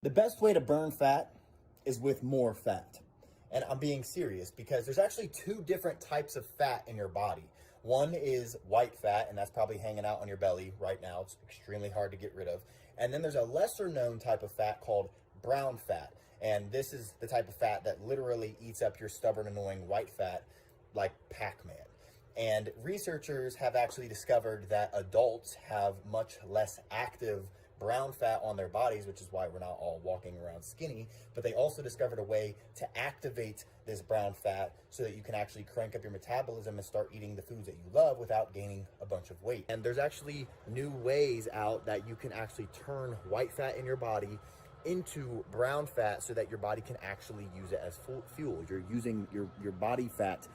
The best way to burn fat is with more fat. And I'm being serious because there's actually two different types of fat in your body. One is white fat, and that's probably hanging out on your belly right now. It's extremely hard to get rid of. And then there's a lesser known type of fat called brown fat. And this is the type of fat that literally eats up your stubborn, annoying white fat like Pac-Man. And researchers have actually discovered that adults have much less active brown fat on their bodies, which is why we're not all walking around skinny. But they also discovered a way to activate this brown fat so that you can actually crank up your metabolism and start eating the foods that you love without gaining a bunch of weight. And there's actually new ways out that you can actually turn white fat in your body into brown fat so that your body can actually use it as fuel. You're using your body fat.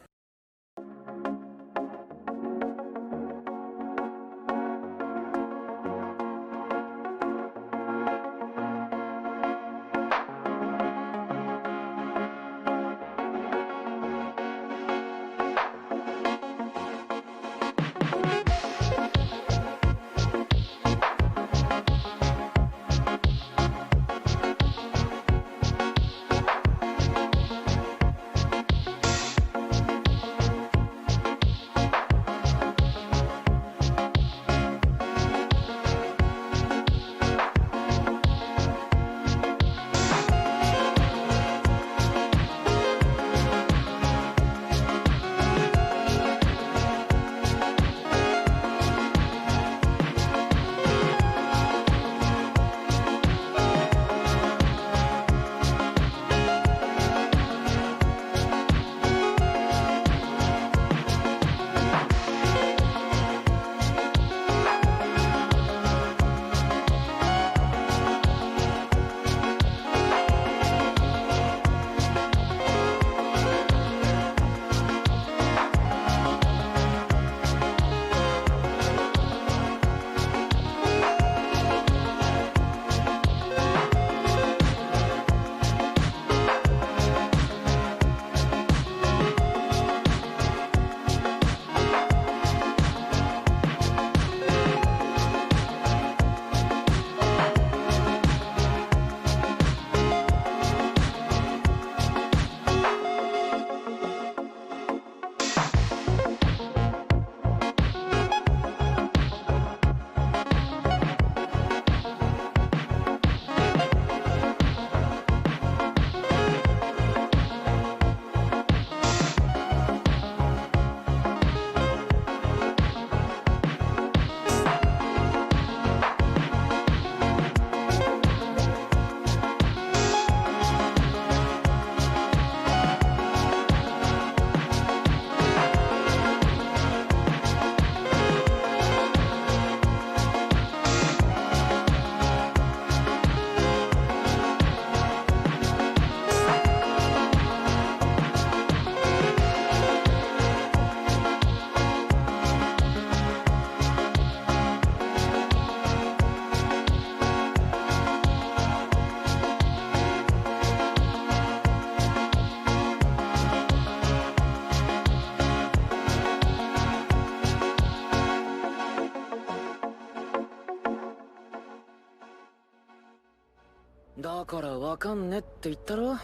だからわかんねって言ったろ。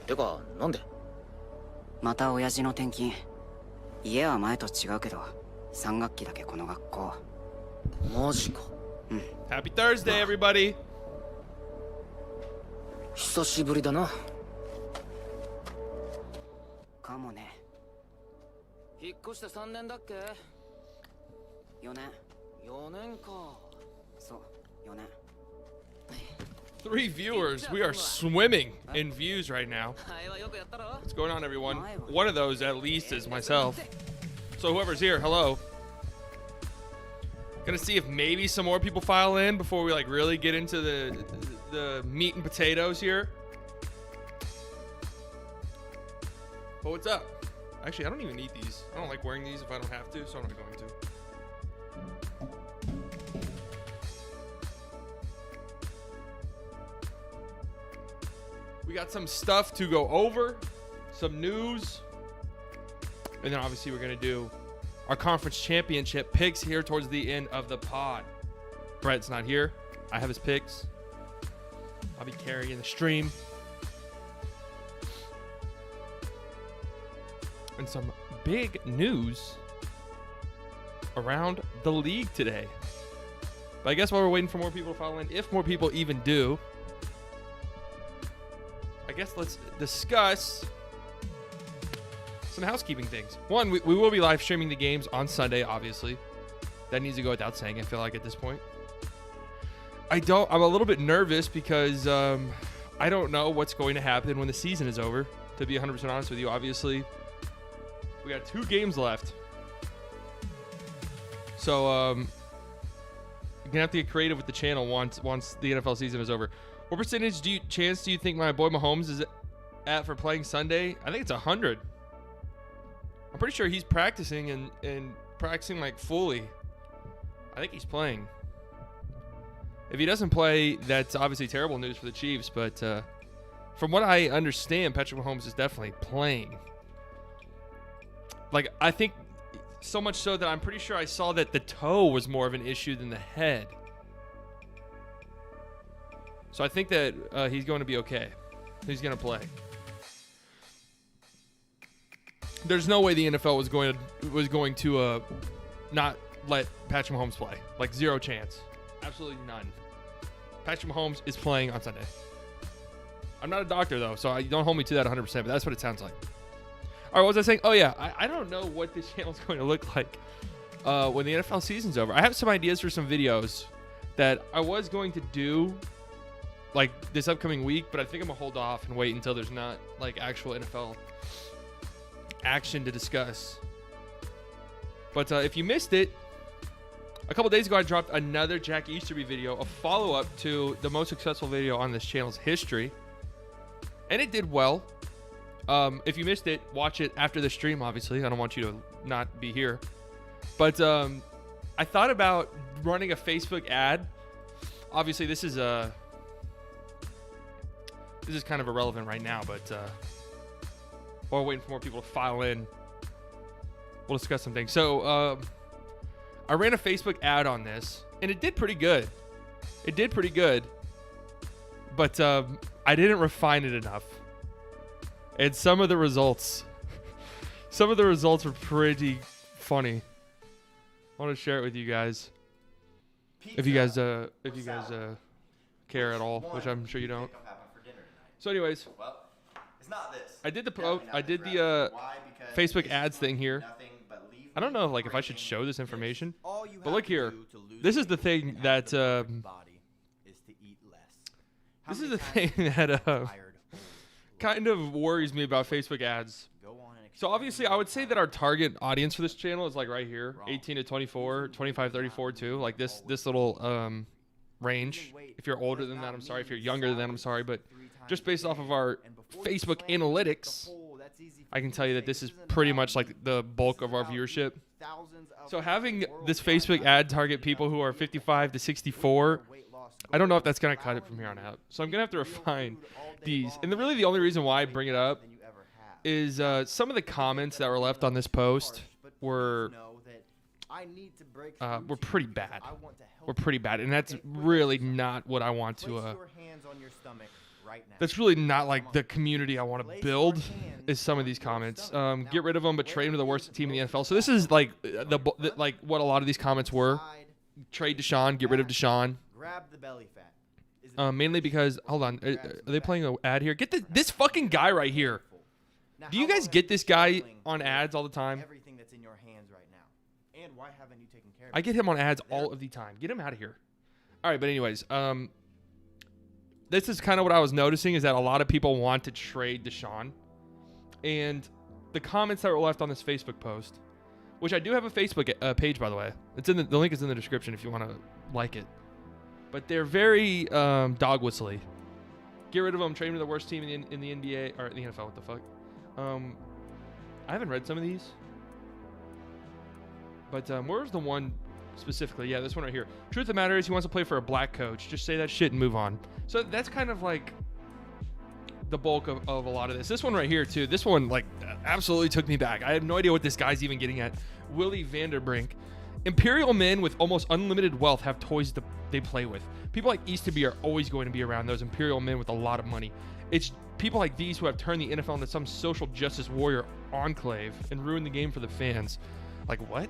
てかなんで？また親父の転勤。家は前と違うけど、3学期だけこの学校。マジか。うん。Happy Thursday, everybody. 久しぶりだな。かもね。引っ越して3年だっけ？4年。4年か。そう、4年。3 viewers. We are swimming in views right now. What's going on, everyone? One of those, at least, is myself. So whoever's here, hello. Gonna see if maybe some more people file in before we like really get into the meat and potatoes here. But what's up? Actually, I don't even need these. I don't like wearing these if I don't have to, so I'm not going to. We got some stuff to go over, some news, and then obviously we're going to do our conference championship picks here towards the end of the pod. Brett's not here. I have his picks. I'll be carrying the stream. And some big news around the league today. But I guess while we're waiting for more people to follow in, if more people even do, I guess let's discuss some housekeeping things. One, we will be live streaming the games on Sunday, obviously. That needs to go without saying, I feel like, at this point. I'm a little bit nervous because I don't know what's going to happen when the season is over, to be 100% honest with you. Obviously, we got 2 games left. So, you're going to have to get creative with the channel once the NFL season is over. What percentage do you think my boy Mahomes is at for playing Sunday? I think it's 100. I'm pretty sure he's practicing and practicing like fully. I think he's playing. If he doesn't play, that's obviously terrible news for the Chiefs. But from what I understand, Patrick Mahomes is definitely playing. Like, I think so much so that I'm pretty sure I saw that the toe was more of an issue than the head. So I think that he's going to be okay. He's going to play. There's no way the NFL was going to not let Patrick Mahomes play. Like, zero chance. Absolutely none. Patrick Mahomes is playing on Sunday. I'm not a doctor, though, so don't hold me to that 100%, but that's what it sounds like. All right, what was I saying? Oh, yeah, I don't know what this channel is going to look like when the NFL season's over. I have some ideas for some videos that I was going to do like this upcoming week, but I think I'm going to hold off and wait until there's not like actual NFL action to discuss. But if you missed it, a couple days ago I dropped another Jack Easterby video, a follow-up to the most successful video on this channel's history, and it did well. If you missed it, watch it after the stream, obviously. I don't want you to not be here. But I thought about running a Facebook ad. Obviously, this is kind of irrelevant right now, but while we're waiting for more people to file in, we'll discuss some things. So I ran a Facebook ad on this, and it did pretty good. It did pretty good, but I didn't refine it enough. And some of the results were pretty funny. I want to share it with you guys. If you guys care at all, which I'm sure you don't. So anyways, Well, it's not this. I did the Facebook ads thing here. I don't know if I should show this information, but look here. This is the thing that kind of worries me about Facebook ads. So obviously, I would say that our target audience for this channel is like right here, 18 to 24, 25, 34 too, like this little range. If you're older than that, I'm sorry. If you're younger than that, I'm sorry. But just based off of our Facebook analytics, I can tell you that this is pretty much like the bulk of our viewership. So having this Facebook ad target people who are 55 to 64, I don't know if that's going to cut it from here on out. So I'm going to have to refine these. And really the only reason why I bring it up is some of the comments that were left on this post were pretty bad. Were pretty bad. And that's really not what I want to... that's really not like the community I want to build, is some of these comments. Get rid of them, but trade them to the worst team in the NFL. So this is like like what a lot of these comments were. Trade Deshaun, get rid of Deshaun. Grab the belly fat. Mainly because, hold on, are they playing an ad here? Get this fucking guy right here. Do you guys get this guy on ads all the time? Everything that's in your hands right now. And why haven't you taken care of I get him on ads all of the time. Get him out of here. All right, but anyways, this is kind of what I was noticing, is that a lot of people want to trade Deshaun. And the comments that were left on this Facebook post, which I do have a Facebook page, by the way. It's in the link is in the description if you want to like it. But they're very dog whistly. Get rid of them. Trade them to the worst team in the NBA or the NFL. What the fuck? I haven't read some of these. But where's the one specifically? Yeah, this one right here. Truth of the matter is he wants to play for a black coach. Just say that shit and move on. So that's kind of like the bulk of a lot of this. This one right here, too. This one, like, absolutely took me back. I have no idea what this guy's even getting at. Willie Vanderbrink. Imperial men with almost unlimited wealth have toys that they play with. People like Easterby are always going to be around those Imperial men with a lot of money. It's people like these who have turned the NFL into some social justice warrior enclave and ruined the game for the fans. Like, what?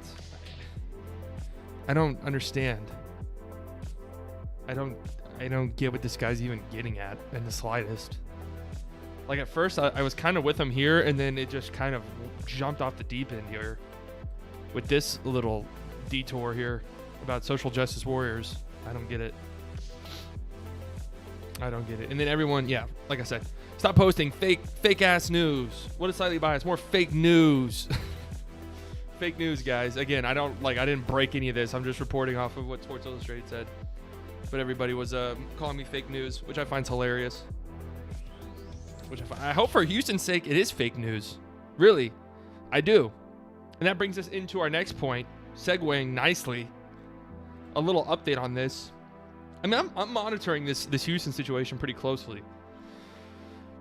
I don't understand. I don't get what this guy's even getting at in the slightest. Like, at first, I was kind of with him here, and then it just kind of jumped off the deep end here with this little detour here about social justice warriors. I don't get it. I don't get it. And then everyone, yeah, like I said, stop posting fake ass news. What is slightly biased? More fake news. Fake news, guys. Again, I didn't break any of this. I'm just reporting off of what Sports Illustrated said. But everybody was calling me fake news, which I find hilarious. I hope for Houston's sake it is fake news. Really, I do. And that brings us into our next point, segueing nicely. A little update on this. I mean, I'm monitoring this Houston situation pretty closely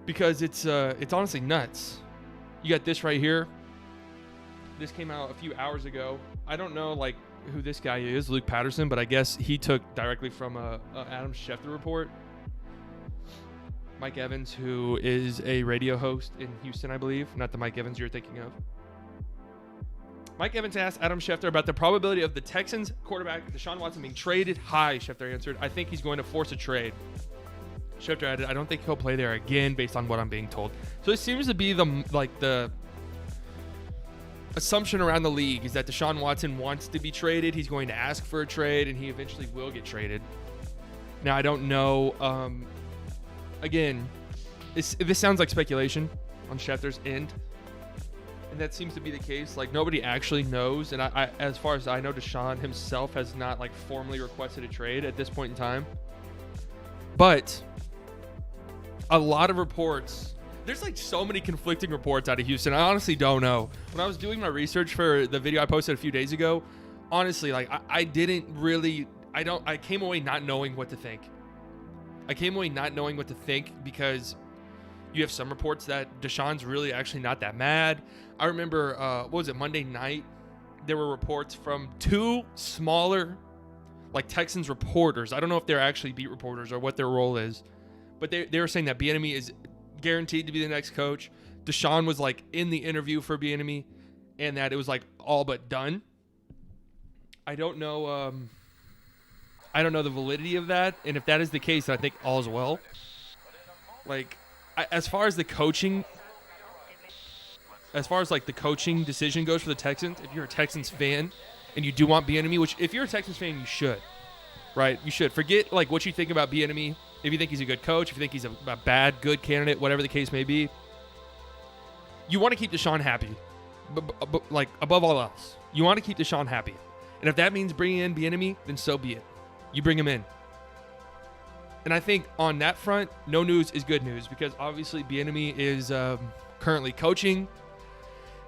because it's honestly nuts. You got this right here. This came out a few hours ago. I don't know like who this guy is, Luke Patterson, but I guess he took directly from a Adam Schefter report. Mike Evans, who is a radio host in Houston, I believe. Not the Mike Evans you're thinking of. Mike Evans asked Adam Schefter about the probability of the Texans quarterback Deshaun Watson being traded. Hi, Schefter answered. I think he's going to force a trade. Schefter added, I don't think he'll play there again based on what I'm being told. So it seems to be the assumption around the league is that Deshaun Watson wants to be traded. He's going to ask for a trade, and he eventually will get traded. Now, I don't know. Again, this sounds like speculation on Schefter's end. And that seems to be the case. Like, nobody actually knows. And I as far as I know, Deshaun himself has not, like, formally requested a trade at this point in time. But a lot of reports. There's, like, so many conflicting reports out of Houston. I honestly don't know. When I was doing my research for the video I posted a few days ago, honestly, like, I didn't really... I came away not knowing what to think. Because you have some reports that Deshaun's really actually not that mad. I remember, Monday night? There were reports from two smaller, like, Texans reporters. I don't know if they're actually beat reporters or what their role is. But they were saying that Bieniemy is guaranteed to be the next coach. Deshaun was, like, in the interview for Bieniemy, and that it was, like, all but done. I don't know the validity of that, and if that is the case, I think all is well. Like, as far as the coaching decision goes for the Texans, if you're a Texans fan and you do want Bieniemy, which if you're a Texans fan, you should, right? You should forget like what you think about Bieniemy. If you think he's a good coach, if you think he's a bad, good candidate, whatever the case may be, you want to keep Deshaun happy, but like above all else, you want to keep Deshaun happy, and if that means bringing in Bieniemy, then so be it. You bring him in. And I think on that front, no news is good news because obviously Bieniemy is currently coaching,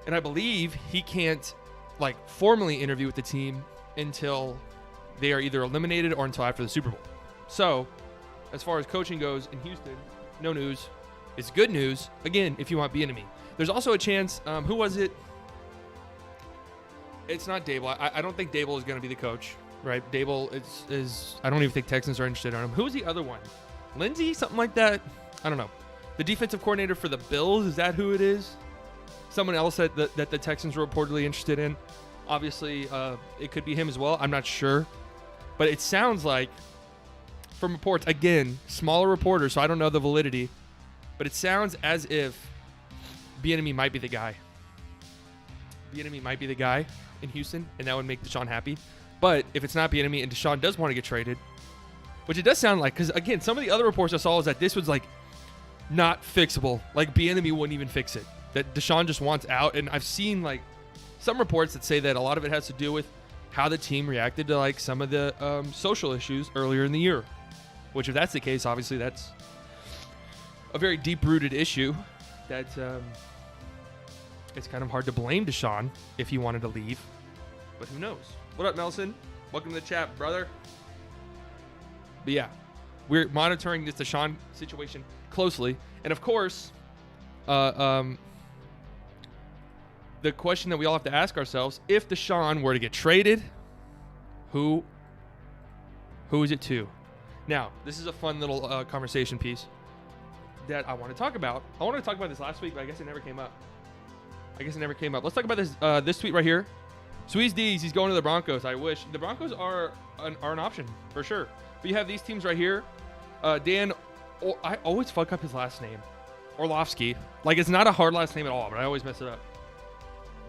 and I believe he can't like formally interview with the team until they are either eliminated or until after the Super Bowl. So, as far as coaching goes in Houston, no news is good news. Again, if you want Bieniemy, there's also a chance. Who was it? It's not Dable. I don't think Dable is going to be the coach. Right, Dable is. I don't even think Texans are interested in him. Who's the other one? Lindsey, something like that. I don't know. The defensive coordinator for the Bills, is that who it is? Someone else that the Texans were reportedly interested in. Obviously, it could be him as well. I'm not sure, but it sounds like from reports, again, smaller reporters, so I don't know the validity, but it sounds as if Bieniemy might be the guy. Bieniemy might be the guy in Houston, and that would make Deshaun happy. But if it's not Bieniemy and Deshaun does want to get traded, which it does sound like, because again, some of the other reports I saw is that this was like not fixable. Like Bieniemy wouldn't even fix it. That Deshaun just wants out. And I've seen like some reports that say that a lot of it has to do with how the team reacted to like some of the social issues earlier in the year. Which if that's the case, obviously that's a very deep-rooted issue that it's kind of hard to blame Deshaun if he wanted to leave. But who knows? What up, Nelson? Welcome to the chat, brother. But yeah, we're monitoring this Deshaun situation closely. And of course, the question that we all have to ask ourselves, if Deshaun were to get traded, Who is it to? Now, this is a fun little conversation piece that I want to talk about. I wanted to talk about this last week, but I guess it never came up. Let's talk about this tweet right here. Sweez D's, he's going to the Broncos. I wish. The Broncos are an option for sure. But you have these teams right here. Dan, I always fuck up his last name. Orlovsky. Like, it's not a hard last name at all, but I always mess it up.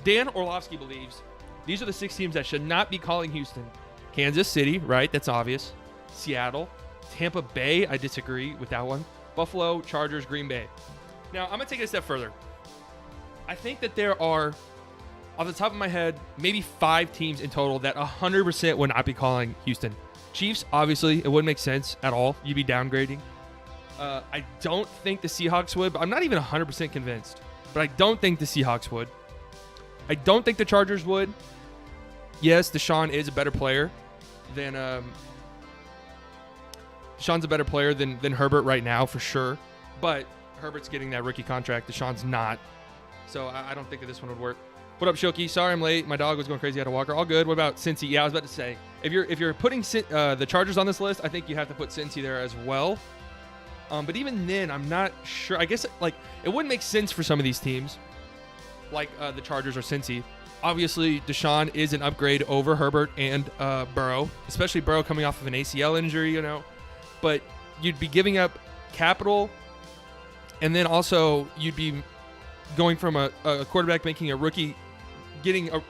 Dan Orlovsky believes these are the 6 teams that should not be calling Houston. Kansas City, right? That's obvious. Seattle. Tampa Bay, I disagree with that one. Buffalo, Chargers, Green Bay. Now, I'm going to take it a step further. I think that there are, off the top of my head, maybe 5 teams in total that 100% would not be calling Houston. Chiefs, obviously, it wouldn't make sense at all. You'd be downgrading. I don't think the Seahawks would, but I'm not even 100% convinced. But I don't think the Seahawks would. I don't think the Chargers would. Yes, Deshaun is a better player than Deshaun's a better player than Herbert right now for sure. But Herbert's getting that rookie contract. Deshaun's not. So I don't think that this one would work. What up, Shoki? Sorry I'm late. My dog was going crazy out of Walker. All good. What about Cincy? Yeah, I was about to say, if you're putting the Chargers on this list, I think you have to put Cincy there as well. But even then, I'm not sure. I guess like it wouldn't make sense for some of these teams, like the Chargers or Cincy. Obviously, Deshaun is an upgrade over Herbert and Burrow, especially Burrow coming off of an ACL injury, you know. But you'd be giving up capital, and then also you'd be going from a quarterback making a rookie, getting a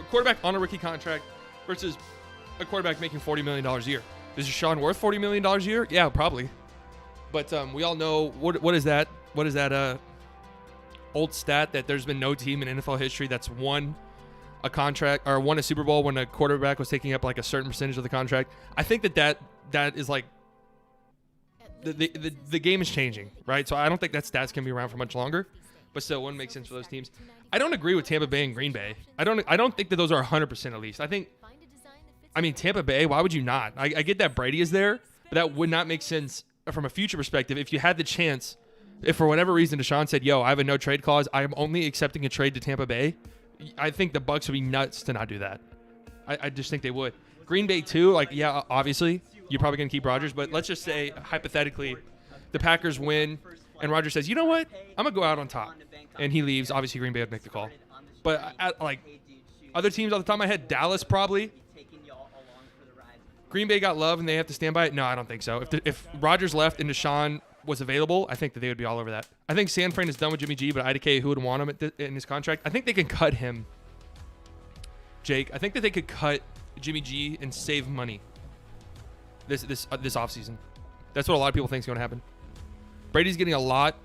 quarterback on a rookie contract versus a quarterback making $40 million a year. Is Deshaun worth $40 million a year? Yeah, probably. But we all know what is that? What is that old stat that there's been no team in NFL history that's won a contract or won a Super Bowl when a quarterback was taking up like a certain percentage of the contract. I think that is like the game is changing, right? So I don't think that stats can be around for much longer. But still, it wouldn't make sense for those teams. I don't agree with Tampa Bay and Green Bay. I don't think that those are 100% at least. I mean, Tampa Bay, why would you not? I get that Brady is there, but that would not make sense from a future perspective. If you had the chance, if for whatever reason Deshaun said, yo, I have a no trade clause, I am only accepting a trade to Tampa Bay, I think the Bucs would be nuts to not do that. I just think they would. Green Bay too, like, yeah, obviously, you're probably going to keep Rodgers, but let's just say, hypothetically, the Packers win, and Rodgers says, you know what? I'm going to go out on top. And he leaves. Obviously, Green Bay would make the call. But, like, other teams off the top of my head, Dallas probably. Green Bay got love, and they have to stand by it? No, I don't think so. If Rodgers left and Deshaun was available, I think that they would be all over that. I think San Fran is done with Jimmy G, but IDK, who would want him in his contract? I think they can cut him, Jake. I think that they could cut Jimmy G and save money this offseason. That's what a lot of people think is going to happen. Brady's getting a lot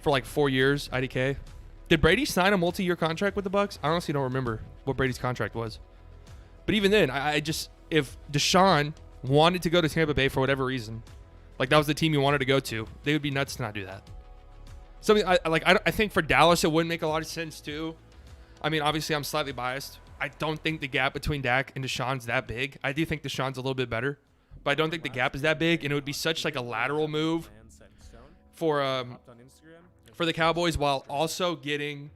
for like 4 years, IDK. Did Brady sign a multi-year contract with the Bucs? I honestly don't remember what Brady's contract was. But even then, I just, if Deshaun wanted to go to Tampa Bay for whatever reason, like that was the team he wanted to go to, they would be nuts to not do that. Something I think for Dallas, it wouldn't make a lot of sense too. I mean, obviously I'm slightly biased. I don't think the gap between Dak and Deshaun's that big. I do think Deshaun's a little bit better, but I don't think the gap is that big, and it would be such like a lateral move for the Cowboys while also getting,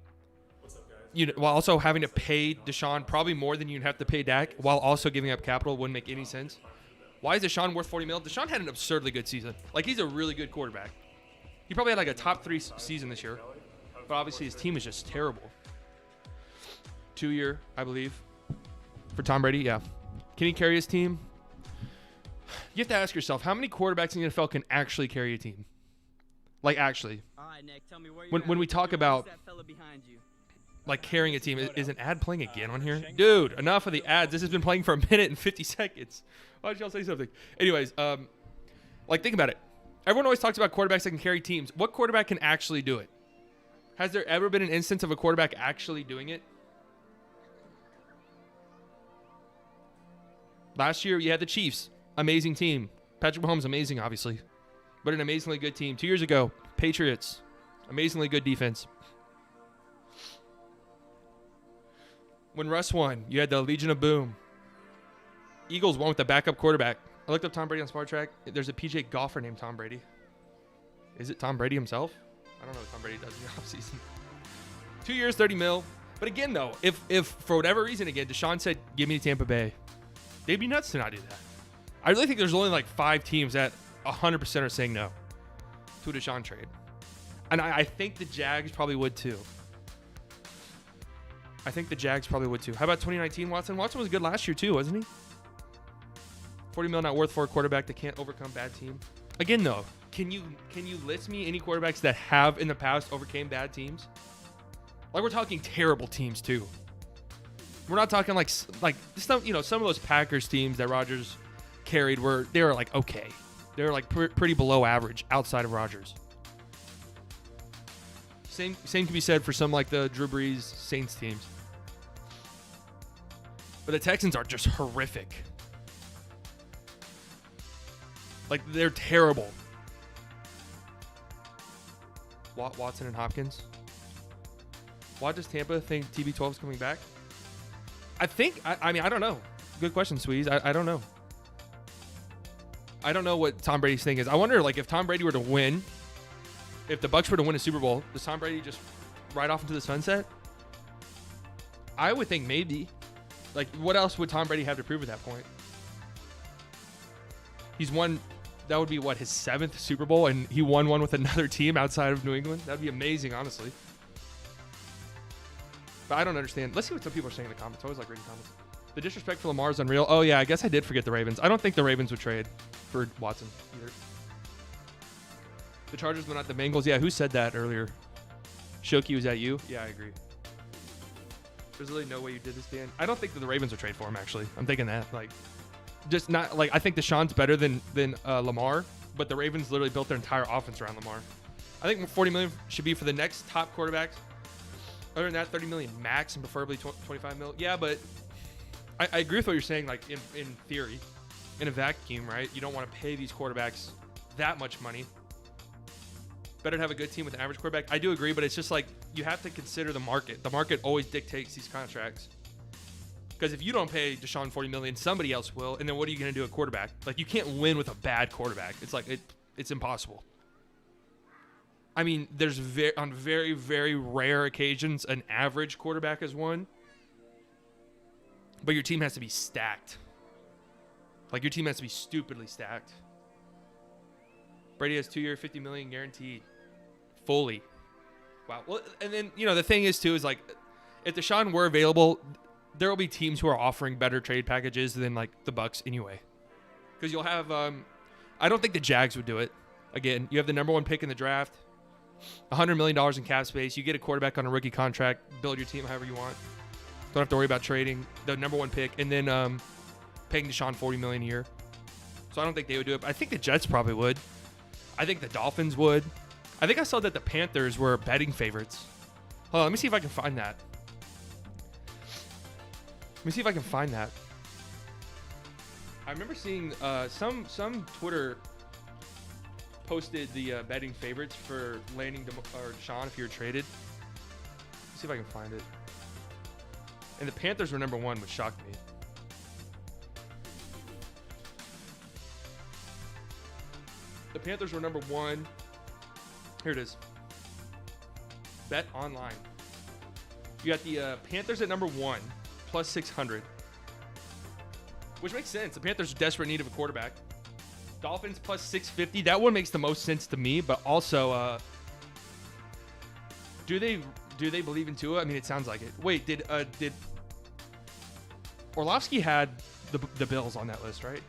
while also having to pay Deshaun probably more than you'd have to pay Dak while also giving up capital wouldn't make any sense. Why is Deshaun worth $40 million? Deshaun had an absurdly good season. Like, he's a really good quarterback. He probably had like a top 3 season this year, but obviously his team is just terrible. 2-year, I believe, for Tom Brady. Yeah. Can he carry his team? You have to ask yourself, how many quarterbacks in the NFL can actually carry a team? Like, actually. All right, Nick, tell me where when we talk about like carrying a team, is an ad playing again on here? Dude, enough of the ads. This has been playing for a minute and 50 seconds. Why did y'all say something? Anyways, like, think about it. Everyone always talks about quarterbacks that can carry teams. What quarterback can actually do it? Has there ever been an instance of a quarterback actually doing it? Last year, you had the Chiefs. Amazing team. Patrick Mahomes, amazing, obviously. But an amazingly good team. 2 years ago, Patriots. Amazingly good defense. When Russ won, you had the Legion of Boom. Eagles won with the backup quarterback. I looked up Tom Brady on Smart Track. There's a PJ golfer named Tom Brady. Is it Tom Brady himself? I don't know what Tom Brady does in the offseason. 2 years, $30 million. But again, though, if for whatever reason, again, Deshaun said, give me Tampa Bay, They'd be nuts to not do that. I really think there's only like 5 teams that 100% are saying no to a Deshaun trade. And I think the Jags probably would too. How about 2019 Watson? Watson was good last year too, wasn't he? $40 million not worth for a quarterback that can't overcome bad team. Again, though, can you list me any quarterbacks that have in the past overcame bad teams? Like, we're talking terrible teams too. We're not talking like some of those Packers teams that Rodgers carried they were like okay. They were like pretty below average outside of Rodgers. Same can be said for some like the Drew Brees Saints teams. But the Texans are just horrific. Like, they're terrible. Watson and Hopkins. Why does Tampa think TB12 is coming back? I mean, I don't know. Good question, Sweeze. I don't know. I don't know what Tom Brady's thing is. I wonder, like, if Tom Brady were to win, if the Bucs were to win a Super Bowl, does Tom Brady just ride off into the sunset? I would think maybe. Like, what else would Tom Brady have to prove at that point? He's won, that would be what, his 7th Super Bowl, and he won one with another team outside of New England? That'd be amazing, honestly. But I don't understand. Let's see what some people are saying in the comments. I always like reading comments. The disrespect for Lamar is unreal. Oh, yeah, I guess I did forget the Ravens. I don't think the Ravens would trade for Watson either. The Chargers, but not the Bengals. Yeah, who said that earlier? Shoki, was that you? Yeah, I agree. There's really no way you did this, Dan. I don't think that the Ravens would trade for him, actually. I'm thinking that. Like, just not, like, I think Deshaun's better than Lamar, but the Ravens literally built their entire offense around Lamar. I think $40 million should be for the next top quarterbacks. Other than that, $30 million max and preferably $25 million. Yeah, but I agree with what you're saying, like, in theory. In a vacuum, right? You don't want to pay these quarterbacks that much money. Better to have a good team with an average quarterback. I do agree, but it's just like you have to consider the market. The market always dictates these contracts. Because if you don't pay Deshaun $40 million, somebody else will. And then what are you going to do at quarterback? Like, you can't win with a bad quarterback. It's like it's impossible. I mean, there's on very, very rare occasions an average quarterback has won. But your team has to be stacked. Like, your team has to be stupidly stacked. Brady has 2-year, $50 million guaranteed. Fully. Wow. Well, and then, the thing is, too, is like, if Deshaun were available, there will be teams who are offering better trade packages than, like, the Bucs anyway. Because you'll have, I don't think the Jags would do it. Again, you have the number 1 pick in the draft, $100 million in cap space. You get a quarterback on a rookie contract, build your team however you want. Don't have to worry about trading the number 1 pick, and then paying Deshaun $40 million a year. So I don't think they would do it. But I think the Jets probably would. I think the Dolphins would. I think I saw that the Panthers were betting favorites. Hold on, let me see if I can find that. I remember seeing some Twitter posted the betting favorites for landing Deshaun if you were traded. Let's see if I can find it. And the Panthers were number 1, which shocked me. The Panthers were number 1. Here it is. Bet online. You got the Panthers at number 1, plus 600. Which makes sense. The Panthers are desperate need of a quarterback. Dolphins plus 650. That one makes the most sense to me, but also, do they believe in Tua? I mean, it sounds like it. Wait, did Orlovsky had the Bills on that list, right?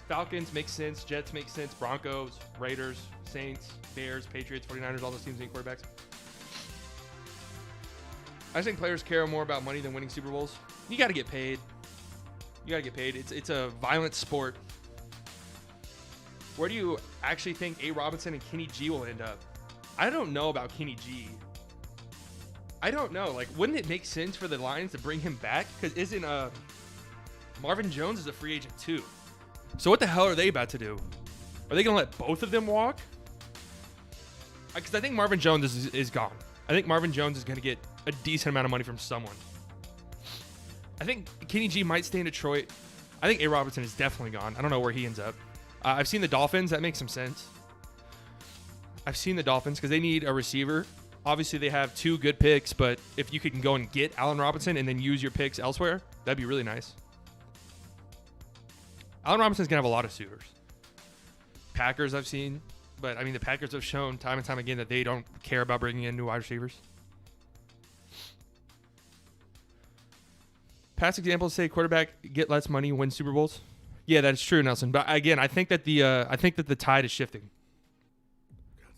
Falcons makes sense. Jets makes sense. Broncos, Raiders, Saints, Bears, Patriots, 49ers, all those teams need quarterbacks. I think players care more about money than winning Super Bowls. You got to get paid. It's a violent sport. Where do you actually think A. Robinson and Kenny G will end up? I don't know about Kenny G. I don't know. Like, wouldn't it make sense for the Lions to bring him back? Because isn't Marvin Jones is a free agent too. So what the hell are they about to do? Are they going to let both of them walk? Because I think Marvin Jones is gone. I think Marvin Jones is going to get a decent amount of money from someone. I think Kenny G might stay in Detroit. I think A. Robinson is definitely gone. I don't know where he ends up. I've seen the Dolphins. That makes some sense. I've seen the Dolphins because they need a receiver. Obviously, they have 2 good picks, but if you can go and get Allen Robinson and then use your picks elsewhere, that'd be really nice. Allen Robinson's going to have a lot of suitors. Packers I've seen, but I mean, the Packers have shown time and time again that they don't care about bringing in new wide receivers. Past examples say quarterback get less money, win Super Bowls. Yeah, that's true, Nelson. But again, I think that the tide is shifting.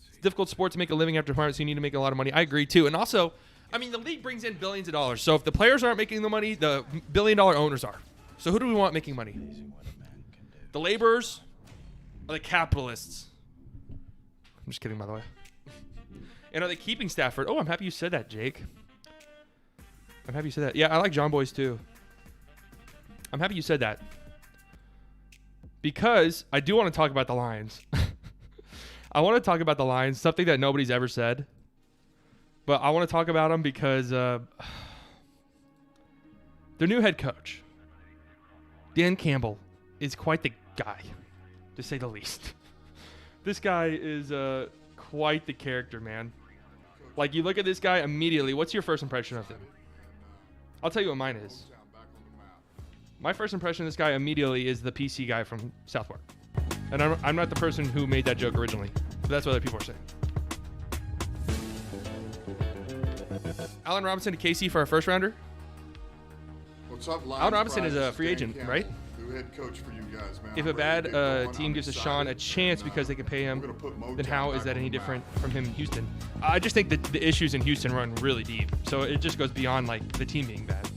It's a difficult sport to make a living after retirement, so you need to make a lot of money. I agree too. And also, I mean, the league brings in billions of dollars. So if the players aren't making the money, the billion-dollar owners are. So who do we want making money? The laborers or the capitalists? I'm just kidding, by the way. And are they keeping Stafford? Oh, I'm happy you said that, Jake. I'm happy you said that. Yeah, I like John Boys too. I'm happy you said that. Because I do want to talk about the Lions. I want to talk about the Lions, something that nobody's ever said. But I want to talk about them because their new head coach, Dan Campbell, is quite the guy, to say the least. This guy is quite the character, man. Like, you look at this guy immediately. What's your first impression of him? I'll tell you what mine is. My first impression of this guy immediately is the PC guy from South Park. And I'm not the person who made that joke originally. But that's what other people are saying. Allen Robinson to KC for a first rounder. What's up, Lions? Allen Robinson is a Pride? free Dan agent, Campbell, right? New head coach for you guys, man. If I'm a bad ready to get going. team I'm gives excited. Deshaun a chance because they can pay him, We're gonna put Motown then how is back that on any the map. different from him in Houston? I just think that the issues in Houston run really deep. So it just goes beyond, like, the team being bad.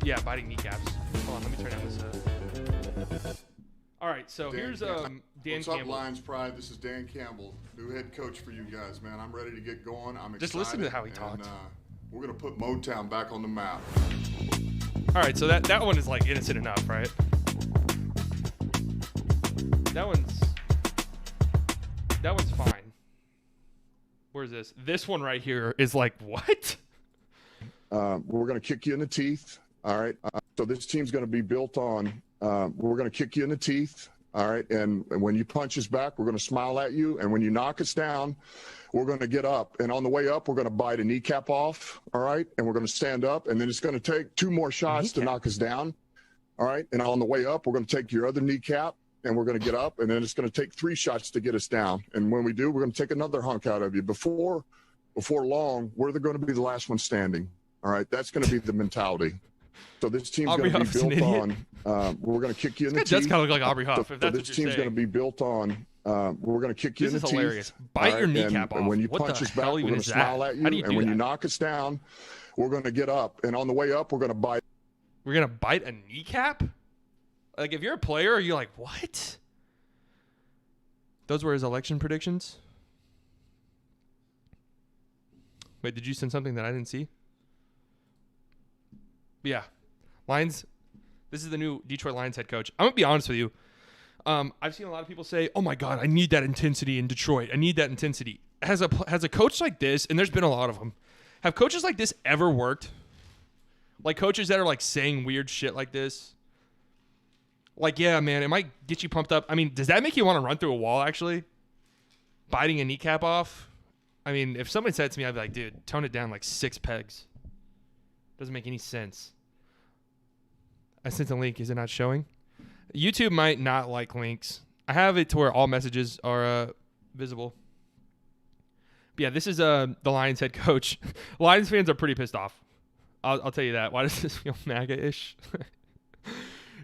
Yeah, biting kneecaps. Hold on, let me turn down this. All right, so here's Dan What's up, Campbell. Lions Pride? This is Dan Campbell, new head coach for you guys, man. I'm ready to get going. I'm excited. Just listen to how he and, talked. We're gonna put Motown back on the map. All right, so that one is like innocent enough, right? That one's fine. Where's this? This one right here is like, what? We're gonna kick you in the teeth. All right. So this team's gonna be built on. We're gonna kick you in the teeth. All right. And when you punch us back, we're gonna smile at you. And when you knock us down, we're going to get up, and on the way up, we're going to bite a kneecap off, all right? And we're going to stand up, and then it's going to take 2 more shots to knock us down, all right? And on the way up, we're going to take your other kneecap, and we're going to get up, and then it's going to take 3 shots to get us down. And when we do, we're going to take another hunk out of you. Before long, we're going to be the last one standing, all right? That's going to be the mentality. So this team's going to be built on. We're going to kick you in the teeth. It does kind of look like Aubrey Huff, So if that's this what you're team's saying. going to be built on. We're going to kick you in the This teeth. is hilarious. Bite your kneecap off. And when you What punch the us back, hell we're even going to is smile that? at you. How do you And do when that? you knock us down, we're going to get up. And on the way up, we're going to bite. We're going to bite a kneecap? Like, if you're a player, are you like, what? Those were his election predictions? Wait, did you send something that I didn't see? Yeah. Lions. This is the new Detroit Lions head coach. I'm going to be honest with you. I've seen a lot of people say, oh my God, I need that intensity in Detroit. I need that intensity. Has a coach like this, and there's been a lot of them, have coaches like this ever worked? Like coaches that are like saying weird shit like this? Like, yeah, man, it might get you pumped up. I mean, does that make you want to run through a wall, actually? Biting a kneecap off? I mean, if somebody said it to me, I'd be like, dude, tone it down like 6 pegs. Doesn't make any sense. I sent a link. Is it not showing? YouTube might not like links. I have it to where all messages are visible. But yeah, this is the Lions head coach. Lions fans are pretty pissed off. I'll tell you that. Why does this feel MAGA-ish?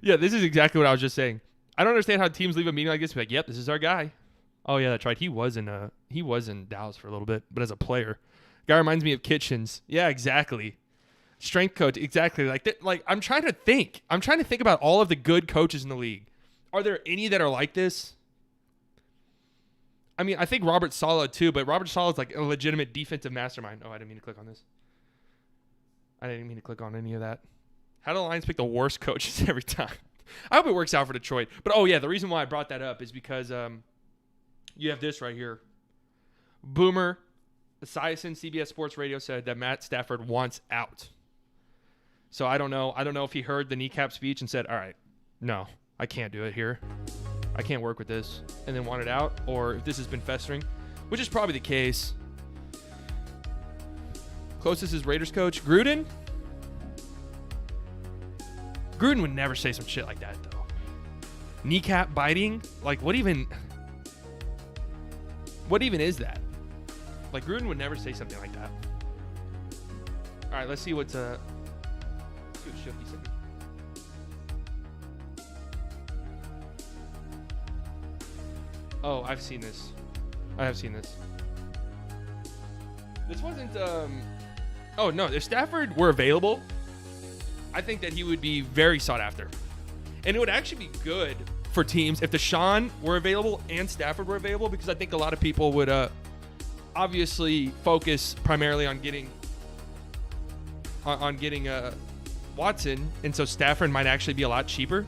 Yeah, this is exactly what I was just saying. I don't understand how teams leave a meeting like this and be like, yep, this is our guy. Oh, yeah, that's right. He was in Dallas for a little bit, but as a player. Guy reminds me of Kitchens. Yeah, exactly. Strength coach, exactly. Like I'm trying to think. I'm trying to think about all of the good coaches in the league. Are there any that are like this? I mean, I think Robert Saleh too, but Robert Saleh is like a legitimate defensive mastermind. Oh, I didn't mean to click on this. I didn't mean to click on any of that. How do the Lions pick the worst coaches every time? I hope it works out for Detroit. But oh yeah, the reason why I brought that up is because you have this right here. Boomer Esiason, CBS Sports Radio, said that Matt Stafford wants out. So I don't know. I don't know if he heard the kneecap speech and said, all right, no, I can't do it here. I can't work with this, and then wanted out, or if this has been festering, which is probably the case. Closest is Raiders coach Gruden. Gruden would never say some shit like that, though. Kneecap biting? Like, what even is that? Like, Gruden would never say something like that. All right, let's see what Shifty said. Oh, I've seen this. I have seen this. This wasn't, oh, no, if Stafford were available, I think that he would be very sought after. And it would actually be good for teams if Deshaun were available and Stafford were available, because I think a lot of people would obviously focus primarily on getting Watson, and so Stafford might actually be a lot cheaper.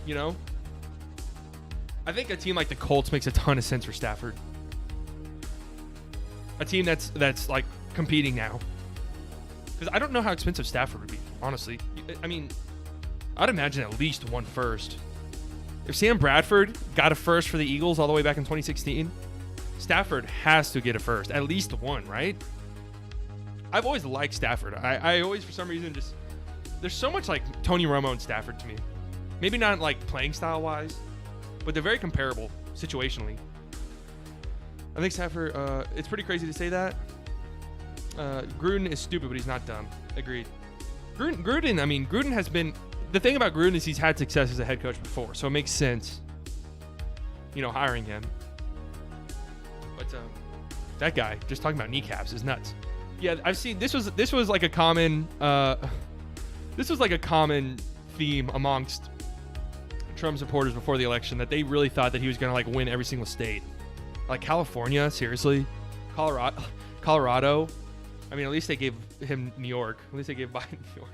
You know? I think a team like the Colts makes a ton of sense for Stafford. A team that's like competing now. Because I don't know how expensive Stafford would be, honestly. I mean, I'd imagine at least one first. If Sam Bradford got a first for the Eagles all the way back in 2016, Stafford has to get a first. At least one, right? I've always liked Stafford. I always, for some reason, just... There's so much like Tony Romo and Stafford to me. Maybe not like playing style-wise, but they're very comparable situationally. I think Stafford... it's pretty crazy to say that. Gruden is stupid, but he's not dumb. Agreed. Gruden has been... The thing about Gruden is he's had success as a head coach before, so it makes sense, hiring him. But that guy, just talking about kneecaps, is nuts. Yeah, I've seen... This was like a common... this was like a common theme amongst Trump supporters before the election, that they really thought that he was going to like win every single state. Like California, seriously? Colorado? I mean, at least they gave him New York. At least they gave Biden New York.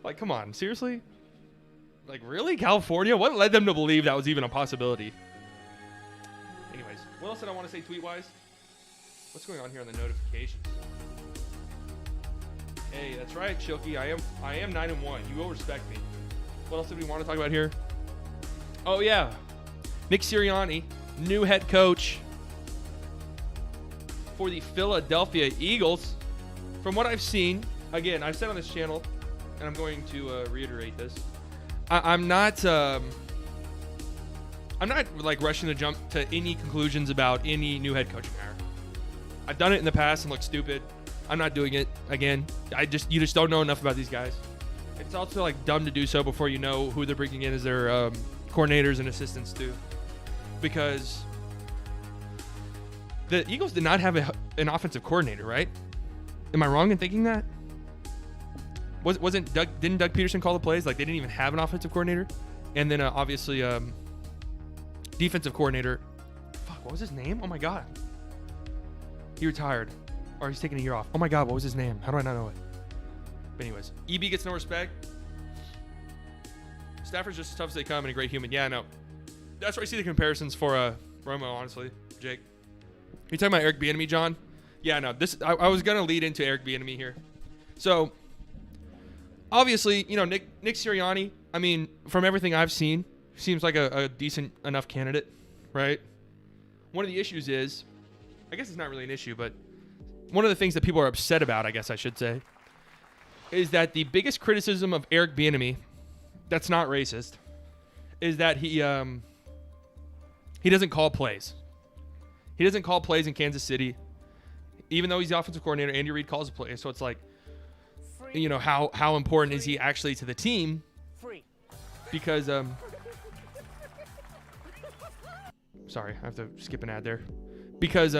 Like, come on, seriously? Like, really? California? What led them to believe that was even a possibility? Anyways, what else did I want to say tweet-wise? What's going on here on the notifications? Hey, that's right, Chilky. I am 9-1. You will respect me. What else did we want to talk about here? Oh, yeah. Nick Sirianni, new head coach for the Philadelphia Eagles. From what I've seen, again, I've said on this channel, and I'm going to reiterate this. I'm not like rushing to jump to any conclusions about any new head coaching hire. I've done it in the past and looked stupid. I'm not doing it again. You just don't know enough about these guys. It's also like dumb to do so before you know who they're bringing in as their coordinators and assistants too, because the Eagles did not have an offensive coordinator, right? Am I wrong in thinking that? Didn't Doug Peterson call the plays? Like, they didn't even have an offensive coordinator. And then obviously defensive coordinator. Fuck, what was his name? Oh my God. He retired. Or he's taking a year off. Oh my God, what was his name? How do I not know it? But anyways, EB gets no respect. Stafford's just as tough as they come and a great human. Yeah, no. That's where I see the comparisons for Romo, honestly. Jake. Are you talking about Eric Bieniemy, John? Yeah, no. I was going to lead into Eric Bieniemy here. So, obviously, Nick Sirianni, I mean, from everything I've seen, seems like a decent enough candidate, right? One of the issues is, I guess it's not really an issue, but one of the things that people are upset about, I guess I should say, is that the biggest criticism of Eric Bieniemy, that's not racist, is that he doesn't call plays. He doesn't call plays in Kansas City, even though he's the offensive coordinator. Andy Reid calls the plays, so it's like, how important is he actually to the team? Because sorry, I have to skip an ad there. Because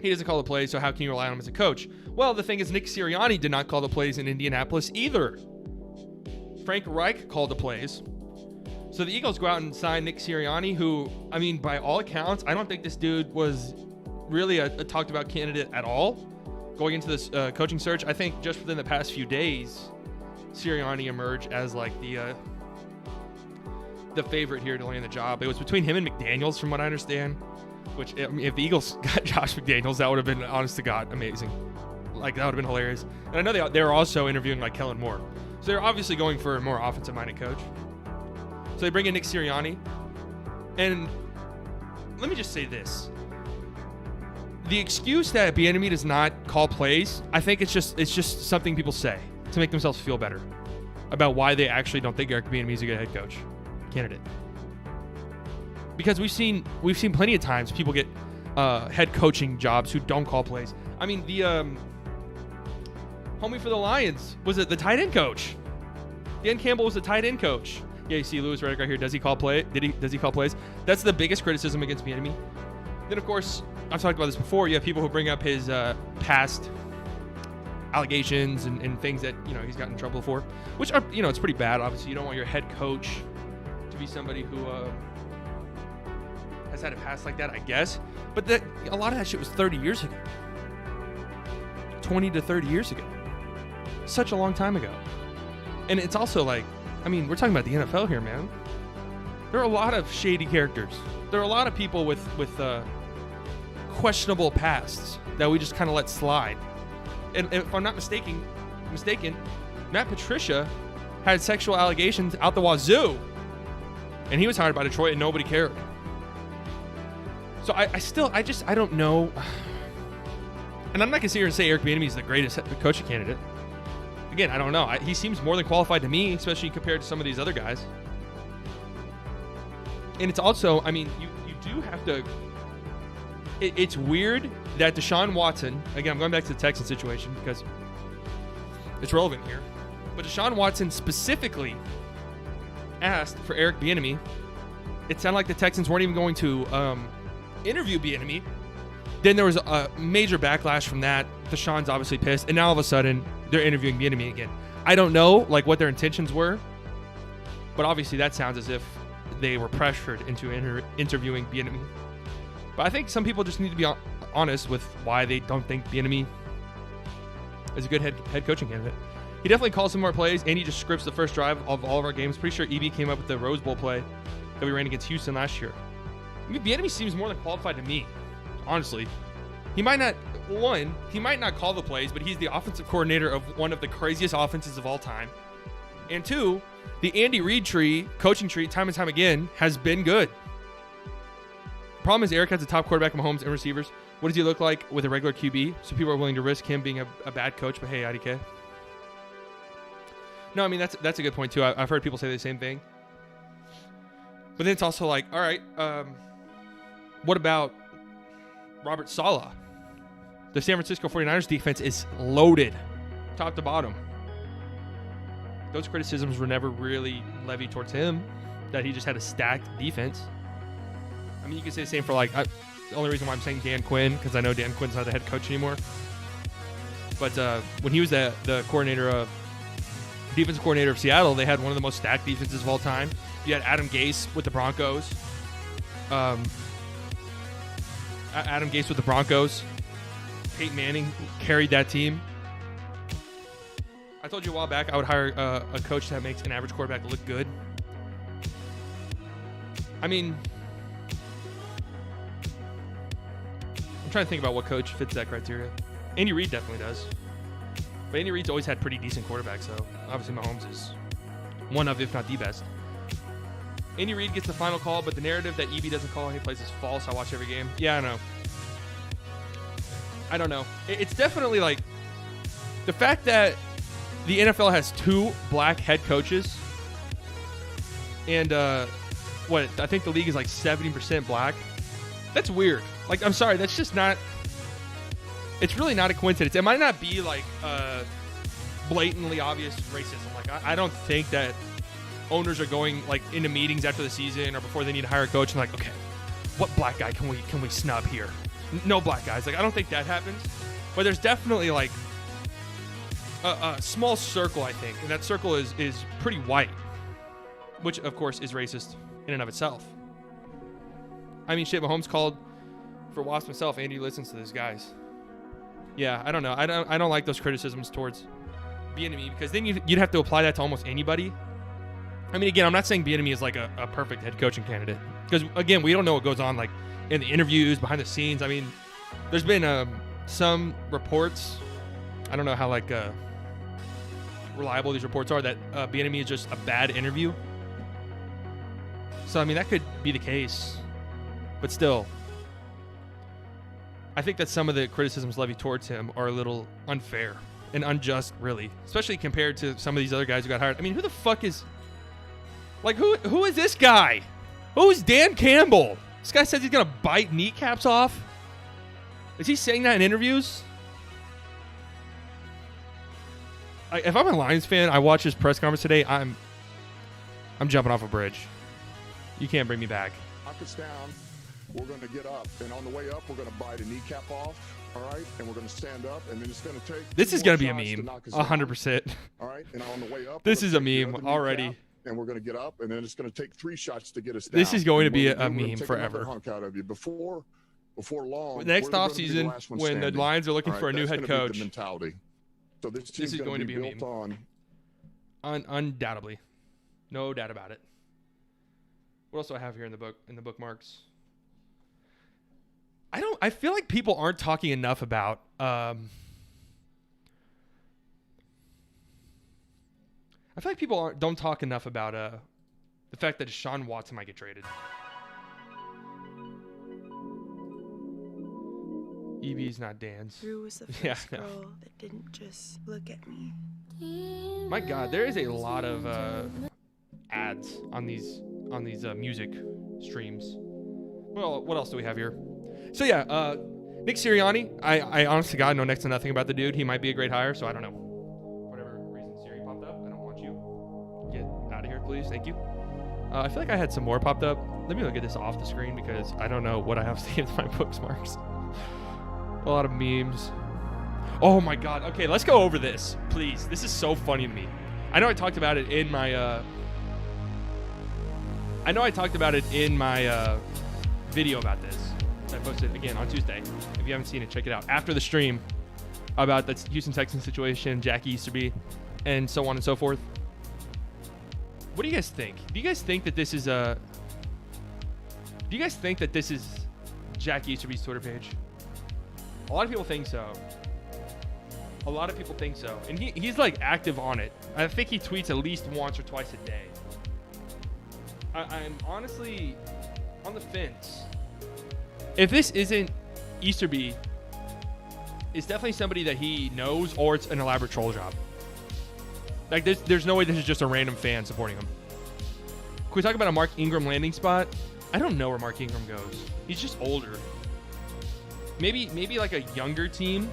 he doesn't call the plays, so how can you rely on him as a coach? Well, the thing is, Nick Sirianni did not call the plays in Indianapolis either. Frank Reich called the plays. So the Eagles go out and sign Nick Sirianni, who, I mean, by all accounts, I don't think this dude was really a talked about candidate at all going into this coaching search. I think just within the past few days, Sirianni emerged as like the favorite here to land the job. It was between him and McDaniels, from what I understand. Which, I mean, if the Eagles got Josh McDaniels, that would have been, honest to God, amazing. Like, that would have been hilarious. And I know they were also interviewing like Kellen Moore, so they're obviously going for a more offensive-minded coach. So they bring in Nick Sirianni, and let me just say this: the excuse that Bieniemy does not call plays, I think it's just something people say. to make themselves feel better about why they actually don't think Eric Bieniemy is a good head coach candidate. Because we've seen plenty of times people get head coaching jobs who don't call plays. I mean, the homie for the Lions was it the tight end coach? Dan Campbell was the tight end coach. Yeah, you see Louis Riddick right here. Does he call play? Does he call plays? That's the biggest criticism against Bieniemy. Then, of course, I've talked about this before. You have people who bring up his past allegations and things that he's gotten in trouble for, which are it's pretty bad. Obviously, you don't want your head coach to be somebody who has had a past like that, I guess. But a lot of that shit was 30 years ago, 20 to 30 years ago, such a long time ago. And it's also like, I mean, we're talking about the NFL here, man. There are a lot of shady characters. There are a lot of people with questionable pasts that we just kind of let slide. And if I'm not mistaken, Matt Patricia had sexual allegations out the wazoo, and he was hired by Detroit, and nobody cared. So I don't know. And I'm not gonna sit here and say Eric Bieniemy is the greatest coaching candidate. Again, I don't know. He seems more than qualified to me, especially compared to some of these other guys. And it's also, I mean, you do have to. It's weird that Deshaun Watson, again, I'm going back to the Texans situation because it's relevant here, but Deshaun Watson specifically asked for Eric Bieniemy. It sounded like the Texans weren't even going to interview Bieniemy. Then there was a major backlash from that. Deshaun's obviously pissed, and now all of a sudden they're interviewing Bieniemy again. I don't know what their intentions were, but obviously that sounds as if they were pressured into interviewing Bieniemy. But I think some people just need to be honest with why they don't think Bieniemy is a good head coaching candidate. He definitely calls some more plays, and he just scripts the first drive of all of our games. Pretty sure EB came up with the Rose Bowl play that we ran against Houston last year. I mean, Bieniemy seems more than qualified to me, honestly. He might not call the plays, but he's the offensive coordinator of one of the craziest offenses of all time. And two, the Andy Reid coaching tree, time and time again, has been good. Problem is Eric has a top quarterback in Mahomes and receivers. What does he look like with a regular QB? So people are willing to risk him being a bad coach, but hey, IDK. No, I mean, that's a good point too. I've heard people say the same thing. But then it's also like, all right, what about Robert Saleh? The San Francisco 49ers defense is loaded, top to bottom. Those criticisms were never really levied towards him, that he just had a stacked defense. I mean, you can say the same for the only reason why I'm saying Dan Quinn, because I know Dan Quinn's not the head coach anymore. But when he was the defensive coordinator of Seattle, they had one of the most stacked defenses of all time. You had Adam Gase with the Broncos. Peyton Manning carried that team. I told you a while back I would hire a coach that makes an average quarterback look good. I mean, I'm trying to think about what coach fits that criteria. Andy Reid definitely does. But Andy Reid's always had pretty decent quarterbacks, so obviously Mahomes is one of, if not the best. Andy Reid gets the final call, but the narrative that EB doesn't call and he plays is false. I watch every game. Yeah, I know. I don't know. It's definitely like the fact that the NFL has 2 black head coaches and I think the league is like 70% black. That's weird. Like, I'm sorry, that's just not. It's really not a coincidence. It might not be like blatantly obvious racism. Like, I don't think that owners are going like into meetings after the season or before they need to hire a coach and like, okay, what black guy can we snub here? No black guys. Like, I don't think that happens. But there's definitely like a small circle, I think, and that circle is pretty white, which of course is racist in and of itself. I mean, shit, Mahomes called for Wasp himself. Andy listens to these guys. Yeah, I don't know. I don't like those criticisms towards Bieniemy, because then you'd have to apply that to almost anybody. I mean, again, I'm not saying Bieniemy is like a perfect head coaching candidate, because again, we don't know what goes on like in the interviews, behind the scenes. I mean, there's been some reports. I don't know how like reliable these reports are, that Bieniemy is just a bad interview. So I mean, that could be the case, but still, I think that some of the criticisms levied towards him are a little unfair. and unjust, really, especially compared to some of these other guys who got hired. I mean, who the fuck is, like, who is this guy? Who's Dan Campbell? This guy says he's gonna bite kneecaps off. Is he saying that in interviews? If I'm a Lions fan, I watch his press conference today. I'm jumping off a bridge. You can't bring me back. Knock us down. We're going to get up, and on the way up, we're going to bite a kneecap off. All right, and we're going to stand up, and then it's going to take. This is going to be a meme, 100%. All right, and on the way up, this is a meme already. And we're going to get up, and then it's going to take 3 shots to get us down. This is going to be a meme forever. Hunk out of you before long. Next offseason, when the Lions are looking for a new head coach, the mentality. So this is going to be built a meme. Undoubtedly, no doubt about it. What else do I have here in the bookmarks? I feel like people aren't talking enough about I feel like people don't talk enough about the fact that Deshaun Watson might get traded. Evie's not Dan's. Drew was the first girl that didn't just look at me. My God, there is a lot of ads on these music streams. Well, what else do we have here? So yeah, Nick Sirianni. I honestly God know next to nothing about the dude. He might be a great hire, so I don't know. Whatever reason Siri popped up, I don't want you. Get out of here, please. Thank you. I feel like I had some more popped up. Let me look at this off the screen because I don't know what I have saved in my bookmarks. A lot of memes. Oh my God. Okay, let's go over this, please. This is so funny to me. I know I talked about it in my video about this. I posted again on Tuesday. If you haven't seen it, check it out. After the stream about the Houston Texans situation, Jack Easterby, and so on and so forth. What do you guys think? Do you guys think that this is Jack Easterby's Twitter page? A lot of people think so. And he's like active on it. I think he tweets at least once or twice a day. I'm honestly on the fence. If this isn't Easterby, it's definitely somebody that he knows, or it's an elaborate troll job. Like there's no way this is just a random fan supporting him. Can we talk about a Mark Ingram landing spot? I don't know where Mark Ingram goes. He's just older. Maybe like a younger team.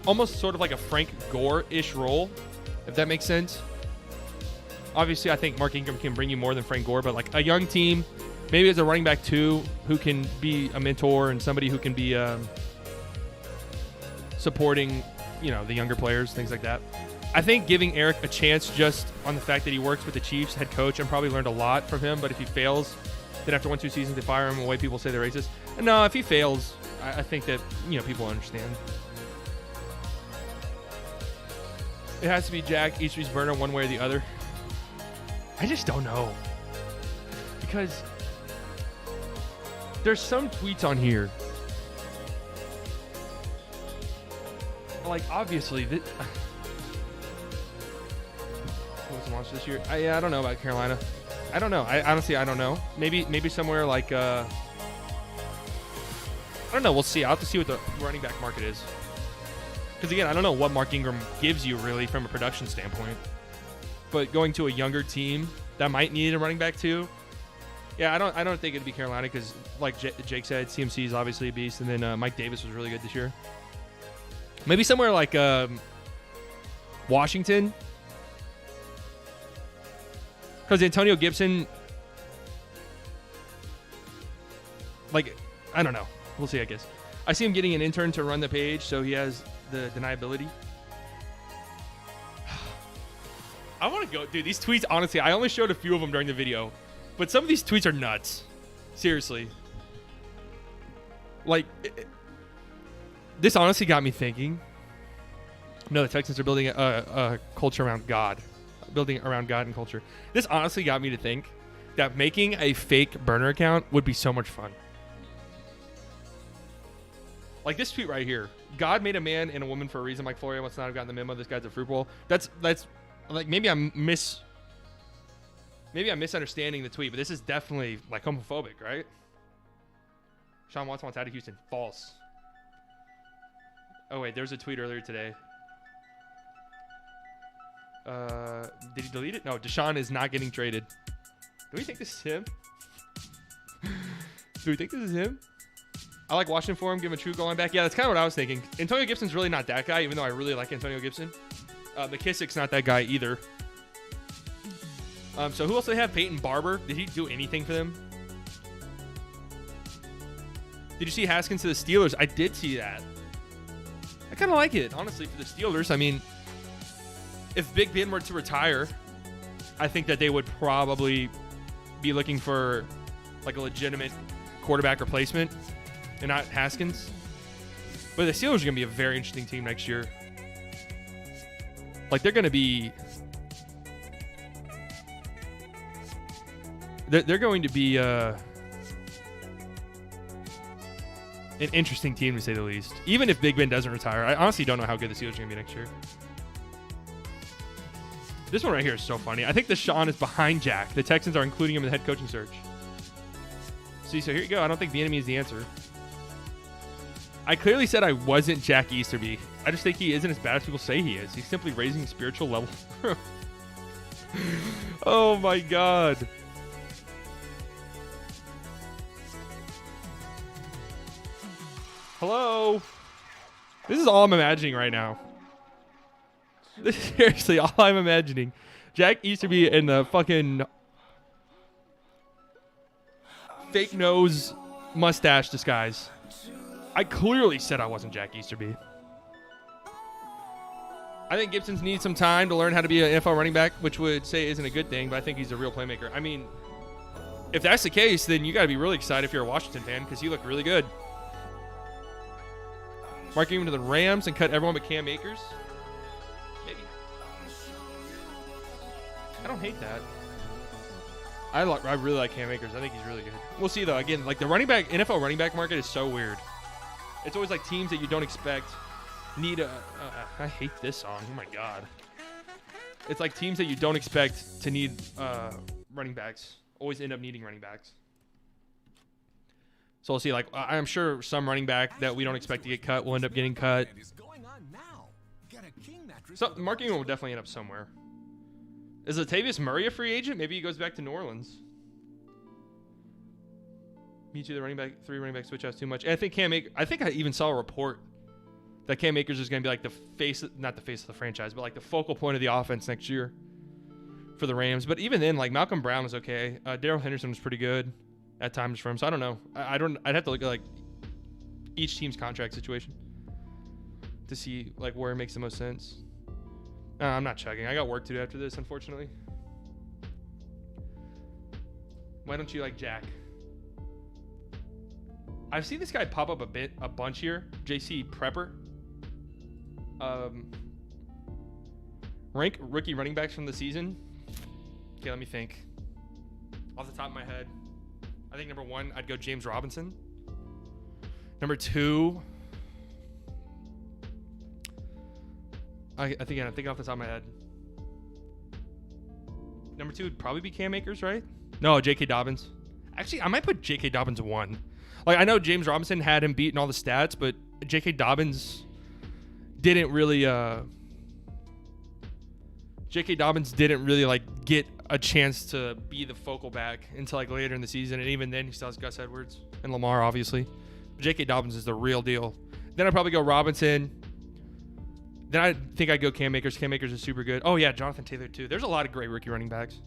Almost sort of like a Frank Gore-ish role, if that makes sense. Obviously, I think Mark Ingram can bring you more than Frank Gore, but like a young team, maybe as a running back too, who can be a mentor and somebody who can be supporting, the younger players, things like that. I think giving Eric a chance just on the fact that he works with the Chiefs head coach and probably learned a lot from him, but if he fails, then after 1-2 seasons they fire him away, people say they're racist. And no, if he fails, I think that, people understand. It has to be Jack Easterby's burner one way or the other. I just don't know. Because there's some tweets on here. Like, obviously, what was launched this year? I don't know about Carolina. I don't know. Honestly, I don't know. Maybe somewhere like, I don't know. We'll see. I'll have to see what the running back market is. Because, again, I don't know what Mark Ingram gives you, really, from a production standpoint. But going to a younger team that might need a running back too. Yeah, I don't think it'd be Carolina because, like Jake said, CMC is obviously a beast, and then Mike Davis was really good this year. Maybe somewhere like Washington, because Antonio Gibson, like, I don't know. We'll see, I guess. I see him getting an intern to run the page, so he has the deniability. I want to go, dude. These tweets, honestly, I only showed a few of them during the video, but some of these tweets are nuts. Seriously. Like, this honestly got me thinking. No, the Texans are building a culture around God. Building around God and culture. This honestly got me to think that making a fake burner account would be so much fun. Like this tweet right here. God made a man and a woman for a reason. Mike Florio must not have gotten the memo. This guy's a fruit bowl. That's like maybe I'm misunderstanding the tweet, but this is definitely like homophobic, right? Sean Watson wants out of Houston. False. Oh, wait. There was a tweet earlier today. Did he delete it? No, Deshaun is not getting traded. Do we think this is him? Do we think this is him? I like watching for him, give him a true goal line back. Yeah, that's kind of what I was thinking. Antonio Gibson's really not that guy, even though I really like Antonio Gibson. McKissick's not that guy either. So who else do they have? Peyton Barber. Did he do anything for them? Did you see Haskins to the Steelers? I did see that. I kind of like it, honestly, for the Steelers. I mean, if Big Ben were to retire, I think that they would probably be looking for like a legitimate quarterback replacement and not Haskins. But the Steelers are going to be a very interesting team next year. Like, they're going to be... They're going to be an interesting team, to say the least. Even if Big Ben doesn't retire, I honestly don't know how good the Steelers are going to be next year. This one right here is so funny. I think Deshaun is behind Jack. The Texans are including him in the head coaching search. See, so here you go. I don't think Bieniemy is the answer. I clearly said I wasn't Jack Easterby. I just think he isn't as bad as people say he is. He's simply raising his spiritual level. Oh my God. Hello? This is all I'm imagining right now. This is seriously all I'm imagining. Jack Easterby in the fucking fake nose mustache disguise. I clearly said I wasn't Jack Easterby. I think Gibson's needs some time to learn how to be an NFL running back, which would say isn't a good thing, but I think he's a real playmaker. I mean, if that's the case, then you got to be really excited if you're a Washington fan because he looked really good. Marking him to the Rams and cut everyone but Cam Akers? Maybe. I don't hate that. I really like Cam Akers. I think he's really good. We'll see, though. Again, like the NFL running back market is so weird. It's always like teams that you don't expect need a... I hate this song. Oh, my God. It's like teams that you don't expect to need running backs always end up needing running backs. So we'll see. Like, I'm sure some running back that we don't expect to get cut will end up getting cut. So Mark Ingram will definitely end up somewhere. Is Latavius Murray a free agent? Maybe he goes back to New Orleans. Me too. The three running back switch outs too much. And I think I even saw a report that Cam Akers is going to be like not the face of the franchise, but like the focal point of the offense next year for the Rams. But even then, like Malcolm Brown was okay. Darrell Henderson was pretty good at times for him. So I don't know. I'd have to look at like each team's contract situation to see like where it makes the most sense. I'm not checking. I got work to do after this, unfortunately. Why don't you like Jack? I've seen this guy pop up a bunch here. JC Prepper. Rank rookie running backs from the season. Okay, let me think. Off the top of my head, I think number 1, I'd go James Robinson. Number 2, I think off the top of my head. Number 2 would probably be Cam Akers, right? No, J.K. Dobbins. Actually, I might put J.K. Dobbins 1. Like, I know James Robinson had him beating all the stats, but J.K. Dobbins didn't really like get a chance to be the focal back until like later in the season, and even then he still has Gus Edwards and Lamar, obviously. But J.K. Dobbins is the real deal. Then I'd probably go Robinson. Then I think I'd go Cam Akers. Cam Akers is super good. Oh yeah, Jonathan Taylor too. There's a lot of great rookie running backs.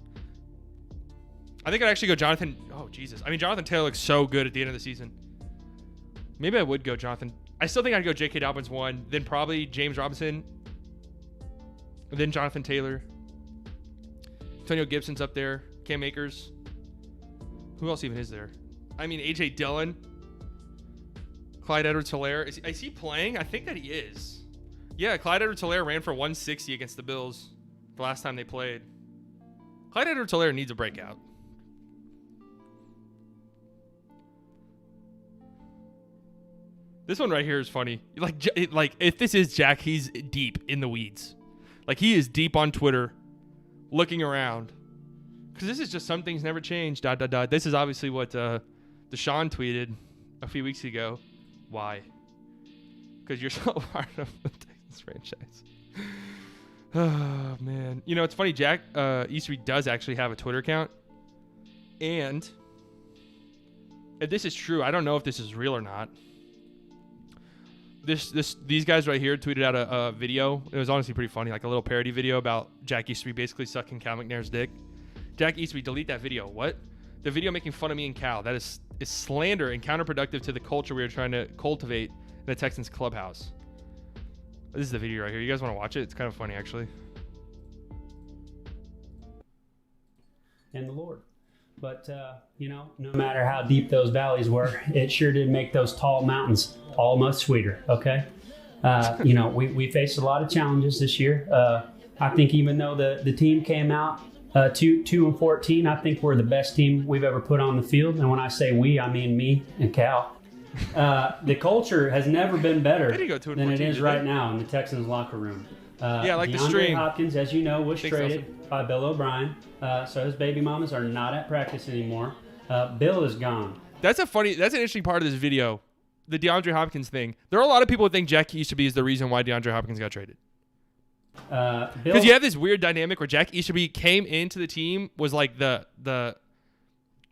I think I'd actually go Jonathan. Oh Jesus, I mean Jonathan Taylor looks so good at the end of the season. Maybe I would go Jonathan. I still think I'd go J.K. Dobbins 1, then probably James Robinson, then Jonathan Taylor. Antonio Gibson's up there. Cam Akers. Who else even is there? I mean, A.J. Dillon. Clyde Edwards-Helaire. Is he playing? I think that he is. Yeah, Clyde Edwards-Helaire ran for 160 against the Bills the last time they played. Clyde Edwards-Helaire needs a breakout. This one right here is funny. Like if this is Jack, he's deep in the weeds. Like he is deep on Twitter, looking around. Because this is just some things never change. ... This is obviously what Deshaun tweeted a few weeks ago. Why? Because you're so part of the Texans franchise. Oh, man. You know, it's funny. Jack Easterby does actually have a Twitter account. And if this is true, I don't know if this is real or not. These guys right here tweeted out a video. It was honestly pretty funny, like a little parody video about Jack Easterby basically sucking Cal McNair's dick. Jack Easterby, delete that video. What? The video making fun of me and Cal. That is slander and counterproductive to the culture we are trying to cultivate in the Texans clubhouse. This is the video right here. You guys want to watch it? It's kind of funny, actually. And the Lord. But, you know, no matter how deep those valleys were, it sure did make those tall mountains almost sweeter, okay? You know, we faced a lot of challenges this year. I think even though the team came out 2-14, I think we're the best team we've ever put on the field. And when I say we, I mean me and Cal. The culture has never been better than it is right now in the Texans locker room. Yeah, like the DeAndre stream. Hopkins, as you know, was Thanks, traded by Bill O'Brien. So his baby mamas are not at practice anymore. Bill is gone. That's an interesting part of this video. The DeAndre Hopkins thing. There are a lot of people who think Jack Easterby is the reason why DeAndre Hopkins got traded. Because you have this weird dynamic where Jack Easterby came into the team, was like the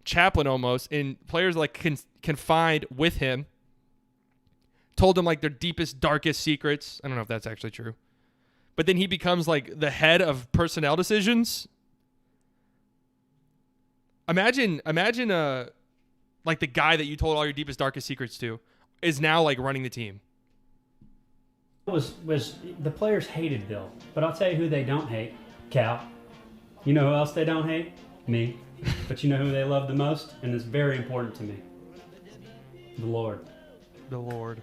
chaplain almost, and players like confined with him, told him like their deepest, darkest secrets. I don't know if that's actually true. But then he becomes like the head of personnel decisions. Imagine like the guy that you told all your deepest, darkest secrets to is now like running the team. Was the players hated Bill, but I'll tell you who they don't hate, Cal. You know who else they don't hate? Me. But you know who they love the most? And it's very important to me. The Lord. The Lord.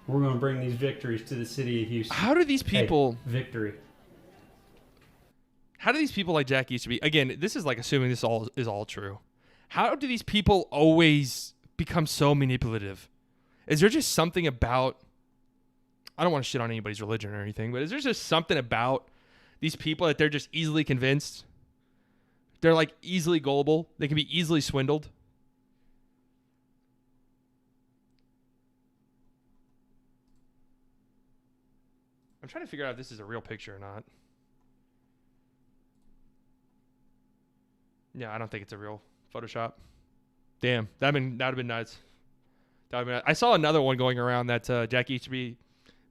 We're going to bring these victories to the city of Houston. How do these people... Hey, victory. How do these people like Jack Easterby... Again, this is like assuming this is all true. How do these people always become so manipulative? Is there just something about... I don't want to shit on anybody's religion or anything, but is there just something about these people that they're just easily convinced? They're like easily gullible. They can be easily swindled. I'm trying to figure out if this is a real picture or not. Yeah, I don't think it's a real Photoshop. Damn, that would have been nuts. I saw another one going around that Jack Easterby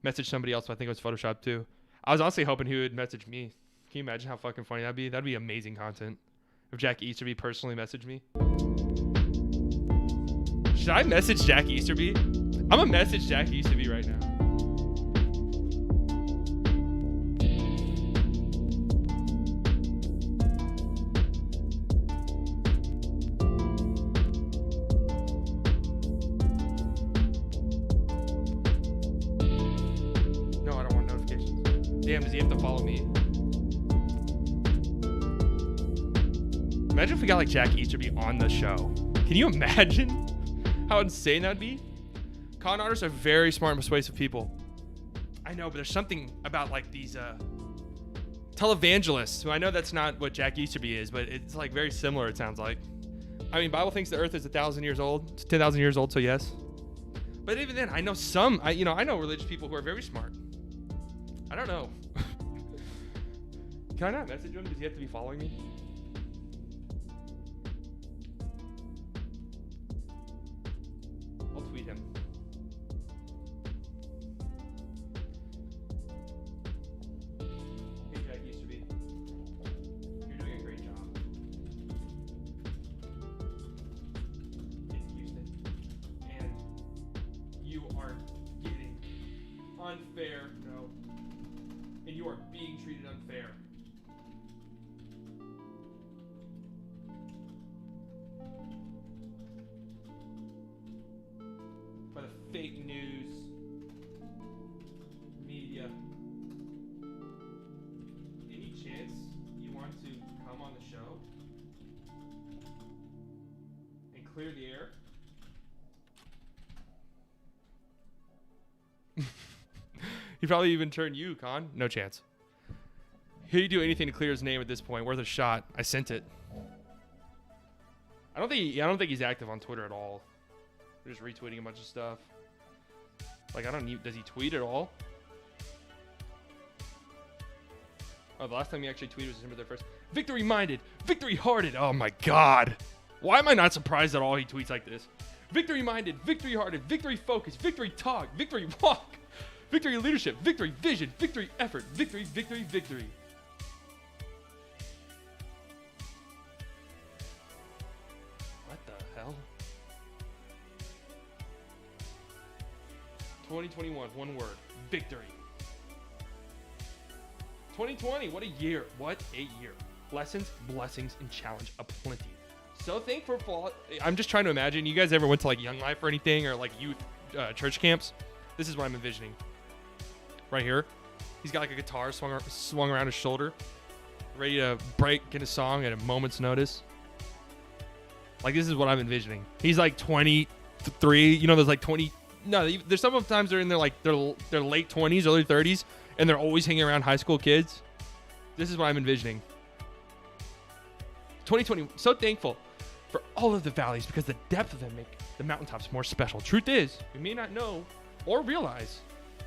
messaged somebody else, but I think it was Photoshop too. I was honestly hoping he would message me. Can you imagine how fucking funny that'd be? That'd be amazing content if Jack Easterby personally messaged me. Should I message Jack Easterby? I'm gonna message Jack Easterby right now. Damn, does he have to follow me? Imagine if we got like Jack Easterby on the show. Can you imagine how insane that'd be? Con artists are very smart and persuasive people. I know, but there's something about like these televangelists, who I know that's not what Jack Easterby is, but it's like very similar, it sounds like. I mean, Bible thinks the earth is 1,000 years old. It's 10,000 years old, so yes. But even then, I know I know religious people who are very smart. I don't know. Can I not message him? Does he have to be following me? I'll tweet him. Hey, Jack Easterby. You're doing a great job. In Houston. And you are getting unfair. No. And you are being treated unfair. By the fake news media. Any chance you want to come on the show and clear the air? He probably even turned you, Con. No chance. He'd do anything to clear his name at this point. Worth a shot. I sent it. I don't think he's active on Twitter at all. We're just retweeting a bunch of stuff. Like, I don't need... Does he tweet at all? Oh, the last time he actually tweeted was December 31st. Victory minded. Victory hearted. Oh, my God. Why am I not surprised at all he tweets like this? Victory minded. Victory hearted. Victory focused. Victory talk. Victory walk. Victory leadership. Victory vision. Victory effort. Victory, victory, victory. What the hell? 2021, one word. Victory. 2020, what a year. What a year. Lessons, blessings, and challenge aplenty. So thankful for... I'm just trying to imagine. You guys ever went to like Young Life or anything, or like youth church camps? This is what I'm envisioning. Right here. He's got like a guitar swung around his shoulder, ready to break in a song at a moment's notice. Like, this is what I'm envisioning. He's like 23. You know, there's like 20... No, there's sometimes they're in their like their late 20s, early 30s, and they're always hanging around high school kids. This is what I'm envisioning. 2020, so thankful for all of the valleys because the depth of them make the mountaintops more special. Truth is, we may not know or realize,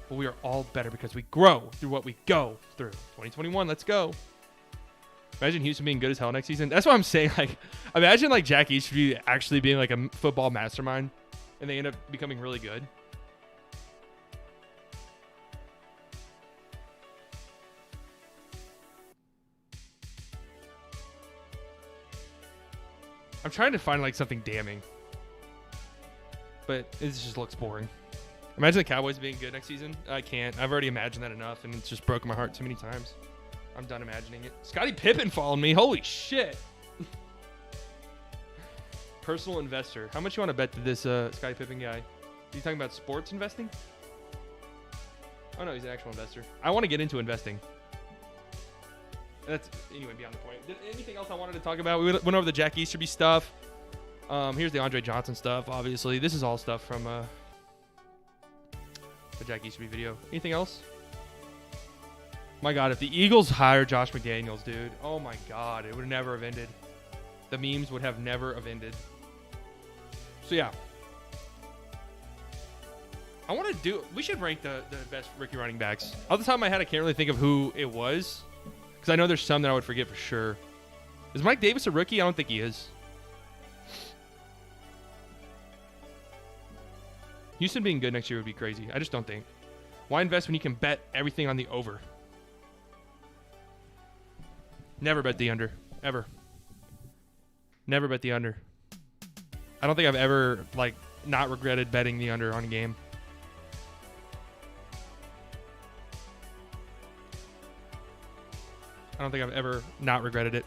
but we are all better because we grow through what we go through. 2021, let's go. Imagine Houston being good as hell next season. That's what I'm saying. Like, imagine like Jack Easterby actually being like a football mastermind, and they end up becoming really good. I'm trying to find like something damning, but it just looks boring. Imagine the Cowboys being good next season. I can't. I've already imagined that enough, and it's just broken my heart too many times. I'm done imagining it. Scottie Pippen followed me. Holy shit. Personal investor. How much you want to bet to this Scottie Pippen guy? Are you talking about sports investing? Oh no, he's an actual investor. I want to get into investing. That's anyway beyond the point. Anything else I wanted to talk about? We went over the Jack Easterby stuff. Here's the Andre Johnson stuff. Obviously, this is all stuff from the Jack Easterby video. Anything else? My God, if the Eagles hired Josh McDaniels, dude, oh my God, it would never have ended. The memes would have never have ended. So yeah, I want to do. We should rank the best rookie running backs. Off the top of my head, I can't really think of who it was. Because I know there's some that I would forget for sure. Is Mike Davis a rookie? I don't think he is. Houston being good next year would be crazy. I just don't think. Why invest when you can bet everything on the over? Never bet the under. Ever. Never bet the under. I don't think I've ever, like, not regretted betting the under on a game. I don't think I've ever not regretted it.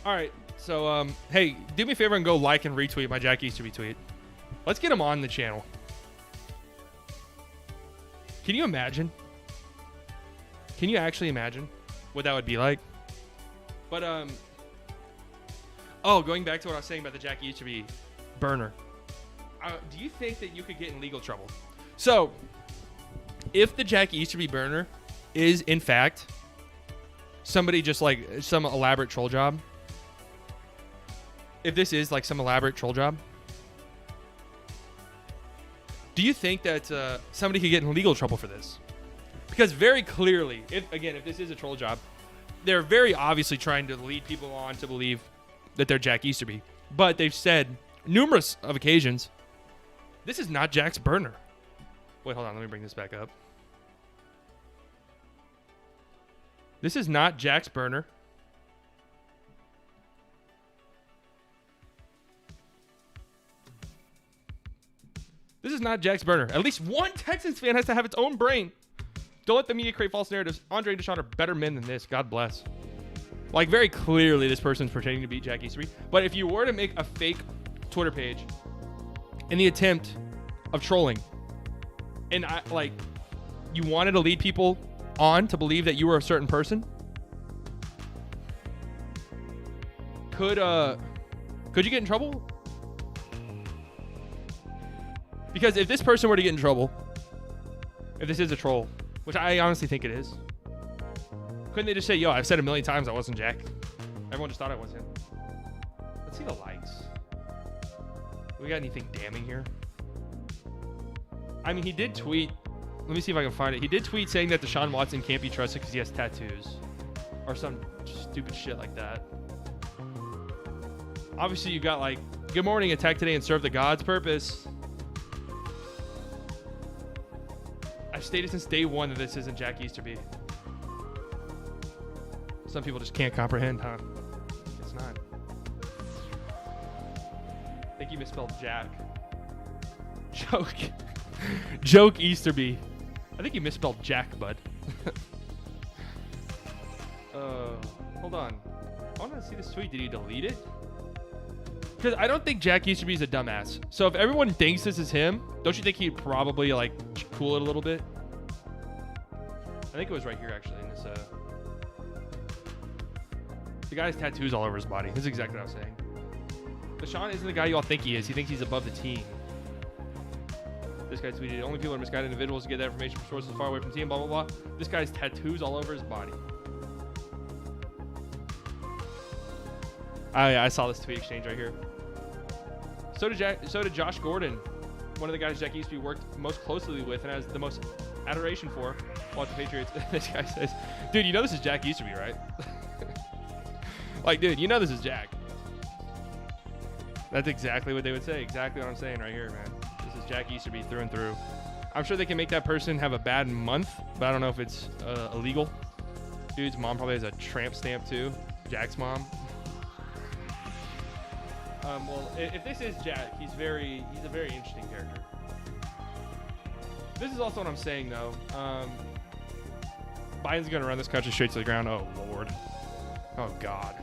All right. So, hey, do me a favor and go like and retweet my Jack Easterby tweet. Let's get him on the channel. Can you imagine? Can you actually imagine what that would be like? But, oh, going back to what I was saying about the Jack Easterby burner. Do you think that you could get in legal trouble? So, if the Jack Easterby burner is, in fact, somebody just like some elaborate troll job, if this is like some elaborate troll job, do you think that somebody could get in legal trouble for this? Because very clearly, if this is a troll job, they're very obviously trying to lead people on to believe that they're Jack Easterby. But they've said numerous of occasions, this is not Jack's burner. Wait, hold on. Let me bring this back up. This is not Jack's burner. This is not Jack's burner. At least one Texans fan has to have its own brain. Don't let the media create false narratives. Andre and Deshaun are better men than this. God bless. Like, very clearly, this person's pretending to be Jack Easterby. But if you were to make a fake Twitter page in the attempt of trolling, and you wanted to lead people on to believe that you were a certain person, could you get in trouble? Because if this person were to get in trouble, if this is a troll, which I honestly think it is, couldn't they just say, yo, I've said a million times I wasn't Jack. Everyone just thought I was him. Let's see the likes. We got anything damning here? I mean, he did tweet. Let me see if I can find it. He did tweet saying that Deshaun Watson can't be trusted because he has tattoos. Or some stupid shit like that. Obviously, you got like, good morning, attack today and serve the God's purpose. I've stated since day one that this isn't Jack Easterby. Some people just can't comprehend, huh? It's not. I think you misspelled Jack. Joke Easterby. I think you misspelled Jack, bud. Hold on. I want to see this tweet. Did he delete it? Because I don't think Jack Easterby is a dumbass. So if everyone thinks this is him, don't you think he'd probably like cool it a little bit? I think it was right here actually in this. The guy has tattoos all over his body. This is exactly what I was saying. Deshaun isn't the guy you all think he is. He thinks he's above the team. This guy tweeted, only people are misguided individuals to get that information from sources far away from the team, blah, blah, blah. This guy has tattoos all over his body. I saw this tweet exchange right here. So did Josh Gordon, one of the guys Jack Easterby worked most closely with and has the most adoration for while at the Patriots. This guy says, dude, you know this is Jack Easterby, right? Like, dude, you know this is Jack. That's exactly what they would say. Exactly what I'm saying right here, man. This is Jack Easterby through and through. I'm sure they can make that person have a bad month, but I don't know if it's illegal. Dude's mom probably has a tramp stamp too. Jack's mom. Well, if this is Jack, he's a very interesting character. This is also what I'm saying, though. Biden's going to run this country straight to the ground. Oh, Lord. Oh, God.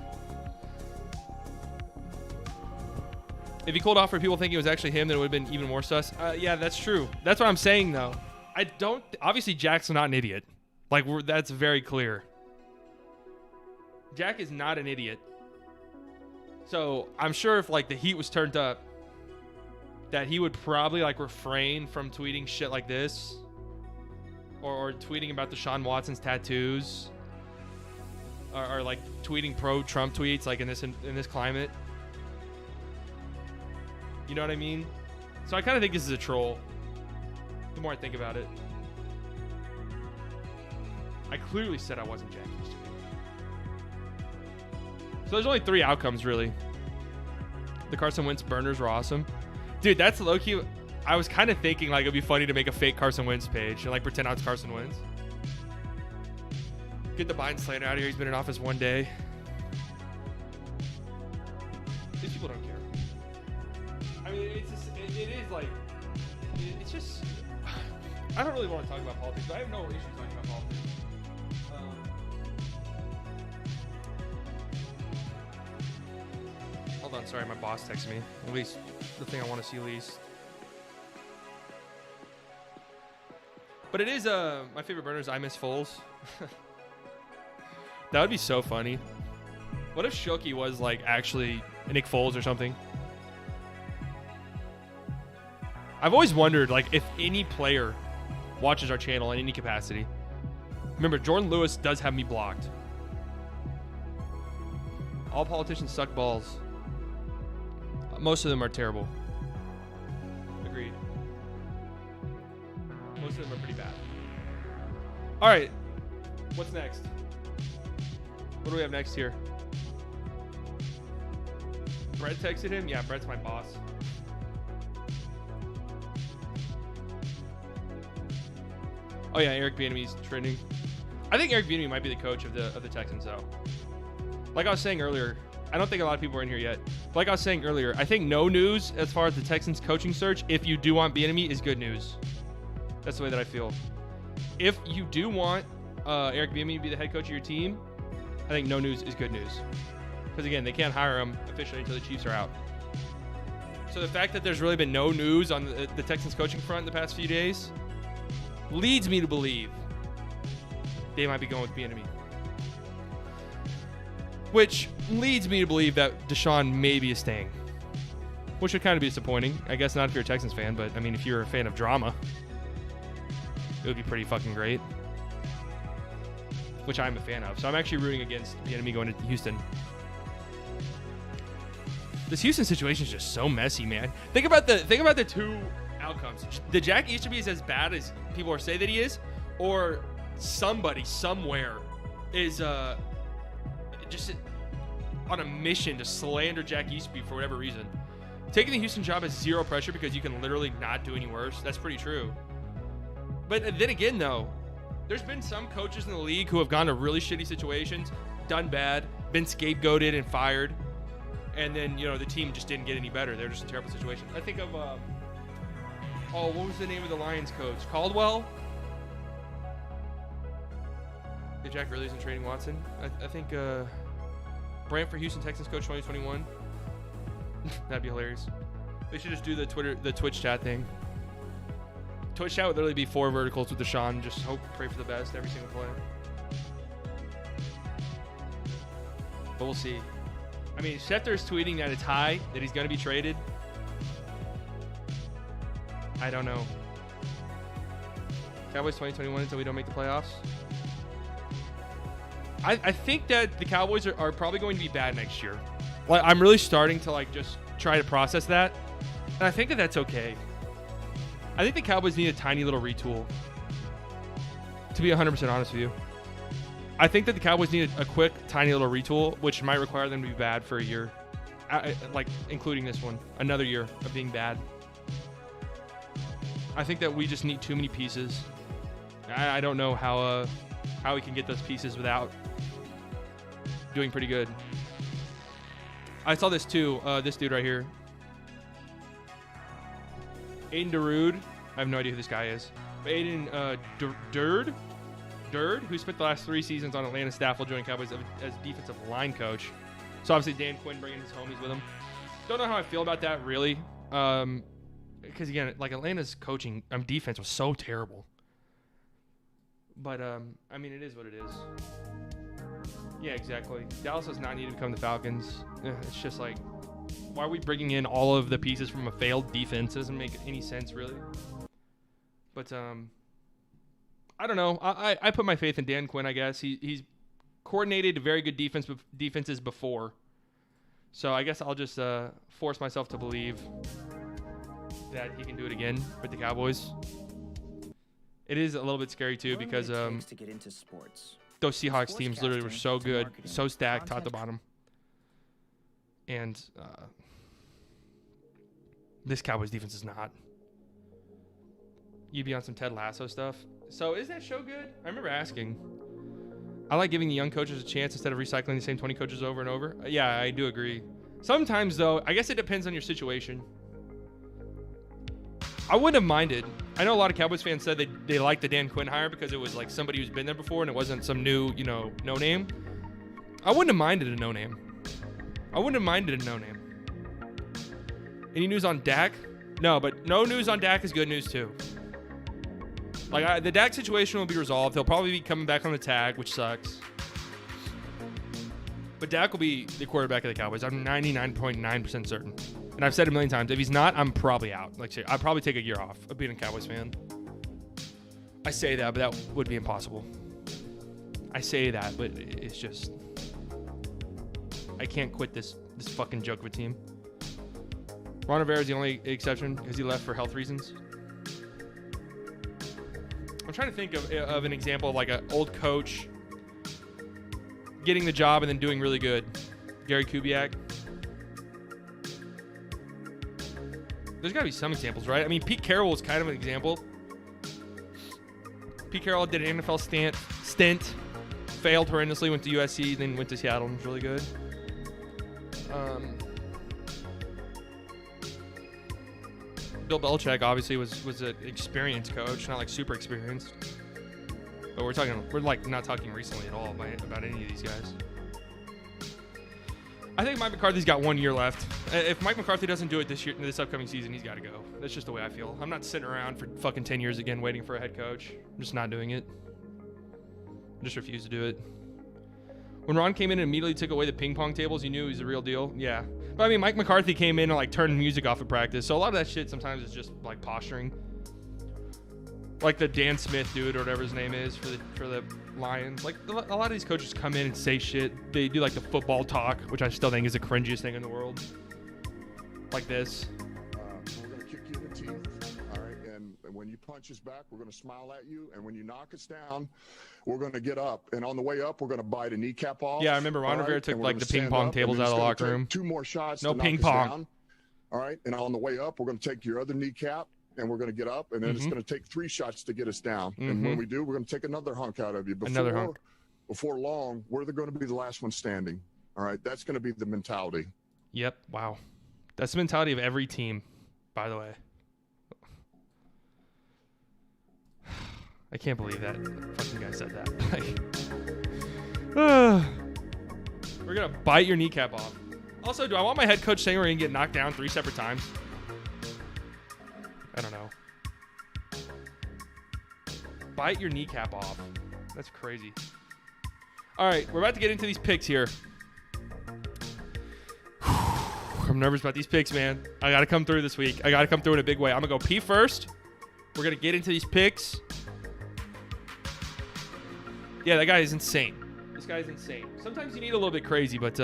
If he cooled off for people thinking it was actually him, then it would have been even more sus. Yeah, that's true. That's what I'm saying, though. Obviously, Jack's not an idiot. Like, that's very clear. Jack is not an idiot. So I'm sure if like the heat was turned up, that he would probably like refrain from tweeting shit like this, or tweeting about Deshaun Watson's tattoos, or like tweeting pro-Trump tweets like in this climate. You know what I mean? So I kind of think this is a troll. The more I think about it, I clearly said I wasn't Jack Easterby. So there's only 3 outcomes, really. The Carson Wentz burners were awesome. Dude, that's low-key. I was kind of thinking, like, it'd be funny to make a fake Carson Wentz page and, like, pretend it's Carson Wentz. Get the Biden slander out of here. He's been in office 1 day. These people don't care. I mean, it's just, it is, like, it's just, I don't really want to talk about politics, but I have no issue talking about politics. Hold on, sorry, my boss texted me. At least the thing I want to see least. But it is my favorite burner is I Miss Foles. That would be so funny. What if Shoki was like actually Nick Foles or something? I've always wondered like if any player watches our channel in any capacity. Remember, Jordan Lewis does have me blocked. All politicians suck balls. Most of them are terrible. Agreed. Most of them are pretty bad. All right. What's next? What do we have next here? Brett texted him? Yeah, Brett's my boss. Oh yeah, Eric Bieniemy's trending. I think Eric Bieniemy might be the coach of the Texans though. Like I was saying earlier, I don't think a lot of people are in here yet. But like I was saying earlier, I think no news as far as the Texans coaching search, if you do want Bieniemy, is good news. That's the way that I feel. If you do want Eric Bieniemy to be the head coach of your team, I think no news is good news. Because again, they can't hire him officially until the Chiefs are out. So the fact that there's really been no news on the Texans coaching front in the past few days leads me to believe they might be going with Bieniemy. Which leads me to believe that Deshaun maybe is staying. Which would kind of be disappointing. I guess not if you're a Texans fan, but I mean, if you're a fan of drama, it would be pretty fucking great. Which I'm a fan of. So I'm actually rooting against Bieniemy going to Houston. This Houston situation is just so messy, man. Think about the two outcomes. The Jack Easterby is as bad as people are saying that he is, or somebody somewhere is just on a mission to slander Jack Easterby for whatever reason. Taking the Houston job has zero pressure because you can literally not do any worse. That's pretty true. But then again, though, there's been some coaches in the league who have gone to really shitty situations, done bad, been scapegoated and fired, and then, you know, the team just didn't get any better. They're just in terrible situations. I think of, what was the name of the Lions coach? Caldwell? If Jack really isn't trading Watson. I think Brantford Houston Texans coach 2021. That'd be hilarious. They should just do the Twitch chat thing. Twitch chat would literally be 4 verticals with Deshaun. Just hope, pray for the best every single play. But we'll see. I mean, Schefter's tweeting that it's high, that he's going to be traded. I don't know. Cowboys 2021 until we don't make the playoffs. I think that the Cowboys are probably going to be bad next year. Like, I'm really starting to just try to process that. And I think that that's okay. I think the Cowboys need a tiny little retool. To be 100% honest with you. I think that the Cowboys need a quick, tiny little retool, which might require them to be bad for a year. Including this one. Another year of being bad. I think that we just need too many pieces. I don't know how we can get those pieces without doing pretty good. I saw this too. This dude right here. Aiden Darude. I have no idea who this guy is. But Aiden Durd, who spent the last 3 seasons on Atlanta staff, will join Cowboys as defensive line coach. So obviously Dan Quinn bringing his homies with him. Don't know how I feel about that really. Because again, Atlanta's coaching, defense was so terrible. But I mean, it is what it is. Yeah, exactly. Dallas does not need to become the Falcons. It's just why are we bringing in all of the pieces from a failed defense? It doesn't make any sense, really. But I don't know. I put my faith in Dan Quinn, I guess. He's coordinated very good defenses before. So I guess I'll just force myself to believe that he can do it again with the Cowboys. It is a little bit scary, too, because those Seahawks teams literally were so good, so stacked top to bottom. And this Cowboys defense is not. You'd be on some Ted Lasso stuff. So is that show good? I remember asking. I like giving the young coaches a chance instead of recycling the same 20 coaches over and over. Yeah, I do agree. Sometimes, though, I guess it depends on your situation. I wouldn't have minded. I know a lot of Cowboys fans said they liked the Dan Quinn hire because it was somebody who's been there before and it wasn't some new, no name. I wouldn't have minded a no name. Any news on Dak? No, but no news on Dak is good news too. The Dak situation will be resolved. He'll probably be coming back on the tag, which sucks. But Dak will be the quarterback of the Cowboys. I'm 99.9% certain. And I've said it a million times. If he's not, I'm probably out. I'd probably take a year off of being a Cowboys fan. I say that, but that would be impossible. I say that, but it's just... I can't quit this fucking joke of a team. Ron Rivera is the only exception because he left for health reasons. I'm trying to think of an example of an old coach getting the job and then doing really good. Gary Kubiak. There's got to be some examples, right? I mean, Pete Carroll is kind of an example. Pete Carroll did an NFL stint, failed horrendously, went to USC, then went to Seattle and was really good. Bill Belichick obviously was an experienced coach, not super experienced. But we're not talking recently at all about any of these guys. I think Mike McCarthy's got 1 year left. If Mike McCarthy doesn't do it this upcoming season, he's got to go. That's just the way I feel. I'm not sitting around for fucking 10 years again waiting for a head coach. I'm just not doing it. I just refuse to do it. When Ron came in and immediately took away the ping pong tables, you knew he was the real deal. Yeah. But I mean, Mike McCarthy came in and turned music off at practice. So a lot of that shit sometimes is just posturing. Like the Dan Smith dude or whatever his name is for the Lions. A lot of these coaches come in and say shit. They do the football talk, which I still think is the cringiest thing in the world. like this. We're going to kick you in the teeth. All right. And when you punch us back, we're going to smile at you. And when you knock us down, we're going to get up. And on the way up, we're going to bite a kneecap off. Yeah, I remember Ron Rivera took like the ping pong tables out of the locker room. 2 more shots. No to ping knock us pong. down. All right. And on the way up, we're going to take your other kneecap. And we're going to get up. And then it's going to take 3 shots to get us down. And when we do, we're going to take another hunk out of you. Before long, we're going to be the last one standing. All right. That's going to be the mentality. Yep. Wow. That's the mentality of every team, by the way. I can't believe that fucking guy said that. We're going to bite your kneecap off. Also, do I want my head coach saying we're going to get knocked down 3 separate times? I don't know. Bite your kneecap off. That's crazy. All right, we're about to get into these picks here. I'm nervous about these picks, man. I got to come through this week. I got to come through in a big way. I'm going to go pee first. We're going to get into these picks. Yeah, that guy is insane. This guy is insane. Sometimes you need a little bit crazy, but,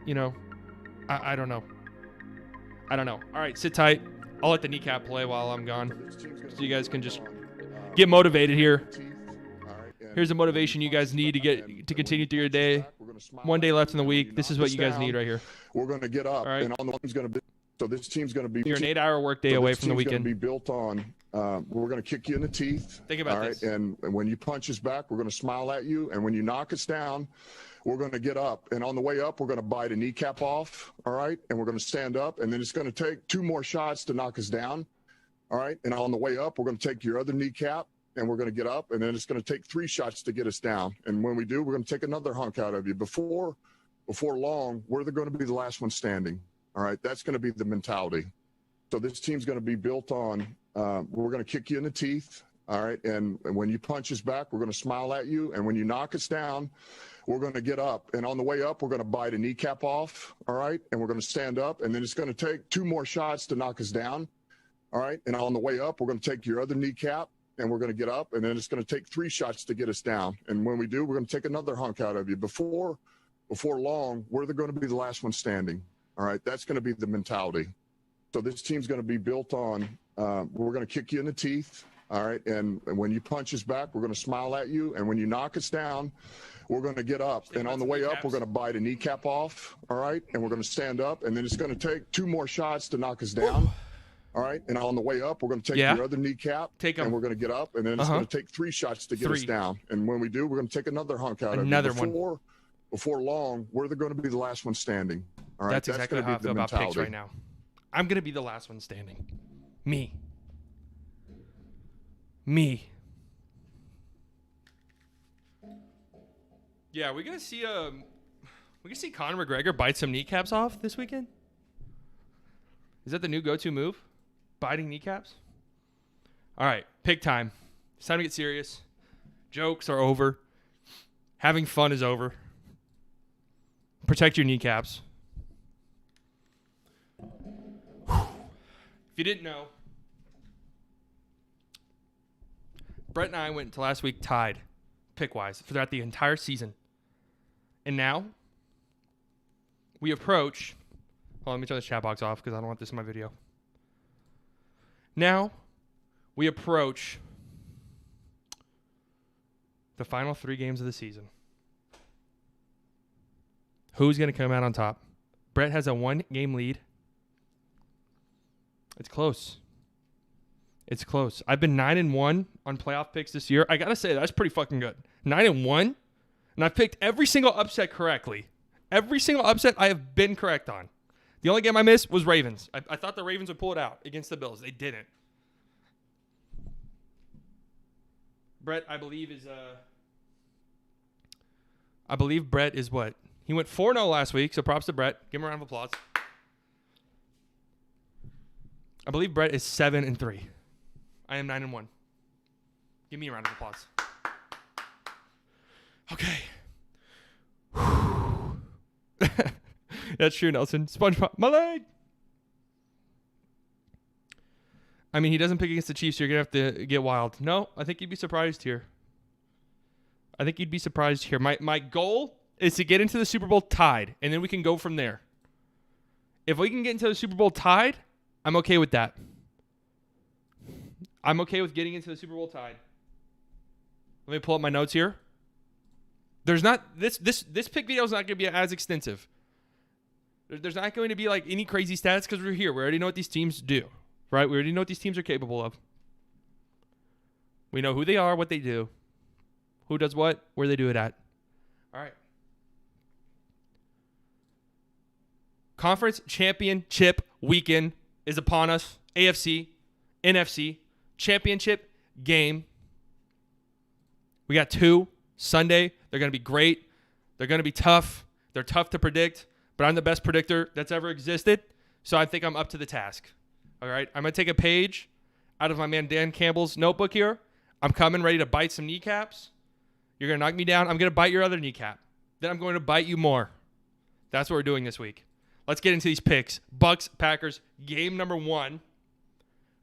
you know, I don't know. I don't know. All right, sit tight. I'll let the kneecap play while I'm gone, so you guys can just get motivated here. Here's the motivation you guys need to continue through your day. 1 day left in the week. This is what you guys need right here. We're going to get up, right. and on the one's going to be. So this team's going to be. You're an 8-hour workday away from the weekend. Going to be built on. We're going to kick you in the teeth. Think about this. And when you punch us back, we're going to smile at you, and when you knock us down, we're going to get up. And on the way up, we're going to bite a kneecap off. All right, and we're going to stand up, and then it's going to take 2 more shots to knock us down. All right, and on the way up, we're going to take your other kneecap. And we're going to get up, and then it's going to take 3 shots to get us down. And when we do, we're going to take another hunk out of you. Before long, we're going to be the last one standing. All right, that's going to be the mentality. So this team's going to be built on. We're going to kick you in the teeth. All right, and when you punch us back, we're going to smile at you. And when you knock us down, we're going to get up. And on the way up, we're going to bite a kneecap off. All right, and we're going to stand up, and then it's going to take 2 more shots to knock us down. All right, and on the way up, we're going to take your other kneecap. And we're going to get up, and then it's going to take 3 shots to get us down. And when we do, we're going to take another hunk out of you. Before long, we're going to be the last one standing. All right, that's going to be the mentality. So this team's going to be built on. We're going to kick you in the teeth. All right, and when you punch us back, we're going to smile at you. And when you knock us down, we're going to get up. And on the way up, we're going to bite a kneecap off. All right, and we're going to stand up, and then it's going to take 2 more shots to knock us down. All right, and on the way up, we're going to take your other kneecap, and we're going to get up, and then it's going to take 3 shots to get us down. And when we do, we're going to take another hunk out of you. Before long, we're going to be the last one standing. All right, that's exactly how I feel about picks right now. I'm going to be the last one standing. Me. Yeah, we're going to see Conor McGregor bite some kneecaps off this weekend. Is that the new go-to move? Biting kneecaps? All right, pick time. It's time to get serious. Jokes are over. Having fun is over. Protect your kneecaps. If you didn't know, Brett and I went into last week tied, pick-wise, throughout the entire season. And now, we approach... Hold on, let me turn the chat box off because I don't want this in my video. Now, we approach the final 3 games of the season. Who's going to come out on top? Brett has a 1-game lead. It's close. I've been 9-1 on playoff picks this year. I got to say, that's pretty fucking good. 9-1, and I've picked every single upset correctly. Every single upset I have been correct on. The only game I missed was Ravens. I thought the Ravens would pull it out against the Bills. They didn't. Brett, I believe Brett is what? He went 4-0 last week, so props to Brett. Give him a round of applause. I believe Brett is 7-3. I am 9-1. Give me a round of applause. Okay. That's true, Nelson. SpongeBob, my leg. I mean, he doesn't pick against the Chiefs, so you're going to have to get wild. No, I think you'd be surprised here. My goal is to get into the Super Bowl tied, and then we can go from there. If we can get into the Super Bowl tied, I'm okay with that. I'm okay with getting into the Super Bowl tied. Let me pull up my notes here. There's not this pick video is not going to be as extensive. There's not going to be like any crazy stats because we're here. We already know what these teams do, right? We already know what these teams are capable of. We know who they are, what they do, who does what, where they do it at. All right. Conference championship weekend is upon us. AFC, NFC, championship game. We got 2 Sunday. They're going to be great. They're going to be tough. They're tough to predict, but I'm the best predictor that's ever existed, so I think I'm up to the task. All right? I'm going to take a page out of my man Dan Campbell's notebook here. I'm coming ready to bite some kneecaps. You're going to knock me down. I'm going to bite your other kneecap. Then I'm going to bite you more. That's what we're doing this week. Let's get into these picks. Bucks, Packers, game number 1.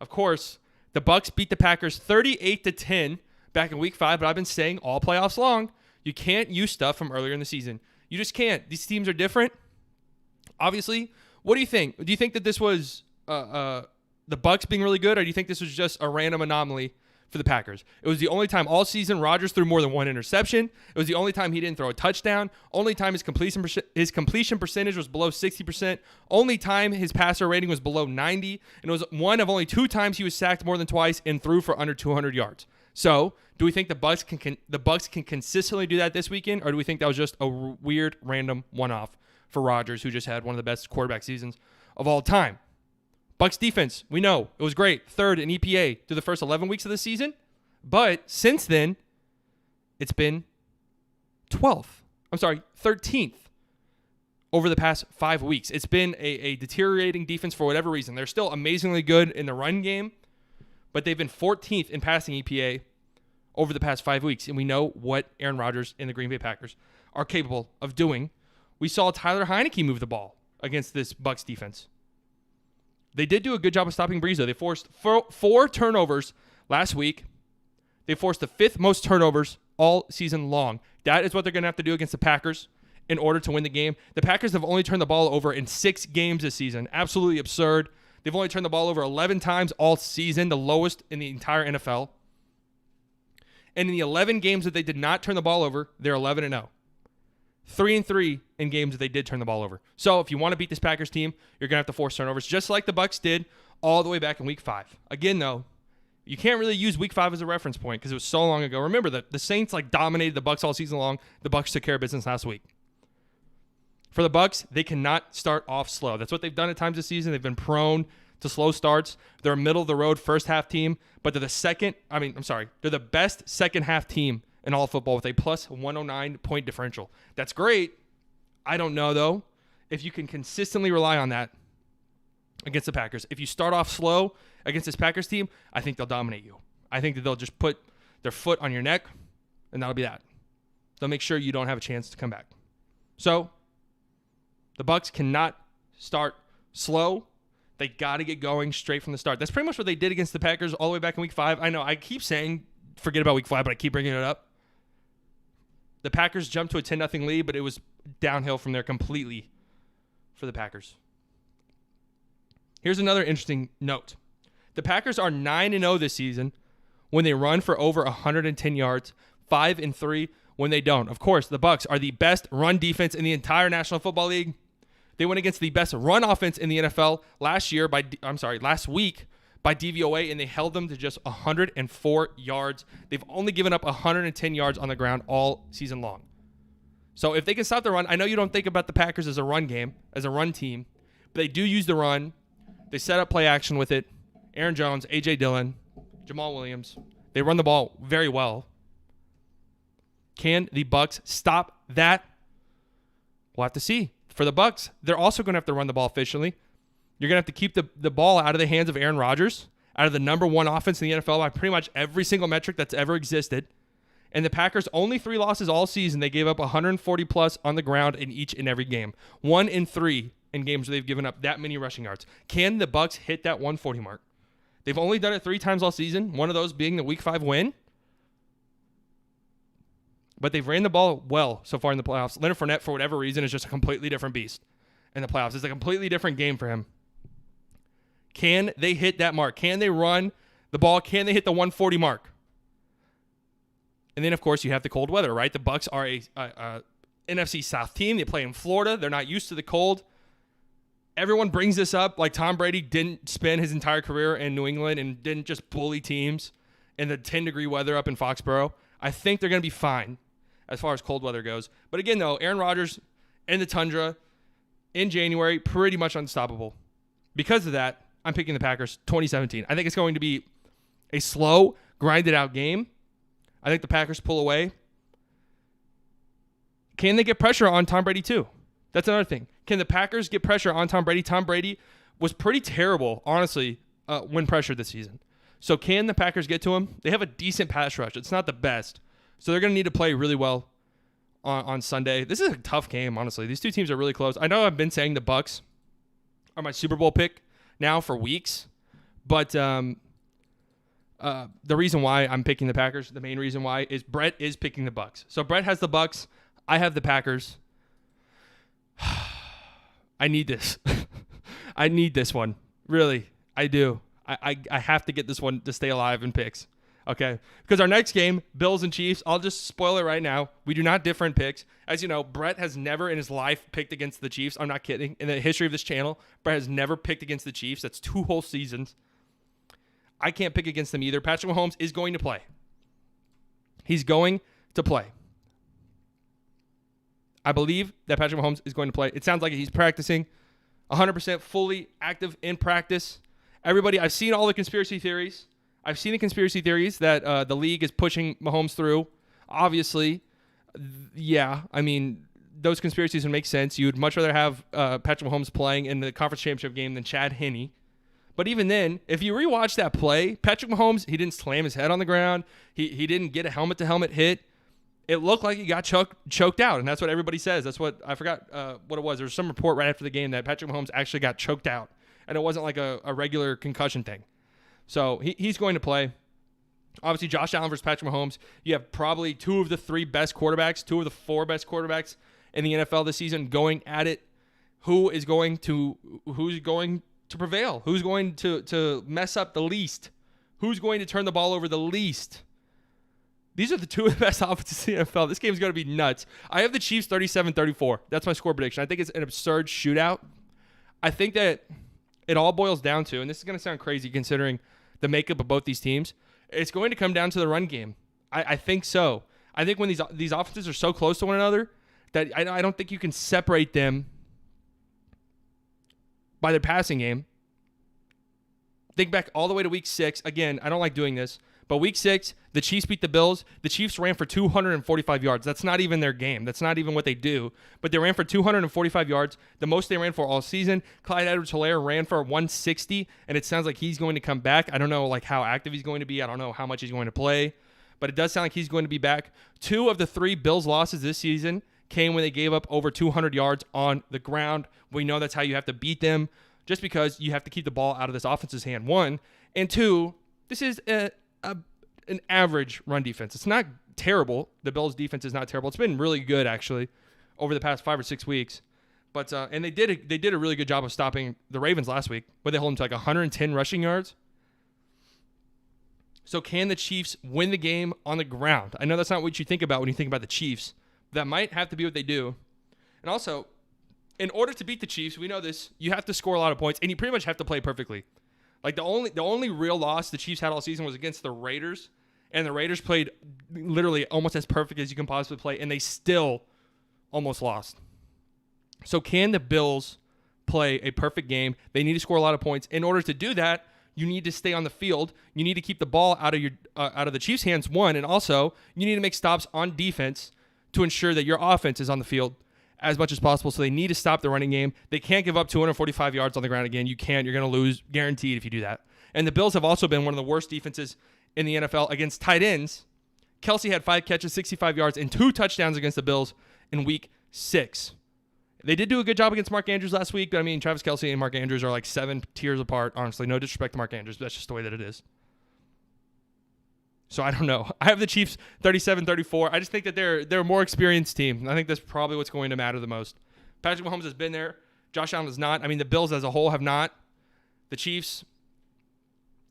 Of course, the Bucks beat the Packers 38-10 back in week 5, but I've been saying all playoffs long, you can't use stuff from earlier in the season. You just can't. These teams are different. Obviously, what do you think? Do you think that this was the Bucks being really good, or do you think this was just a random anomaly for the Packers? It was the only time all season Rodgers threw more than 1 interception. It was the only time he didn't throw a touchdown. Only time his completion percentage was below 60%. Only time his passer rating was below 90. And it was one of only 2 times he was sacked more than twice and threw for under 200 yards. So, do we think the Bucks can consistently do that this weekend, or do we think that was just a weird, random one-off for Rodgers, who just had one of the best quarterback seasons of all time? Bucks defense, we know, it was great. 3rd in EPA through the first 11 weeks of the season. But since then, it's been 13th over the past 5 weeks. It's been a deteriorating defense for whatever reason. They're still amazingly good in the run game, but they've been 14th in passing EPA over the past 5 weeks. And we know what Aaron Rodgers and the Green Bay Packers are capable of doing. We saw Tyler Heineke move the ball against this Bucks defense. They did do a good job of stopping Breeze, though. They forced 4 turnovers last week. They forced the 5th most turnovers all season long. That is what they're going to have to do against the Packers in order to win the game. The Packers have only turned the ball over in 6 games this season. Absolutely absurd. They've only turned the ball over 11 times all season, the lowest in the entire NFL. And in the 11 games that they did not turn the ball over, they're 11-0. 3-3 in games that they did turn the ball over. So if you want to beat this Packers team, you're going to have to force turnovers, just like the Bucks did all the way back in week 5. Again, though, you can't really use week 5 as a reference point because it was so long ago. Remember that the Saints dominated the Bucks all season long. The Bucks took care of business last week. For the Bucks, they cannot start off slow. That's what they've done at times this season. They've been prone to slow starts. They're a middle-of-the-road first-half team, but they're the best second-half team in all of football with a plus 109 point differential. That's great. I don't know, though, if you can consistently rely on that against the Packers. If you start off slow against this Packers team, I think they'll dominate you. I think that they'll just put their foot on your neck, and that'll be that. They'll make sure you don't have a chance to come back. So, the Bucks cannot start slow. They got to get going straight from the start. That's pretty much what they did against the Packers all the way back in week 5. I know, I keep saying forget about week 5, but I keep bringing it up. The Packers jumped to a 10-0 lead, but it was downhill from there completely for the Packers. Here's another interesting note. The Packers are 9-0 this season when they run for over 110 yards, 5-3 when they don't. Of course, the Bucks are the best run defense in the entire National Football League. They went against the best run offense in the NFL last week by DVOA, and they held them to just 104 yards. They've only given up 110 yards on the ground all season long. So if they can stop the run, I know you don't think about the Packers as a run game, as a run team, but they do use the run. They set up play action with it. Aaron Jones, A.J. Dillon, Jamal Williams. They run the ball very well. Can the Bucks stop that? We'll have to see. For the Bucks, they're also going to have to run the ball efficiently. You're going to have to keep the ball out of the hands of Aaron Rodgers, out of the number 1 offense in the NFL by pretty much every single metric that's ever existed. And the Packers, only 3 losses all season. They gave up 140-plus on the ground in each and every game. 1-3 in games where they've given up that many rushing yards. Can the Bucks hit that 140 mark? They've only done it 3 times all season, one of those being the Week 5 win. But they've ran the ball well so far in the playoffs. Leonard Fournette, for whatever reason, is just a completely different beast. in the playoffs. It's a completely different game for him. Can they hit that mark? Can they run the ball? Can they hit the 140 mark? And then, of course, you have the cold weather, right? The Bucks are a NFC South team. They play in Florida. They're not used to the cold. Everyone brings this up like Tom Brady didn't spend his entire career in New England and didn't just bully teams in the 10-degree weather up in Foxborough. I think they're going to be fine as far as cold weather goes. But again, though, Aaron Rodgers in the tundra in January, pretty much unstoppable. Because of that, I'm picking the Packers 2017. I think it's going to be a slow, grinded-out game. I think the Packers pull away. Can they get pressure on Tom Brady too? That's another thing. Can the Packers get pressure on Tom Brady? Tom Brady was pretty terrible, honestly, when pressured this season. So can the Packers get to him? They have a decent pass rush. It's not the best. So they're going to need to play really well on Sunday. This is a tough game, honestly. These two teams are really close. I know I've been saying the Bucks are my Super Bowl pick now for weeks, but the reason why I'm picking the Packers, the main reason why, is Brett is picking the Bucks. So Brett has the Bucks. I have the Packers. I need this. I need this one. Really, I do. I have to get this one to stay alive in picks. Okay? Because our next game, Bills and Chiefs, I'll just spoil it right now. We do not differ in picks. As you know, Brett has never in his life picked against the Chiefs. I'm not kidding. In the history of this channel, Brett has never picked against the Chiefs. That's 2 whole seasons. I can't pick against them either. Patrick Mahomes is going to play. He's going to play. I believe that Patrick Mahomes is going to play. It sounds like he's practicing 100% fully active in practice. Everybody, I've seen all the conspiracy theories. I've seen the conspiracy theories that the league is pushing Mahomes through. Obviously, yeah, I mean, those conspiracies would make sense. You'd much rather have Patrick Mahomes playing in the conference championship game than Chad Henne. But even then, if you rewatch that play, Patrick Mahomes, he didn't slam his head on the ground. He didn't get a helmet-to-helmet hit. It looked like he got choked out, and that's what everybody says. That's what I forgot what it was. There was some report right after the game that Patrick Mahomes actually got choked out, and it wasn't like a regular concussion thing. So he's going to play. Obviously, Josh Allen versus Patrick Mahomes. You have probably 2 of the 3 best quarterbacks, 2 of the 4 best quarterbacks in the NFL this season going at it. Who's going to prevail? Who's going to mess up the least? Who's going to turn the ball over the least? These are the 2 of the best offenses in the NFL. This game's going to be nuts. I have the Chiefs 37-34. That's my score prediction. I think it's an absurd shootout. I think that it all boils down to, and this is going to sound crazy considering the makeup of both these teams, it's going to come down to the run game. I think so. I think when these offenses are so close to one another that I don't think you can separate them by their passing game. Think back all the way to week 6. Again, I don't like doing this. But week 6, the Chiefs beat the Bills. The Chiefs ran for 245 yards. That's not even their game. That's not even what they do. But they ran for 245 yards, the most they ran for all season. Clyde Edwards-Helaire ran for 160, and it sounds like he's going to come back. I don't know like how active he's going to be. I don't know how much he's going to play. But it does sound like he's going to be back. 2 of the 3 Bills losses this season came when they gave up over 200 yards on the ground. We know that's how you have to beat them, just because you have to keep the ball out of this offense's hand, 1. And 2, this is an average run defense. It's not terrible. The Bills' defense is not terrible. It's been really good, actually, over the past 5 or 6 weeks. But and they did a really good job of stopping the Ravens last week, but they hold them to like 110 rushing yards. So can the Chiefs win the game on the ground? I know that's not what you think about when you think about the Chiefs. That might have to be what they do. And also, in order to beat the Chiefs, we know this, you have to score a lot of points, and you pretty much have to play perfectly. Like the only real loss the Chiefs had all season was against the Raiders, and the Raiders played literally almost as perfect as you can possibly play, and they still almost lost. So can the Bills play a perfect game? They need to score a lot of points. In order to do that, you need to stay on the field. You need to keep the ball out of the Chiefs' hands, 1, and also you need to make stops on defense to ensure that your offense is on the field as much as possible. So they need to stop the running game. They can't give up 245 yards on the ground again. You can't. You're going to lose, guaranteed, if you do that. And the Bills have also been one of the worst defenses in the NFL against tight ends. Kelsey had 5 catches, 65 yards, and 2 touchdowns against the Bills in week 6. They did do a good job against Mark Andrews last week, but I mean, Travis Kelsey and Mark Andrews are like 7 tiers apart, honestly. No disrespect to Mark Andrews, but that's just the way that it is. So I don't know. I have the Chiefs 37-34. I just think that they're a more experienced team. I think that's probably what's going to matter the most. Patrick Mahomes has been there. Josh Allen is not. I mean, the Bills as a whole have not. The Chiefs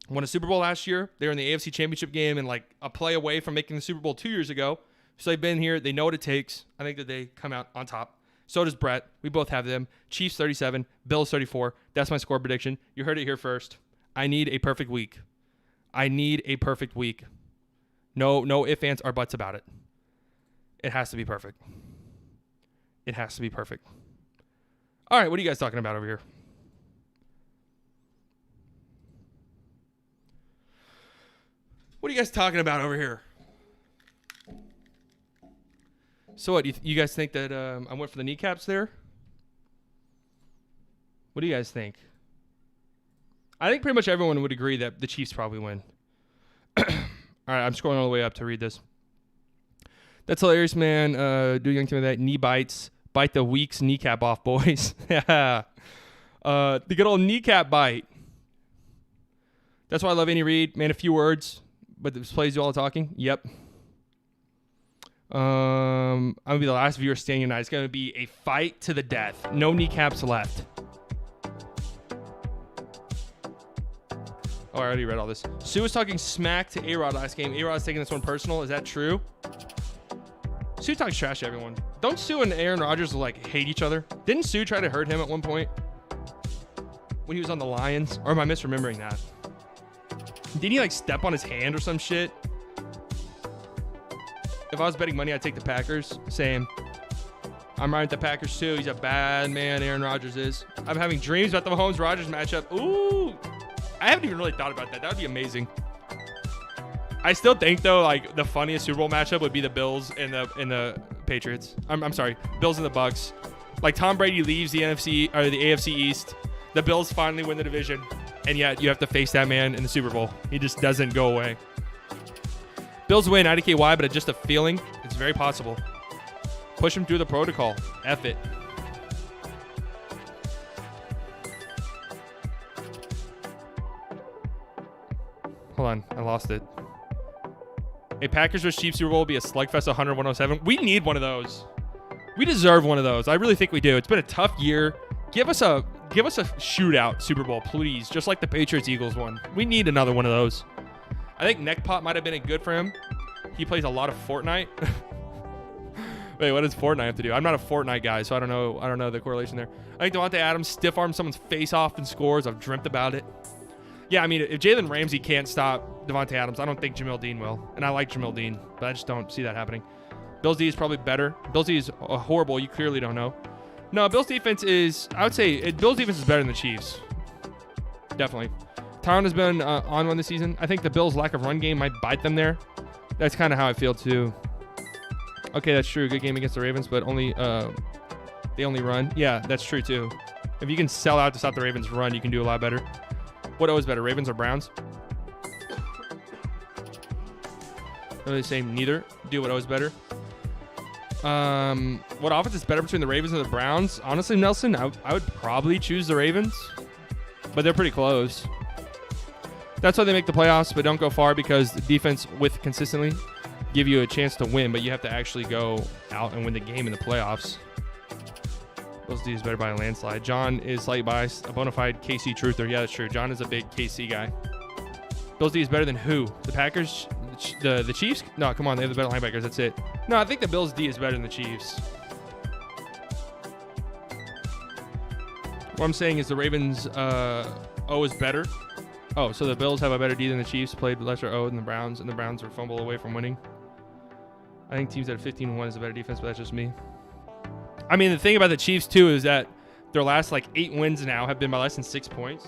won a Super Bowl last year. They were in the AFC Championship game and like a play away from making the Super Bowl 2 years ago. So they've been here. They know what it takes. I think that they come out on top. So does Brett. We both have them. Chiefs 37, Bills 34. That's my score prediction. You heard it here first. I need a perfect week. I need a perfect week. No ifs, ands, or buts about it. It has to be perfect. It has to be perfect. All right, what are you guys talking about over here? What are you guys talking about over here? So what, you guys think that I went for the kneecaps there? What do you guys think? I think pretty much everyone would agree that the Chiefs probably win. All right, I'm scrolling all the way up to read this. That's hilarious, man. Do young team that knee bites. Bite the week's kneecap off, boys. Yeah. The good old kneecap bite. That's why I love Andy Reid. Man, a few words, but the plays do all the talking. Yep. I'm going to be the last viewer standing tonight. It's going to be a fight to the death. No kneecaps left. Oh, I already read all this. Sue was talking smack to A-Rod last game. A-Rod's taking this one personal. Is that true? Sue talks trash to everyone. Don't Sue and Aaron Rodgers like hate each other? Didn't Sue try to hurt him at one point when he was on the Lions? Or am I misremembering that? Didn't he like step on his hand or some shit? If I was betting money, I'd take the Packers. Same. I'm riding with the Packers too. He's a bad man, Aaron Rodgers is. I'm having dreams about the Mahomes-Rodgers matchup. Ooh. I haven't even really thought about that. That would be amazing. I still think though, like the funniest Super Bowl matchup would be the Bills and the Patriots. I'm sorry, Bills and the Bucks. Like Tom Brady leaves the NFC or the AFC East. The Bills finally win the division, and yet you have to face that man in the Super Bowl. He just doesn't go away. Bills win, IDK why, but it's just a feeling. It's very possible. Push him through the protocol. F it. Hold on, I lost it. A Packers vs. Chiefs Super Bowl will be a slugfest 100-107. We need one of those. We deserve one of those. I really think we do. It's been a tough year. Give us a shootout Super Bowl, please. Just like the Patriots-Eagles one. We need another one of those. I think neck pop might have been good for him. He plays a lot of Fortnite. Wait, what does Fortnite have to do? I'm not a Fortnite guy, so I don't know the correlation there. I think Devontae Adams stiff arms someone's face off and scores. I've dreamt about it. Yeah, I mean, if Jalen Ramsey can't stop Devontae Adams, I don't think Jamil Dean will. And I like Jamil Dean, but I just don't see that happening. Bills D is probably better. Bills D is horrible. You clearly don't know. No, Bills defense is, I would say, Bills defense is better than the Chiefs. Definitely. Tyron has been on one this season. I think the Bills' lack of run game might bite them there. That's kind of how I feel, too. Okay, that's true. Good game against the Ravens, but they only run. Yeah, that's true, too. If you can sell out to stop the Ravens' run, you can do a lot better. What O is better, Ravens or Browns? Really saying neither. Do what O is better. What offense is better between the Ravens and the Browns? Honestly, Nelson, I would probably choose the Ravens, but they're pretty close. That's why they make the playoffs, but don't go far because the defense with consistently give you a chance to win, but you have to actually go out and win the game in the playoffs. Bills D is better by a landslide. John is slightly biased, a bona fide KC truther. Yeah, that's true. John is a big KC guy. Bills D is better than who? The Packers? The Chiefs? No, come on. They have the better linebackers. That's it. No, I think the Bills D is better than the Chiefs. What I'm saying is the Ravens O is better. Oh, so the Bills have a better D than the Chiefs, played lesser O than the Browns, and the Browns are fumble away from winning. I think teams that are 15-1 is a better defense, but that's just me. I mean, the thing about the Chiefs, too, is that their last, 8 wins now have been by less than 6 points.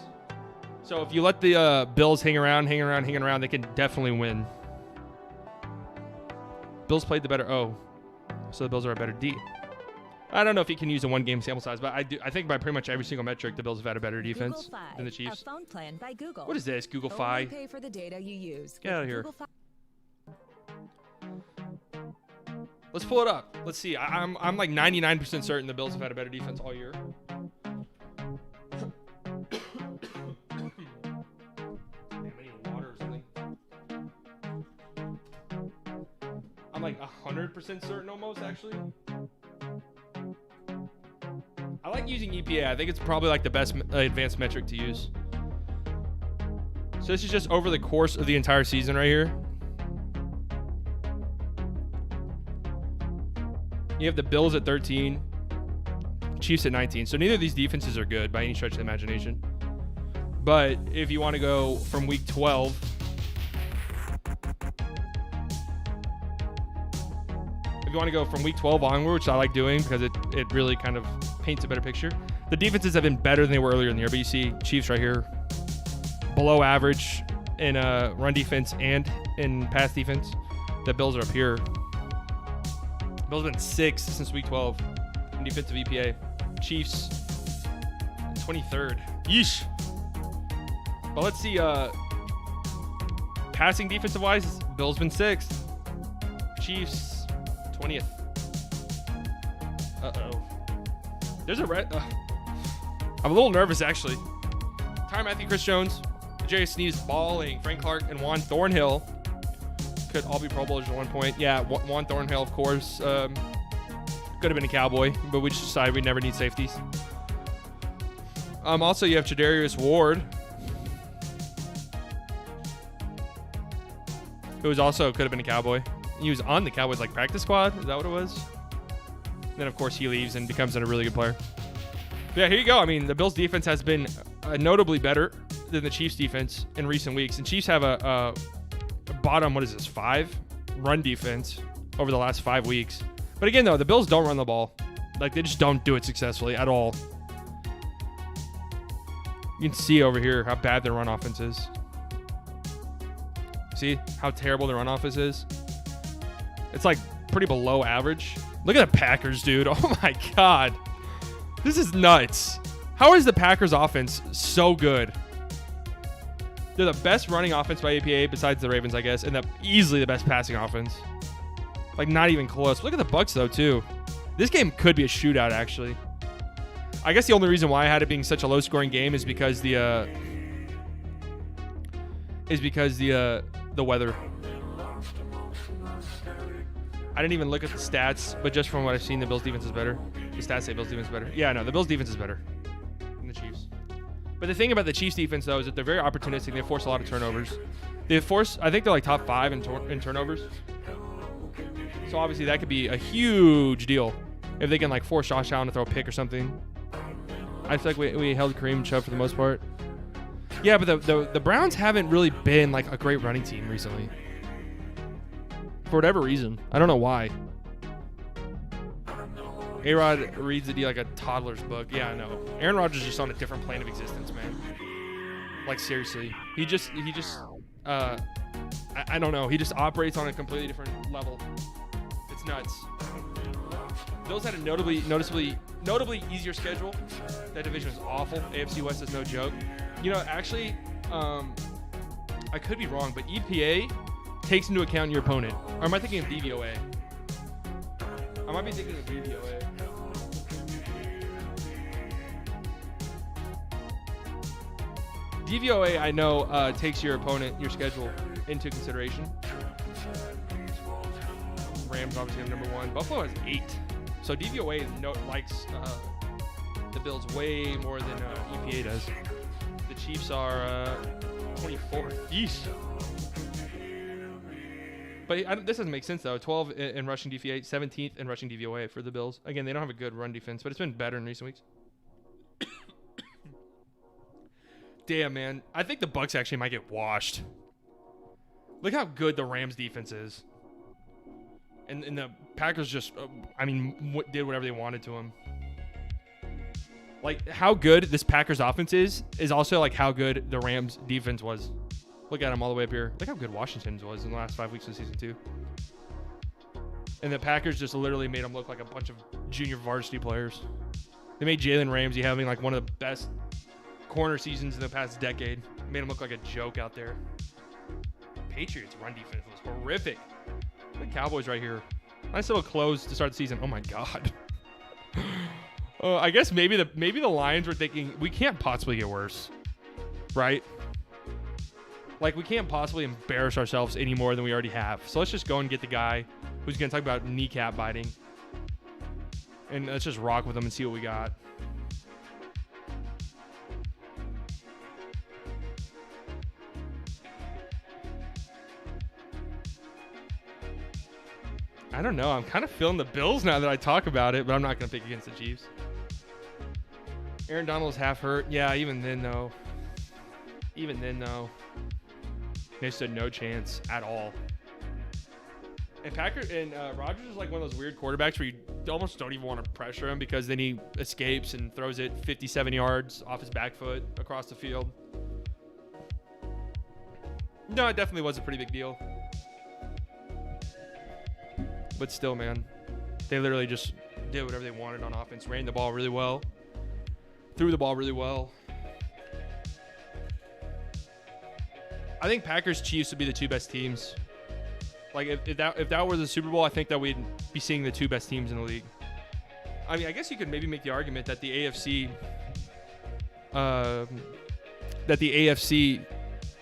So if you let the Bills hang around, they can definitely win. Bills played the better O, so the Bills are a better D. I don't know if you can use a one-game sample size, but I think by pretty much every single metric, the Bills have had a better defense than the Chiefs. A phone plan by Google. What is this, Google Only Fi? pay for the data you use. Get out of here. Google Fi- Let's pull it up. Let's see. I'm 99% certain the Bills have had a better defense all year. Damn, I need water or something. I'm 100% certain almost, actually. I like using EPA. I think it's probably like the best advanced metric to use. So this is just over the course of the entire season right here. You have the Bills at 13, Chiefs at 19. So neither of these defenses are good by any stretch of the imagination. But if you want to go from week 12, if you want to go from week 12 onward, which I like doing because it really kind of paints a better picture. The defenses have been better than they were earlier in the year, but you see Chiefs right here, below average in run defense and in pass defense. The Bills are up here. Bills have been 6th since week 12 in defensive EPA. Chiefs 23rd. Yeesh. But let's see. Passing defensive wise, Bills been 6th. Chiefs 20th. There's a I'm a little nervous actually. Tyrann Mathieu, Chris Jones, Jarius Sneed is balling. Frank Clark and Juan Thornhill could all be Pro Bowlers at one point. Yeah, Juan Thornhill, of course, could have been a Cowboy, but we just decided we never need safeties. Also, you have Tre'Davious Ward, who was also could have been a Cowboy. He was on the Cowboys like practice squad. Is that what it was? And then of course he leaves and becomes a really good player. But yeah, here you go. I mean, the Bills defense has been notably better than the Chiefs defense in recent weeks, and Chiefs have a bottom, what is this, 5 run defense over the last 5 weeks. But again, though, the Bills don't run the ball. Like, they just don't do it successfully at all. You can see over here how bad their run offense is. See how terrible their run offense is? It's like pretty below average. Look at the Packers, dude. Oh my God. This is nuts. How is the Packers offense so good? They're the best running offense by APA besides the Ravens, I guess, and easily the best passing offense. Like, not even close. Look at the Bucs, though, too. This game could be a shootout, actually. I guess the only reason why I had it being such a low-scoring game is because the weather. I didn't even look at the stats, but just from what I've seen, the Bills' defense is better. The stats say Bills' defense is better. Yeah, no, the Bills' defense is better than the Chiefs. But the thing about the Chiefs defense, though, is that they're very opportunistic. They force a lot of turnovers. I think they're like top 5 in turnovers. So obviously that could be a huge deal if they can like force Josh Allen to throw a pick or something. I feel like we held Kareem Chubb for the most part. Yeah, but the Browns haven't really been like a great running team recently. For whatever reason. I don't know why. A-Rod reads the D like a toddler's book. Yeah, I know. Aaron Rodgers is just on a different plane of existence, man. Like, seriously. He just I don't know. He just operates on a completely different level. It's nuts. Bills had a noticeably easier schedule. That division is awful. AFC West is no joke. You know, actually, I could be wrong, but EPA takes into account your opponent. Or am I thinking of DVOA? I might be thinking of DVOA. DVOA, I know, takes your opponent, your schedule, into consideration. Rams obviously have number 1. Buffalo has 8. So DVOA likes the Bills way more than EPA does. The Chiefs are 24th. Yeesh. But this doesn't make sense, though. 12 in rushing DVOA, 17th in rushing DVOA for the Bills. Again, they don't have a good run defense, but it's been better in recent weeks. Damn, man. I think the Bucs actually might get washed. Look how good the Rams defense is. And the Packers just, did whatever they wanted to them. Like, how good this Packers offense is also like how good the Rams defense was. Look at them all the way up here. Look how good Washington's was in the last 5 weeks of season 2. And the Packers just literally made them look like a bunch of junior varsity players. They made Jalen Ramsey having like one of the best corner seasons in the past decade. Made him look like a joke out there. Patriots run defense was horrific. The Cowboys right here. Nice little close to start the season. Oh my God. I guess maybe the Lions were thinking we can't possibly get worse, right? Like, we can't possibly embarrass ourselves any more than we already have. So let's just go and get the guy who's going to talk about kneecap biting. And let's just rock with him and see what we got. I don't know. I'm kind of feeling the Bills now that I talk about it, but I'm not going to pick against the Chiefs. Aaron Donald's half hurt. Yeah, even then, though. They stood no chance at all. And Rodgers is like one of those weird quarterbacks where you almost don't even want to pressure him because then he escapes and throws it 57 yards off his back foot across the field. No, it definitely was a pretty big deal. But still, man, they literally just did whatever they wanted on offense. Ran the ball really well. Threw the ball really well. I think Packers Chiefs would be the two best teams. Like if that were the Super Bowl, I think that we'd be seeing the two best teams in the league. I mean, I guess you could maybe make the argument that the AFC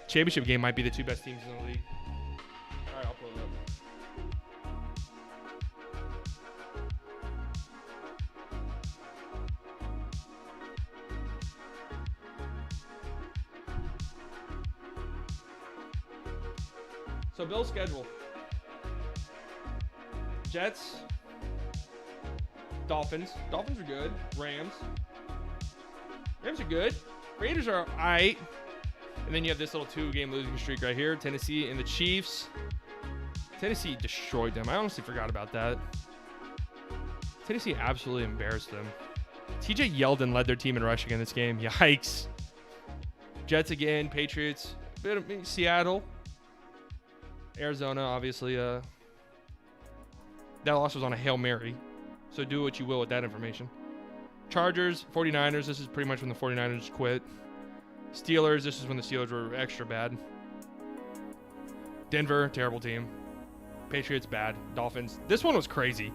championship game might be the two best teams in the league. All right, I'll pull it up. So Bill's schedule. Jets. Dolphins. Dolphins are good. Rams. Rams are good. Raiders are alright. And then you have this little 2-game losing streak right here. Tennessee and the Chiefs. Tennessee destroyed them. I honestly forgot about that. Tennessee absolutely embarrassed them. TJ Yeldon led their team in rushing in this game. Yikes. Jets again. Patriots. Seattle. Arizona, obviously. That loss was on a Hail Mary. So do what you will with that information. Chargers, 49ers. This is pretty much when the 49ers quit. Steelers, this is when the Steelers were extra bad. Denver, terrible team. Patriots, bad. Dolphins. This one was crazy.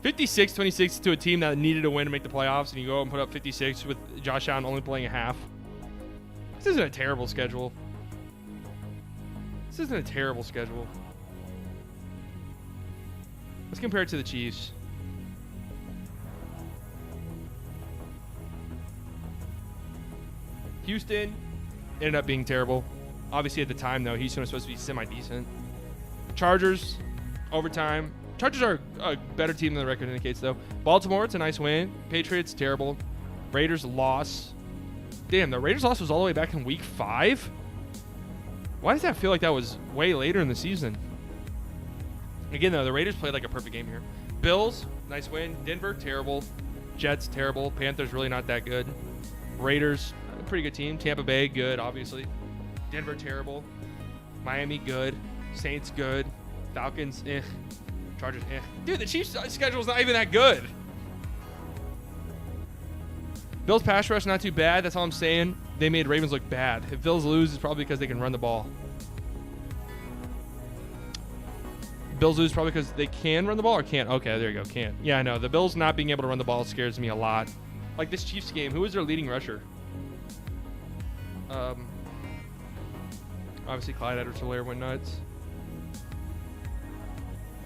56-26 to a team that needed a win to make the playoffs, and you go and put up 56 with Josh Allen only playing a half. This isn't a terrible schedule. This isn't a terrible schedule. Let's compare it to the Chiefs. Houston ended up being terrible. Obviously, at the time, though, Houston was supposed to be semi-decent. Chargers, overtime. Chargers are a better team than the record indicates, though. Baltimore, it's a nice win. Patriots, terrible. Raiders, loss. Damn, the Raiders loss was all the way back in week 5? Why does that feel like that was way later in the season? Again, though, the Raiders played like a perfect game here. Bills, nice win. Denver, terrible. Jets, terrible. Panthers, really not that good. Raiders, a pretty good team. Tampa Bay, good, obviously. Denver, terrible. Miami, good. Saints, good. Falcons, eh. Chargers, eh. Dude, the Chiefs' schedule's not even that good. Bills pass rush, not too bad. That's all I'm saying. They made Ravens look bad. If Bills lose, it's probably because they can run the ball. Bills lose probably because they can run the ball or can't? Okay, there you go. Can't. Yeah, I know. The Bills not being able to run the ball scares me a lot. Like this Chiefs game, who was their leading rusher? Obviously, Clyde Edwards-Helaire went nuts.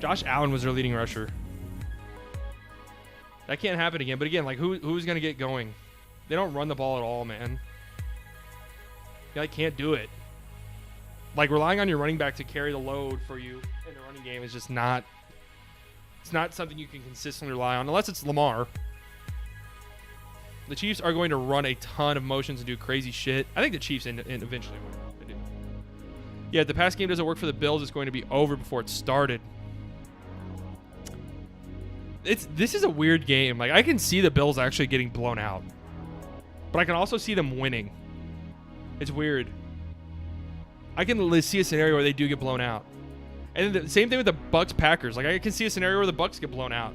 Josh Allen was their leading rusher. That can't happen again. But again, like who's going to get going? They don't run the ball at all, man. You like, can't do it. Like relying on your running back to carry the load for you in the running game is just not. It's not something you can consistently rely on unless it's Lamar. The Chiefs are going to run a ton of motions and do crazy shit. I think the Chiefs eventually will. They do. Yeah, if the pass game doesn't work for the Bills, it's going to be over before it started. This is a weird game. Like I can see the Bills actually getting blown out, but I can also see them winning. It's weird. I can see a scenario where they do get blown out, and then the same thing with the Bucks Packers. Like I can see a scenario where the Bucks get blown out,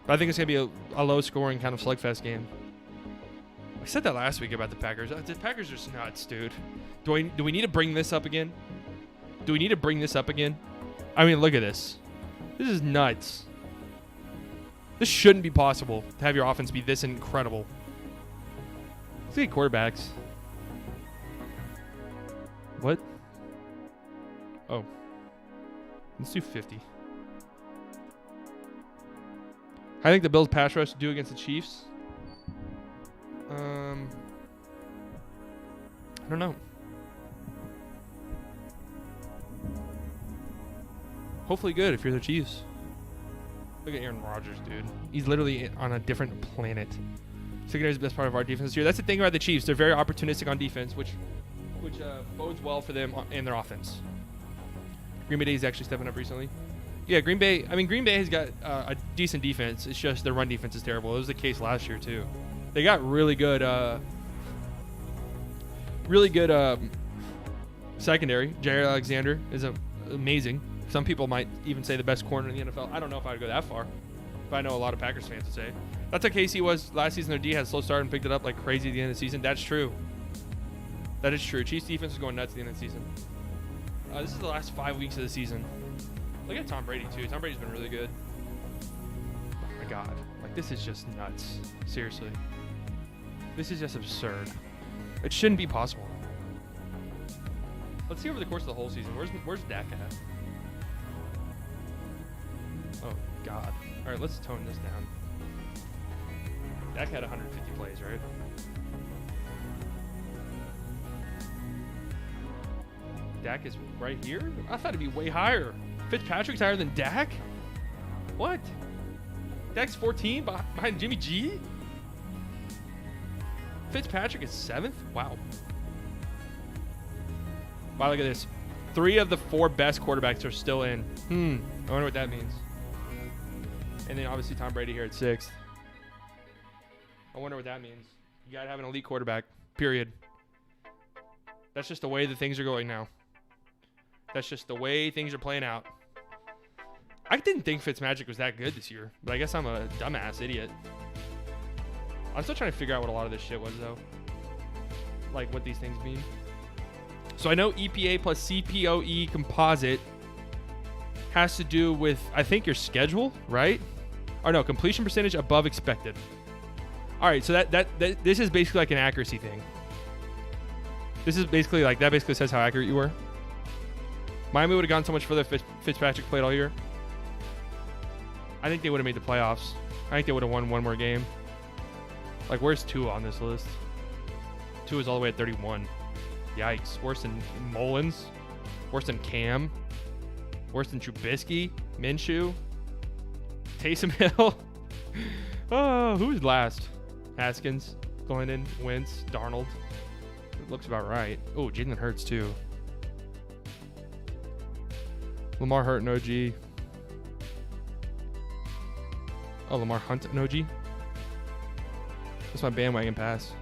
but I think it's gonna be a low scoring kind of slugfest game. I said that last week about the Packers. The Packers are just nuts, dude. Do we need to bring this up again? Do we need to bring this up again? I mean, look at this. This is nuts. This shouldn't be possible to have your offense be this incredible. Let's get quarterbacks. What? Oh. Let's do 50. I think the Bills pass rush do against the Chiefs. I don't know. Hopefully good if you're the Chiefs. Look at Aaron Rodgers, dude. He's literally on a different planet. Secondary is the best part of our defense this year. That's the thing about the Chiefs. They're very opportunistic on defense, which bodes well for them and their offense. Green Bay is actually stepping up recently. Yeah, Green Bay. I mean, Green Bay has got a decent defense. It's just their run defense is terrible. It was the case last year too. They got really good secondary. Jair Alexander is amazing. Some people might even say the best corner in the NFL. I don't know if I would go that far, but I know a lot of Packers fans would say. That's how KC was last season. Their D had a slow start and picked it up like crazy at the end of the season. That's true. That is true. Chiefs defense is going nuts at the end of the season. This is the last 5 weeks of the season. Look at Tom Brady, too. Tom Brady's been really good. Oh, my God. Like, this is just nuts. Seriously. This is just absurd. It shouldn't be possible. Let's see over the course of the whole season. Where's Dak at? Oh, God. All right, let's tone this down. Dak had 150 plays, right? Dak is right here? I thought it'd be way higher. Fitzpatrick's higher than Dak? What? Dak's 14 behind Jimmy G? Fitzpatrick is 7th? Wow. Wow, look at this. 3 of the 4 best quarterbacks are still in. I wonder what that means. And then obviously Tom Brady here at 6th. I wonder what that means. You got to have an elite quarterback, period. That's just the way that things are going now. That's just the way things are playing out. I didn't think Fitzmagic was that good this year, but I guess I'm a dumbass idiot. I'm still trying to figure out what a lot of this shit was, though. Like, what these things mean. So I know EPA plus CPOE composite has to do with, I think, your schedule, right? Or no, completion percentage above expected. All right, so that this is basically like an accuracy thing. This is basically like, that basically says how accurate you were. Miami would have gone so much further if Fitzpatrick played all year. I think they would have made the playoffs. I think they would have won one more game. Like, where's Tua on this list? Tua's all the way at 31. Yikes. Worse than Mullins. Worse than Cam. Worse than Trubisky. Minshew. Taysom Hill. Oh, who's last? Haskins. Glennon. Wentz. Darnold. It looks about right. Oh, Jalen Hurts, too. Lamar Hurt and OG. Oh, Lamar Hunt and OG. That's my bandwagon pass.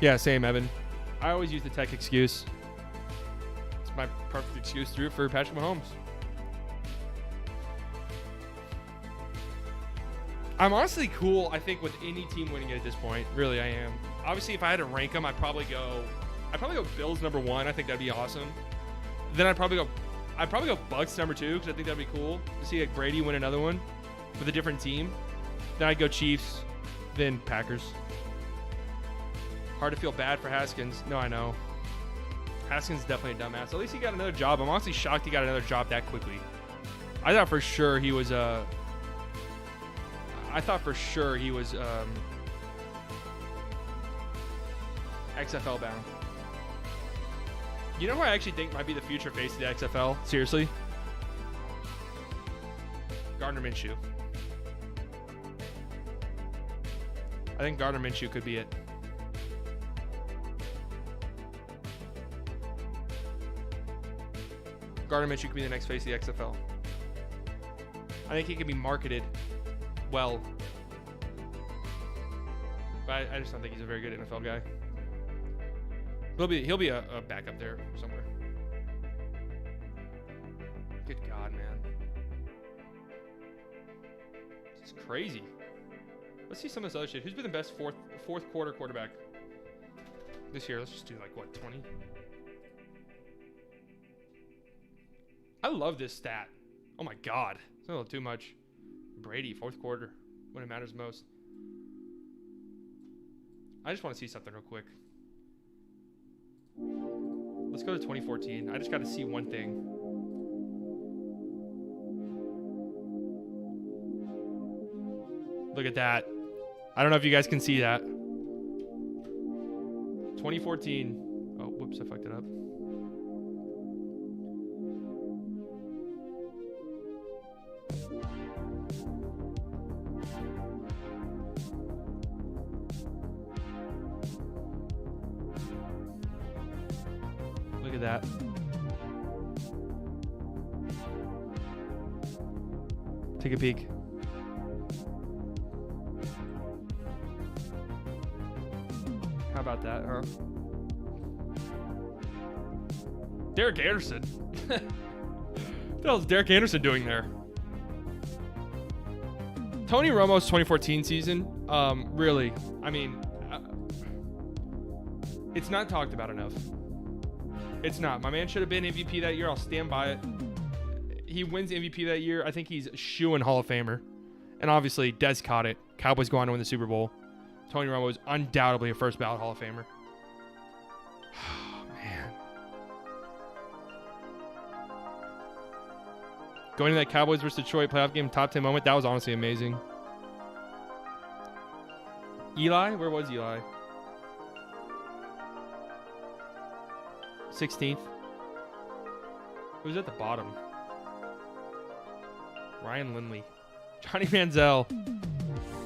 Yeah, same, Evan. I always use the tech excuse. It's my perfect excuse to root for Patrick Mahomes. I'm honestly cool, I think, with any team winning it at this point. Really, I am. Obviously, if I had to rank them, I'd probably go Bills number 1. I think that'd be awesome. Then I'd probably go Bucks number 2 because I think that'd be cool to see like Brady win another one with a different team. Then I'd go Chiefs, then Packers. Hard to feel bad for Haskins. No, I know. Haskins is definitely a dumbass. At least he got another job. I'm honestly shocked he got another job that quickly. I thought for sure he was XFL bound. You know who I actually think might be the future face of the XFL? Seriously? Gardner Minshew. I think Gardner Minshew could be it. Gardner Minshew could be the next face of the XFL. I think he can be marketed well. But I just don't think he's a very good NFL guy. He'll be a backup there somewhere. Good God, man. This is crazy. Let's see some of this other shit. Who's been the best fourth quarter quarterback this year? Let's just do like, what, 20? I love this stat. Oh my God. It's a little too much. Brady, fourth quarter, when it matters most. I just want to see something real quick. Let's go to 2014. I just got to see one thing. Look at that. I don't know if you guys can see that. 2014. Oh, whoops, I fucked it up. Look at that. Take a peek. How about that, huh? Derek Anderson. What the hell is Derek Anderson doing there? Tony Romo's 2014 season, really, I mean, it's not talked about enough. It's not. My man should have been MVP that year. I'll stand by it. He wins MVP that year. I think he's shoo-in Hall of Famer. And obviously, Dez caught it. Cowboys go on to win the Super Bowl. Tony Romo is undoubtedly a first ballot Hall of Famer. Oh, man. Going to that Cowboys versus Detroit playoff game, top 10 moment, that was honestly amazing. Eli? Where was Eli? 16th. Who's at the bottom? Ryan Lindley. Johnny Manziel.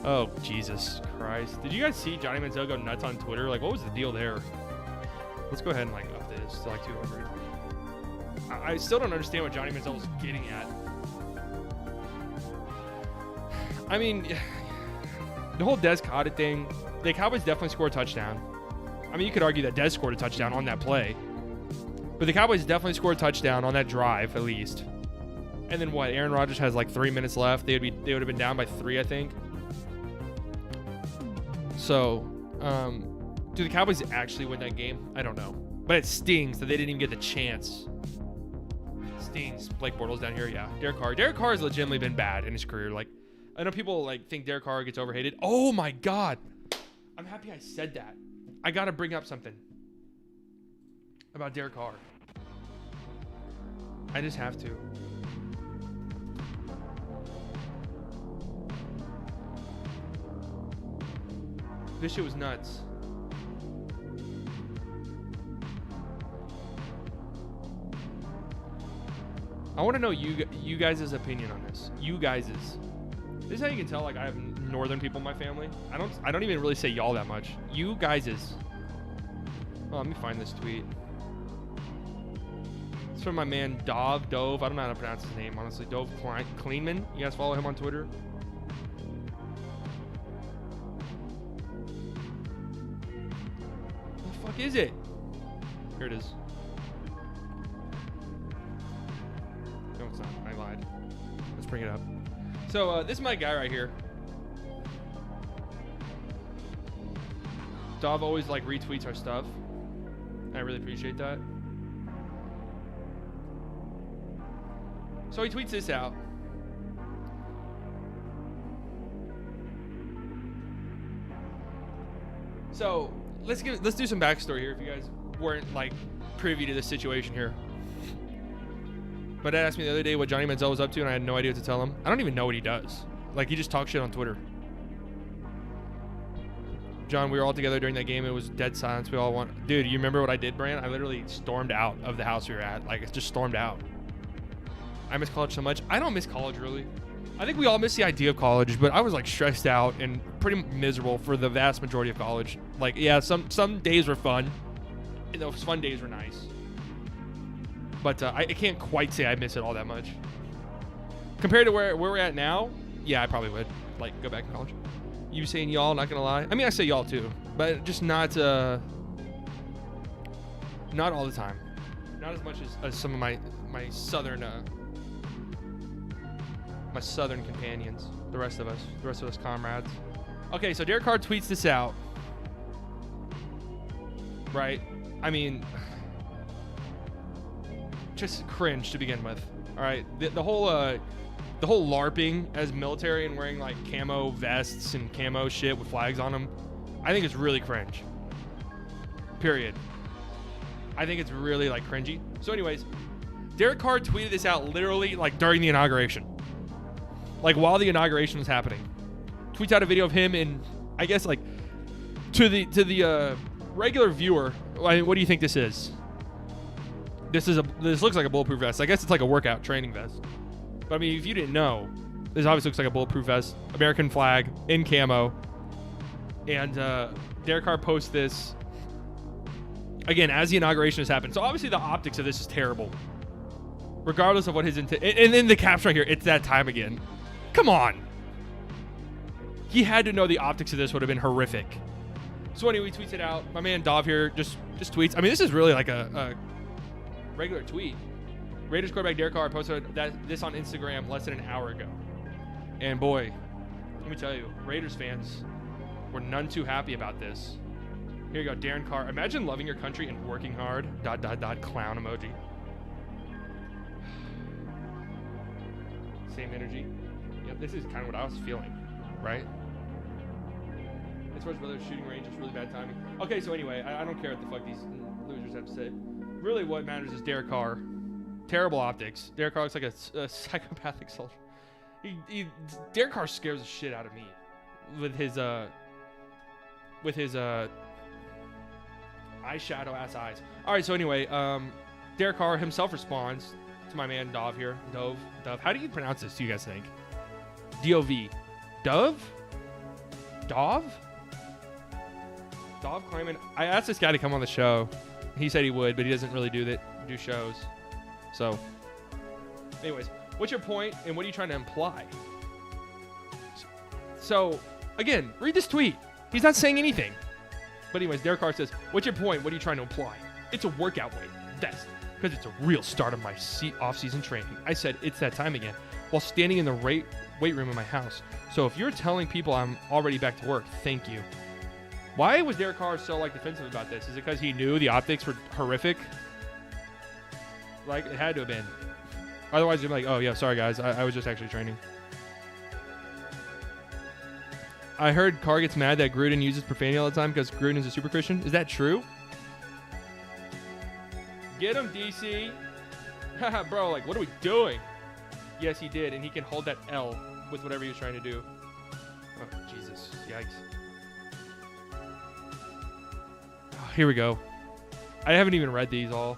Oh, Jesus Christ. Did you guys see Johnny Manziel go nuts on Twitter? Like, what was the deal there? Let's go ahead and, like, up this to, like, 200. I still don't understand what Johnny Manziel was getting at. I mean, the whole Dez caught it thing, the Cowboys definitely scored a touchdown. I mean, you could argue that Dez scored a touchdown on that play. But the Cowboys definitely scored a touchdown on that drive, at least. And then what? Aaron Rodgers has like 3 minutes left. They would have been down by 3, I think. So, do the Cowboys actually win that game? I don't know. But it stings that they didn't even get the chance. Stings. Blake Bortles down here, yeah. Derek Carr. Derek Carr has legitimately been bad in his career. Like, I know people like think Derek Carr gets overhated. Oh my God. I'm happy I said that. I got to bring up something about Derek Carr. I just have to. This shit was nuts. I want to know you guys' opinion on this. You guys'. This is how you can tell, like, I have northern people in my family. I don't even really say y'all that much. You guys'. Oh, let me find this tweet. It's from my man Dove. I don't know how to pronounce his name, honestly. Dove Kleinman. You guys follow him on Twitter? What the fuck is it? Here it is. No, it's not. I lied. Let's bring it up. So, this is my guy right here. Dov always, like, retweets our stuff. I really appreciate that. So he tweets this out. So let's do some backstory here if you guys weren't like privy to this situation here. My dad asked me the other day what Johnny Manziel was up to, and I had no idea what to tell him. I don't even know what he does. Like, he just talks shit on Twitter. John, we were all together during that game. It was dead silence. We all want. Dude, you remember what I did, Brand? I literally stormed out of the house we were at. Like, it just stormed out. I miss college so much. I don't miss college, really. I think we all miss the idea of college, but I was, like, stressed out and pretty miserable for the vast majority of college. Like, yeah, some days were fun. And those fun days were nice. But I can't quite say I miss it all that much. Compared to where we're at now, yeah, I probably would, like, go back to college. You saying y'all, not gonna lie. I mean, I say y'all too, but just not all the time. Not as much as some of my southern companions, the rest of us comrades. Okay, so Derek Carr tweets this out. Right? I mean, just cringe to begin with. All right, the whole LARPing as military and wearing like camo vests and camo shit with flags on them, I think it's really cringe. Period. I think it's really like cringy. So anyways, Derek Carr tweeted this out literally like during the inauguration. Like while the inauguration was happening. Tweets out a video of him in, I guess like to the regular viewer, I mean, what do you think this is? This looks like a bulletproof vest. I guess it's like a workout training vest. But I mean, if you didn't know, this obviously looks like a bulletproof vest. American flag in camo. And Derek Carr posts this. again, as the inauguration has happened. So obviously the optics of this is terrible. Regardless of what his intent. And then the caption right here, it's that time again. Come on. He had to know the optics of this would have been horrific. So anyway, he tweets it out. My man Dov here just tweets. I mean, this is really like a regular tweet. Raiders quarterback Derek Carr posted this on Instagram less than an hour ago. And boy, let me tell you, Raiders fans were none too happy about this. Here you go, Darren Carr. Imagine loving your country and working hard. ... Clown emoji. Same energy. Yep, this is kind of what I was feeling, right? As far as whether shooting range is really bad timing. Okay, so anyway, I don't care what the fuck these losers have to say. Really, what matters is Derek Carr. Terrible optics. Derek Carr looks like a psychopathic soldier. Derek Carr scares the shit out of me with his eyeshadow ass eyes. All right, so anyway, Derek Carr himself responds to my man Dov here. Dove. How do you pronounce this? Do you guys think? D-O-V. Dove? Dov claiming. I asked this guy to come on the show. He said he would, but he doesn't really do shows. So, anyways, what's your point and what are you trying to imply? So, again, read this tweet. He's not saying anything. But anyways, Derek Carr says, what's your point? What are you trying to imply? It's a workout weight. That's because it's a real start of my off-season training. I said, it's that time again, while standing in the weight room in my house. So if you're telling people I'm already back to work, thank you. Why was Derek Carr so defensive about this? Is it because he knew the optics were horrific? Like, it had to have been. Otherwise, you'd be like, oh, yeah, sorry, guys. I was just actually training. I heard Carr gets mad that Gruden uses profanity all the time because Gruden is a super Christian. Is that true? Get him, DC. Haha, bro, what are we doing? Yes, he did, and he can hold that L with whatever he was trying to do. Oh, Jesus. Yikes. Oh, here we go. I haven't even read these all.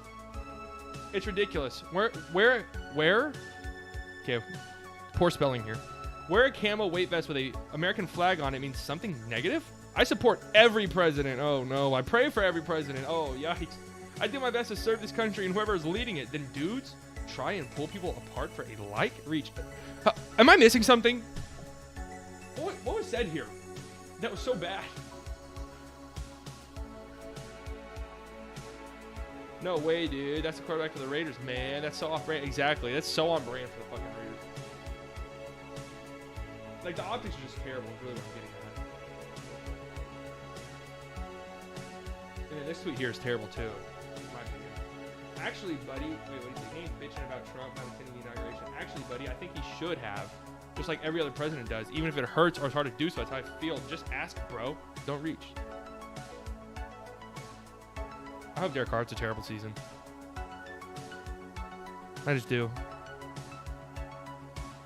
It's ridiculous. Where? Okay, poor spelling here. Wear a camo weight vest with a American flag on it means something negative? I support every president. Oh, no. I pray for every president. Oh, yikes. I do my best to serve this country and whoever is leading it. Then dudes try and pull people apart for a reach. Am I missing something? What was said here? That was so bad. No way, dude. That's the quarterback for the Raiders, man. That's so off-brand. Exactly. That's so on brand for the fucking Raiders. The optics are just terrible. Is really what I'm getting at. And then this tweet here is terrible, too. In my opinion. Actually, buddy. Wait, what do you think? He ain't bitching about Trump not attending the inauguration. Actually, buddy, I think he should have. Just like every other president does. Even if it hurts or it's hard to do so, that's how I feel. Just ask, bro. Don't reach. I hope Derek Carr has a terrible season. I just do.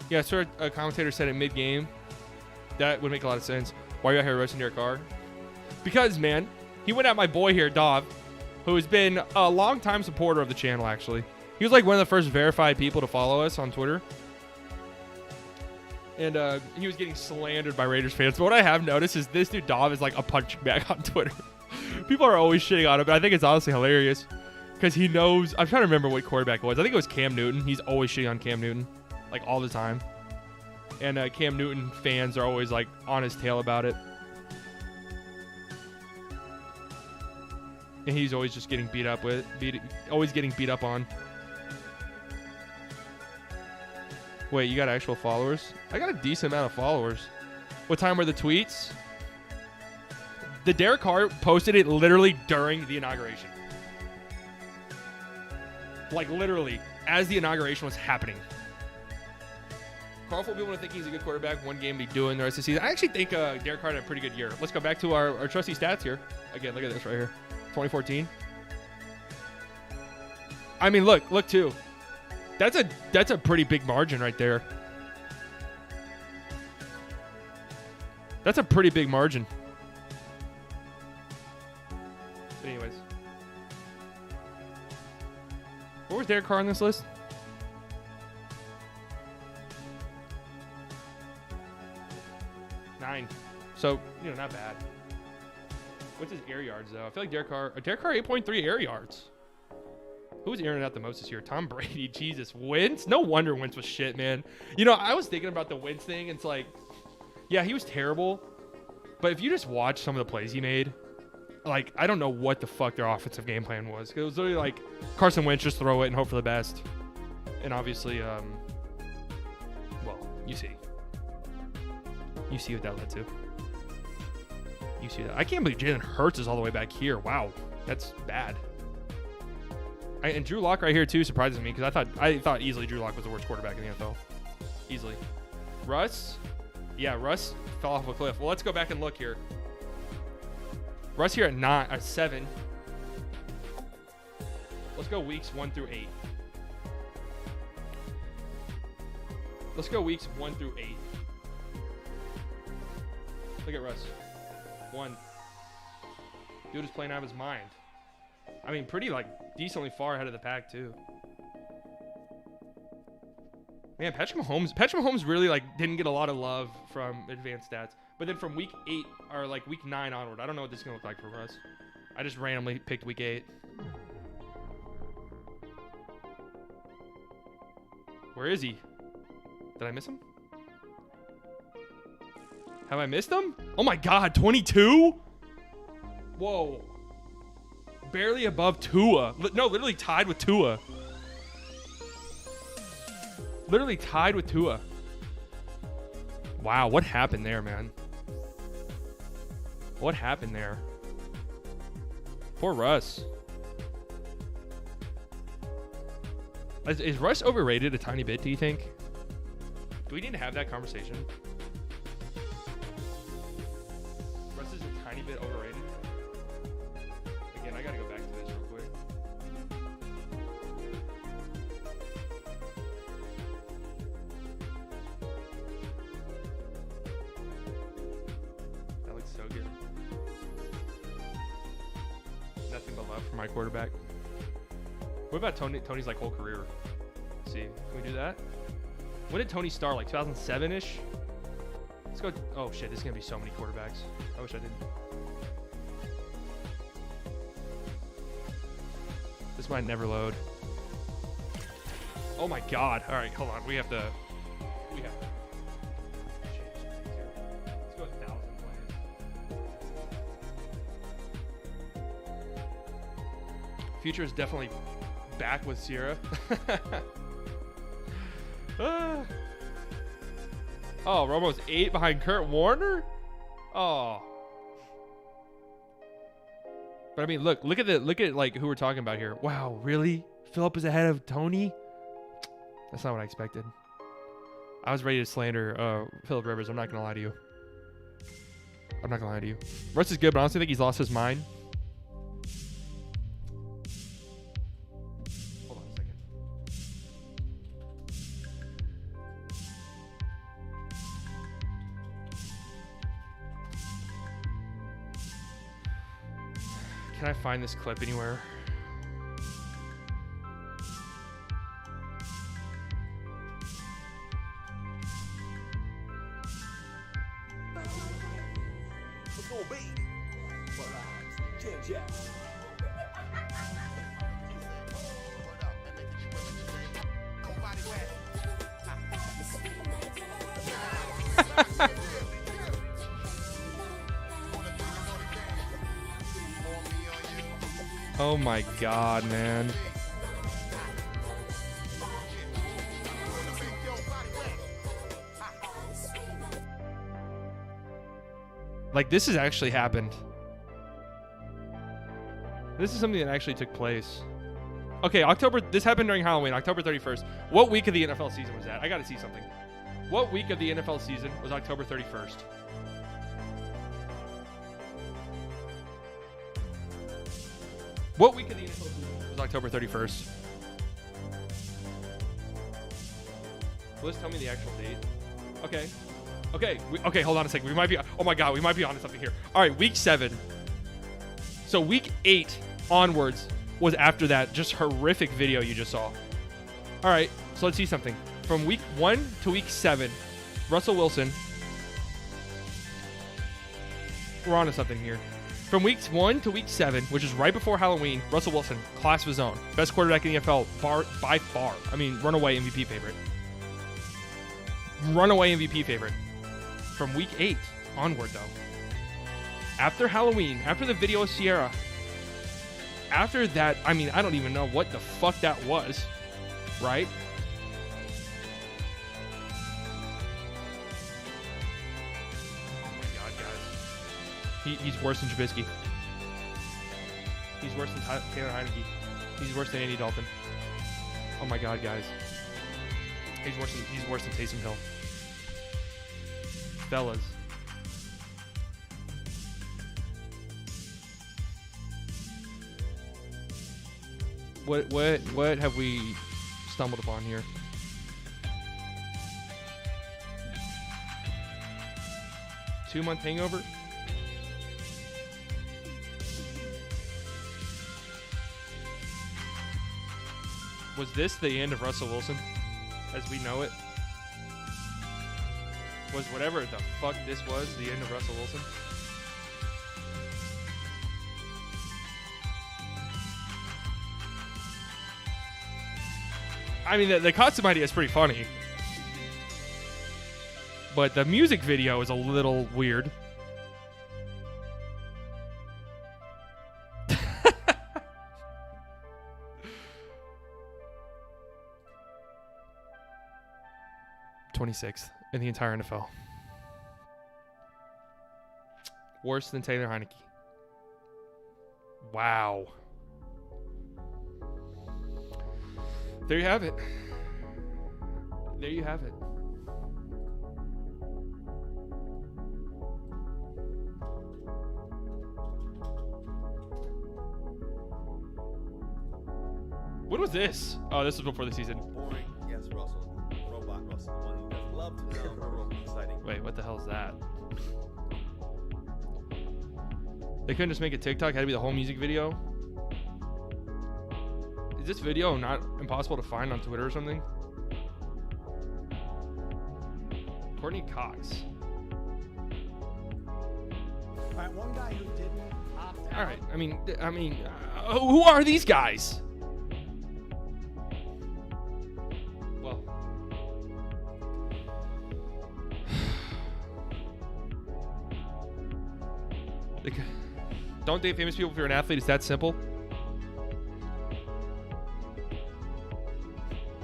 Yeah, sir. A commentator said it mid-game. That would make a lot of sense. Why are you out here roasting Derek Carr? Because, man, he went at my boy here, Dov, who has been a long-time supporter of the channel, actually. He was one of the first verified people to follow us on Twitter. And he was getting slandered by Raiders fans. But what I have noticed is this dude, Dov, is a punching bag on Twitter. People are always shitting on him, but I think it's honestly hilarious. Because he knows... I'm trying to remember what quarterback it was. I think it was Cam Newton. He's always shitting on Cam Newton. All the time. And Cam Newton fans are always, on his tail about it. And he's always just getting beat up always getting beat up on. Wait, you got actual followers? I got a decent amount of followers. What time were the tweets? The Derek Carr posted it literally during the inauguration. Literally, as the inauguration was happening. Carl will be able to think he's a good quarterback. One game be doing the rest of the season. I actually think Derek Carr had a pretty good year. Let's go back to our trusty stats here. Again, look at this right here. 2014. I mean, look too. That's a pretty big margin right there. That's a pretty big margin. But anyways. What was Derek Carr on this list? 9. So, not bad. What's his air yards, though? I feel like Derek Carr 8.3 air yards. Who's airing out the most this year? Tom Brady. Jesus. Wentz? No wonder Wentz was shit, man. You know, I was thinking about the Wentz thing. It's like, yeah, he was terrible. But if you just watch some of the plays he made, like, I don't know what the fuck their offensive game plan was. It was literally like Carson Wentz, just throw it and hope for the best. And obviously, well, you see. You see what that led to. You see that. I can't believe Jalen Hurts is all the way back here. Wow. That's bad. And Drew Lock right here, too, surprises me because I thought easily Drew Lock was the worst quarterback in the NFL. Easily. Russ? Yeah, Russ fell off a cliff. Well, let's go back and look here. Russ here at 7. Let's go weeks 1 through 8. Let's go weeks 1 through 8. Look at Russ. 1. Dude is playing out of his mind. I mean, pretty, like, decently far ahead of the pack, too. Man, Patrick Mahomes really, like, didn't get a lot of love from advanced stats. But then from week 8, or, like, week 9 onward, I don't know what this is going to look like for Russ. I just randomly picked week 8. Where is he? Did I miss him? Have I missed him? Oh, my God, 22? Whoa. Barely above Tua. No, literally tied with Tua. Literally tied with Tua. Wow, what happened there, man? What happened there? Poor Russ. Is Russ overrated a tiny bit, do you think? Do we need to have that conversation? Russ is a tiny bit overrated. Again, I gotta go back to this real quick. That looks so good. Nothing but love for my quarterback. What about Tony's like whole career? Let's see, can we do that? When did Tony start? Like 2007-ish? Let's go. Oh shit, this is gonna be so many quarterbacks. I wish I didn't. This might never load. Oh my God. All right, hold on. We have to. Let's go 1,000 players. Future is definitely back with Sierra. Oh, Romo's 8 behind Kurt Warner? Oh. But I mean, look at like who we're talking about here. Wow, really? Phillip is ahead of Tony? That's not what I expected. I was ready to slander Phillip Rivers. I'm not gonna lie to you. Russ is good, but I honestly think he's lost his mind. Hold on a second. Can I find this clip anywhere? What's going be? Jack. Oh my God, man. Like, this has actually happened. This is something that actually took place. Okay, this happened during Halloween, October 31st. What week of the NFL season was that? I gotta see something. What week of the NFL season was October 31st? What week of the NFL season was October 31st? Will this tell me the actual date? Okay. Okay, hold on a second. We might be, oh my God, we might be onto something here. All right, week 7. So week 8 onwards was after that just horrific video you just saw. All right, so let's see something. From week 1 to week 7, Russell Wilson. We're onto something here. From weeks 1 to week 7, which is right before Halloween, Russell Wilson, class of his own. Best quarterback in the NFL by far. I mean, runaway MVP favorite. Runaway MVP favorite. From week 8 onward, though. After Halloween, after the video of Sierra, after that, I mean, I don't even know what the fuck that was, right? He's worse than Trubisky. He's worse than Taylor Heineke. He's worse than Andy Dalton. Oh my God, guys. He's worse than Taysom Hill. Fellas. What have we stumbled upon here? Two-month hangover? Was this the end of Russell Wilson as we know it? Was whatever the fuck this was the end of Russell Wilson? I mean, the costume idea is pretty funny. But the music video is a little weird. '26th in the entire NFL. Worse than Taylor Heineke. Wow. There you have it. There you have it. What was this? Oh, this was before the season. Boring. Yes, Russell. Robot Russell. The one you guys love to know. Real exciting. Wait, what the hell is that? They couldn't just make a TikTok. Had to be the whole music video. Is this video not impossible to find on Twitter or something? Courtney Cox. All right, one guy who didn't opt out. All right. I mean, who are these guys? Well, don't date famous people if you're an athlete. It's that simple.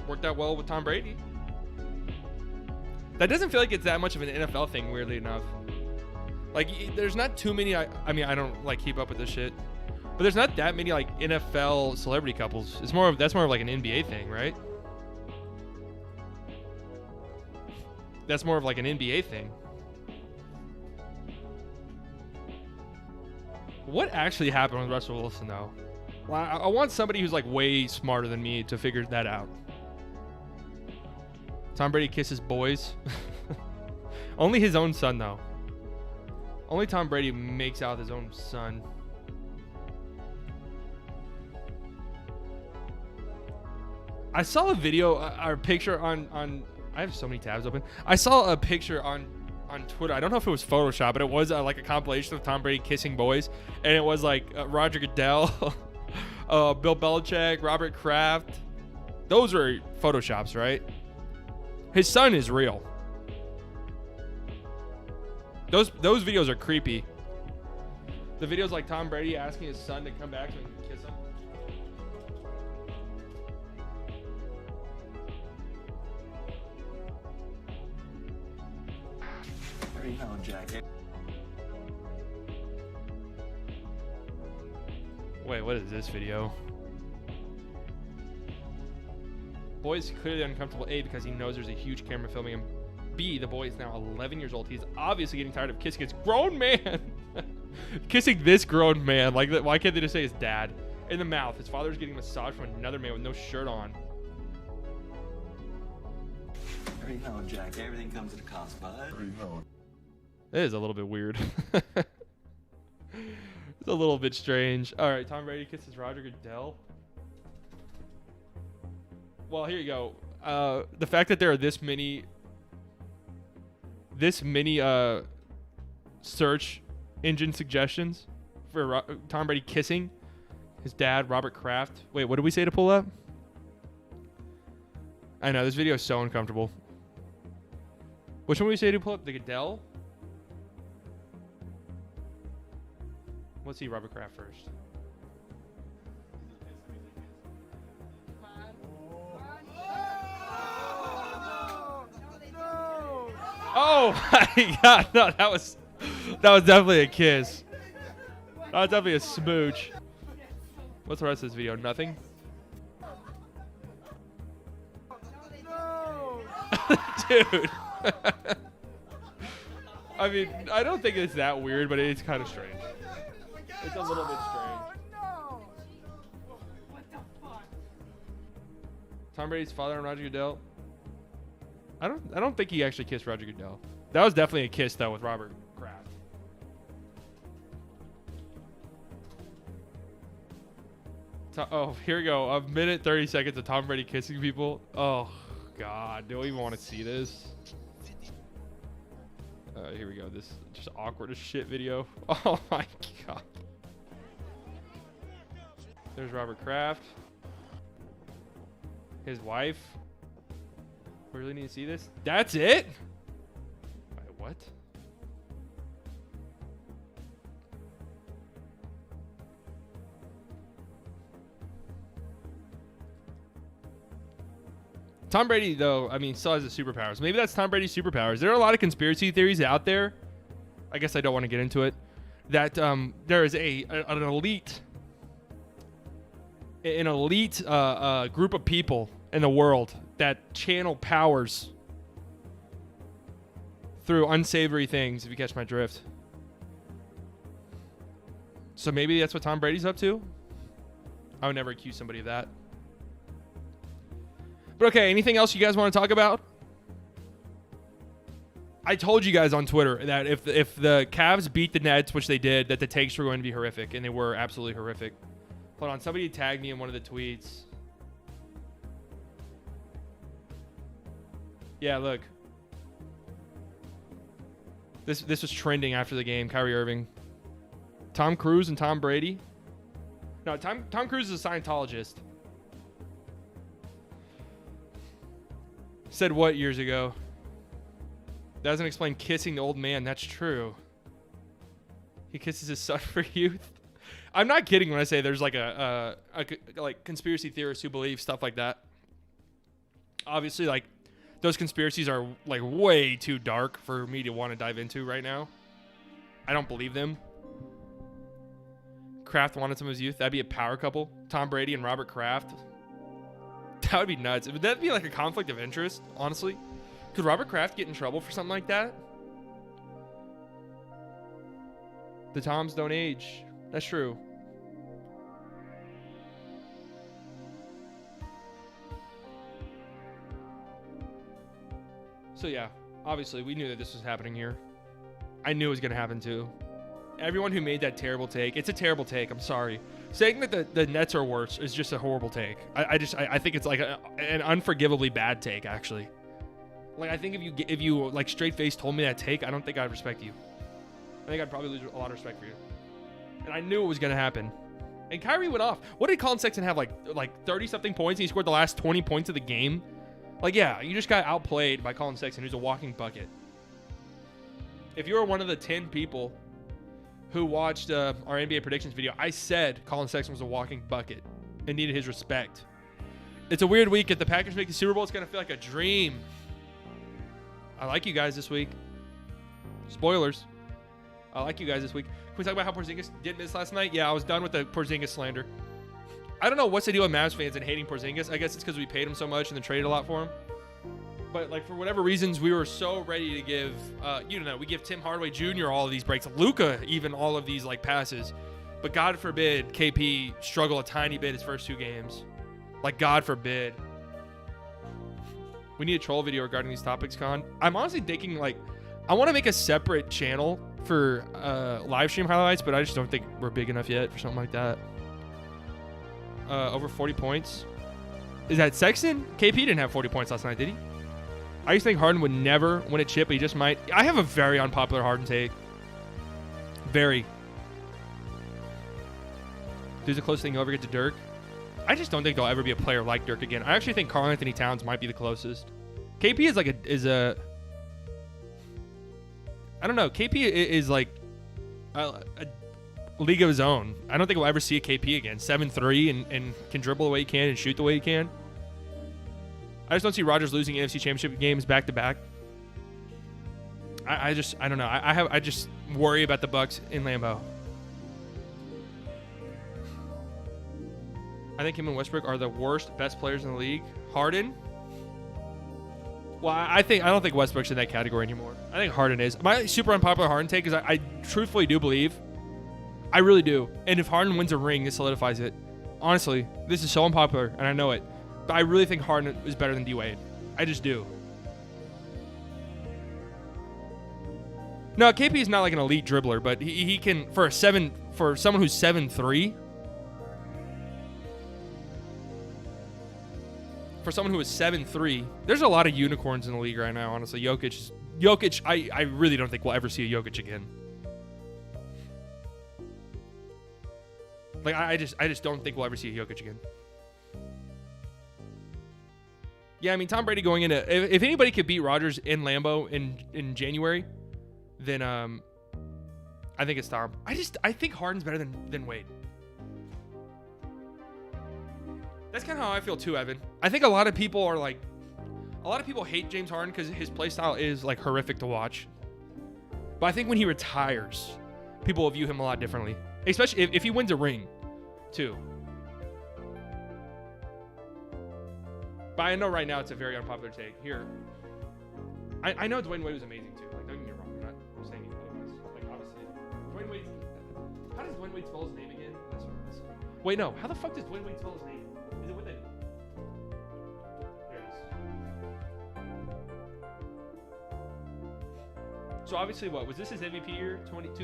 Worked out well with Tom Brady. That doesn't feel like it's that much of an NFL thing, weirdly enough. Like, there's not too many. I mean, I don't like keep up with this shit, but there's not that many like NFL celebrity couples. That's more of like an NBA thing, right? That's more of like an NBA thing. What actually happened with Russell Wilson, though? Well, I want somebody who's like way smarter than me to figure that out. Tom Brady kisses boys. Only his own son, though. Only Tom Brady makes out with his own son. I saw a video or a picture on I have so many tabs open. I saw a picture on Twitter. I don't know if it was Photoshop, but it was like a compilation of Tom Brady kissing boys. And it was like Roger Goodell, Bill Belichick, Robert Kraft. Those were Photoshops, right? His son is real. Those videos are creepy. The videos like Tom Brady asking his son to come back and kiss him. Already know, Jack. Wait, what is this video? Boy is clearly uncomfortable, A, because he knows there's a huge camera filming him. B, the boy is now 11 years old. He's obviously getting tired of kissing his grown man. Kissing this grown man. Like, why can't they just say his dad? In the mouth. His father's getting a massage from another man with no shirt on. Already know, Jack. Everything comes at a cost, bud. Already know. It is a little bit weird. It's a little bit strange. All right, Tom Brady kisses Roger Goodell. Well, here you go. The fact that there are this many search engine suggestions for Tom Brady kissing his dad, Robert Kraft. Wait, what did we say to pull up? I know, this video is so uncomfortable. Which one did we say to pull up? The Goodell? Let's see Robert Kraft first. Oh my God! No, that was definitely a kiss. That was definitely a smooch. What's the rest of this video? Nothing. Dude. I mean, I don't think it's that weird, but it's kind of strange. It's a little bit strange. Tom Brady's father and Roger Goodell. I don't think he actually kissed Roger Goodell. That was definitely a kiss though with Robert Kraft. Oh, here we go. A minute 30 seconds of Tom Brady kissing people. Oh God, do I even want to see this? Here we go. This is just awkward as shit video. Oh my God. There's Robert Kraft. His wife. We really need to see this? That's it? Wait, what? Tom Brady, though, I mean, still has the superpowers. Maybe that's Tom Brady's superpowers. There are a lot of conspiracy theories out there. I guess I don't want to get into it. That there is an elite group of people in the world that channel powers through unsavory things, if you catch my drift. So maybe that's what Tom Brady's up to? I would never accuse somebody of that. But okay, anything else you guys want to talk about? I told you guys on Twitter that if the Cavs beat the Nets, which they did, that the takes were going to be horrific, and they were absolutely horrific. Hold on, somebody tagged me in one of the tweets. Yeah, look. This was trending after the game. Kyrie Irving, Tom Cruise, and Tom Brady. No, Tom Cruise is a Scientologist. Said what years ago? That doesn't explain kissing the old man. That's true. He kisses his son for youth. I'm not kidding when I say there's like like conspiracy theorists who believe stuff like that. Obviously, like those conspiracies are like way too dark for me to want to dive into right now. I don't believe them. Kraft wanted some of his youth. That'd be a power couple. Tom Brady and Robert Kraft. That would be nuts. Would that be like a conflict of interest, honestly? Could Robert Kraft get in trouble for something like that? The Toms don't age. That's true. So yeah, obviously we knew that this was happening here. I knew it was going to happen too. Everyone who made that terrible take, it's a terrible take. I'm sorry. Saying that the Nets are worse is just a horrible take. I think it's like an unforgivably bad take, actually. Like, I think if you like straight face told me that take, I don't think I'd respect you. I think I'd probably lose a lot of respect for you. And I knew it was going to happen. And Kyrie went off. What did Colin Sexton have, like 30-something points? And he scored the last 20 points of the game? Like, yeah, you just got outplayed by Colin Sexton, who's a walking bucket. If you were one of the 10 people who watched our NBA predictions video, I said Colin Sexton was a walking bucket and needed his respect. It's a weird week. If the Packers make the Super Bowl, it's going to feel like a dream. I like you guys this week. Spoilers. I like you guys this week. Can we talk about how Porzingis did miss last night? Yeah, I was done with the Porzingis slander. I don't know what's the deal with Mavs fans and hating Porzingis. I guess it's because we paid him so much and then traded a lot for him. But, like, for whatever reasons, we were so ready to give, we give Tim Hardaway Jr. all of these breaks. Luka, even all of these, like, passes. But God forbid KP struggle a tiny bit his first 2 games. Like, God forbid. We need a troll video regarding these topics, Con. I'm honestly thinking, like, I want to make a separate channel for live stream highlights, but I just don't think we're big enough yet for something like that. Over 40 points. Is that Sexton? KP didn't have 40 points last night, did he? I used to think Harden would never win a chip, but he just might. I have a very unpopular Harden take. Very. Who's the closest thing you'll ever get to Dirk? I just don't think there'll ever be a player like Dirk again. I actually think Karl Anthony Towns might be the closest. KP is like a I don't know. KP is like a league of his own. I don't think we'll ever see a KP again. 7'3" and can dribble the way he can and shoot the way he can. I just don't see Rodgers losing NFC Championship games back to back. I don't know. I just worry about the Bucks in Lambeau. I think him and Westbrook are the worst, best players in the league. Harden. Well, I don't think Westbrook's in that category anymore. I think Harden is. My super unpopular Harden take is I truthfully do believe. I really do. And if Harden wins a ring, it solidifies it. Honestly, this is so unpopular, and I know it. But I really think Harden is better than D-Wade. I just do. No, KP is not like an elite dribbler, but he can, for someone who's 7'3", for someone who is 7'3", there's a lot of unicorns in the league right now, honestly. Jokic, I really don't think we'll ever see a Jokic again. Like, I just don't think we'll ever see a Jokic again. Yeah, I mean, Tom Brady going into... If anybody could beat Rodgers in Lambeau in January, then I think it's Tom. I think Harden's better than Wade. That's kind of how I feel too, Evan. I think a lot of people hate James Harden because his play style is like horrific to watch. But I think when he retires, people will view him a lot differently. Especially if he wins a ring, too. But I know right now it's a very unpopular take. Here, I know Dwayne Wade was amazing too. Like, don't get me wrong, I'm not saying he was. Like, obviously, Dwayne Wade. How does Dwayne Wade spell his name again? That's what it is. Wait, no. How the fuck does Dwayne Wade spell his name? Is it with it? There it is. So obviously, what was this his MVP year? 2008,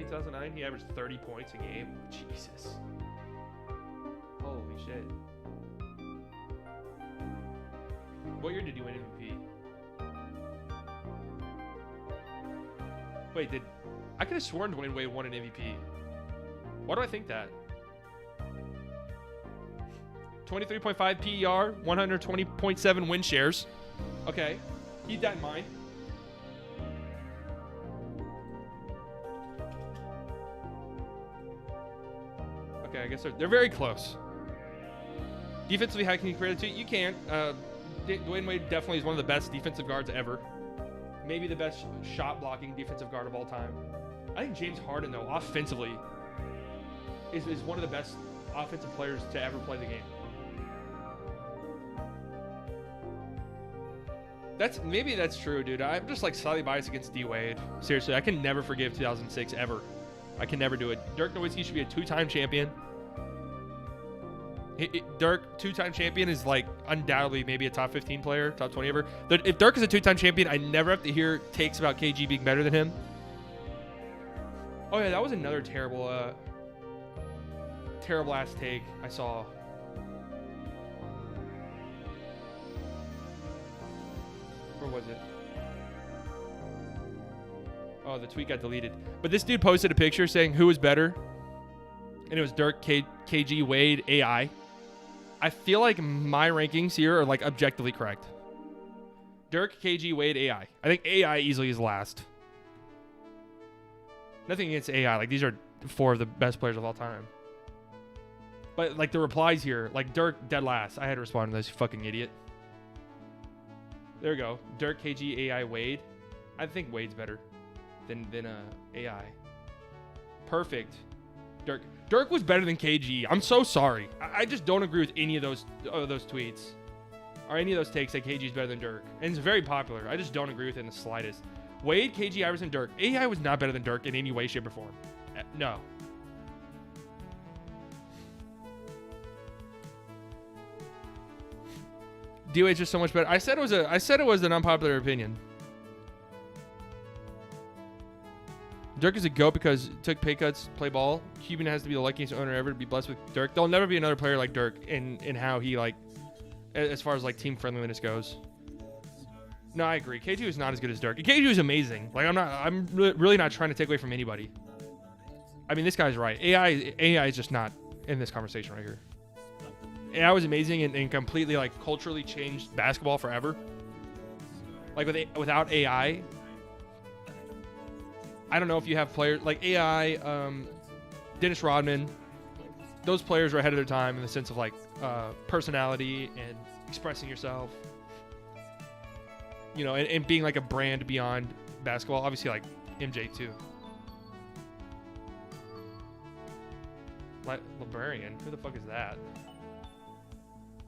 2009. He averaged 30 points a game. Jesus. Holy shit. What year did he win MVP? Wait, I could have sworn Dwayne Wade won an MVP. Why do I think that? 23.5 PER, 120.7 win shares. Okay, keep that in mind. Okay, I guess they're very close. Defensively, how can you compare the two? You can't. Dwayne Wade definitely is one of the best defensive guards ever. Maybe the best shot-blocking defensive guard of all time. I think James Harden, though, offensively, is one of the best offensive players to ever play the game. Maybe that's true, dude. I'm just like slightly biased against D-Wade. Seriously, I can never forgive 2006 ever. I can never do it. Dirk Nowitzki should be a two-time champion. Dirk, two-time champion, is like undoubtedly maybe a top 15 player, top 20 ever. If Dirk is a two-time champion, I never have to hear takes about KG being better than him. Oh yeah, that was another terrible ass take I saw. Where was it? Oh, the tweet got deleted. But this dude posted a picture saying who was better, and it was Dirk, KG, Wade, AI. I feel like my rankings here are like objectively correct. Dirk, KG, Wade, AI. I think AI easily is last. Nothing against AI. Like, these are four of the best players of all time. But like the replies here, like Dirk dead last. I had to respond to this, you fucking idiot. There we go. Dirk, KG, AI, Wade. I think Wade's better than AI. Perfect. Dirk was better than KG. I'm so sorry. I just don't agree with any of those tweets or any of those takes that KG is better than Dirk. And it's very popular. I just don't agree with it in the slightest. Wade, KG, Iverson, Dirk. AI was not better than Dirk in any way, shape, or form. No. D-Wade's just so much better. I said it was an unpopular opinion. Dirk is a GOAT because he took pay cuts, play ball. Cuban has to be the luckiest owner ever to be blessed with Dirk. There'll never be another player like Dirk in how he, like, as far as like team friendliness goes. No, I agree. KG is not as good as Dirk. KG is amazing. Like, I'm really not trying to take away from anybody. I mean, this guy's right. AI is just not in this conversation right here. AI was amazing and completely like culturally changed basketball forever. Like without AI, I don't know if you have players like AI, Dennis Rodman. Those players were ahead of their time in the sense of like personality and expressing yourself. You know, and being like a brand beyond basketball. Obviously, like MJ too. Like Librarian, who the fuck is that?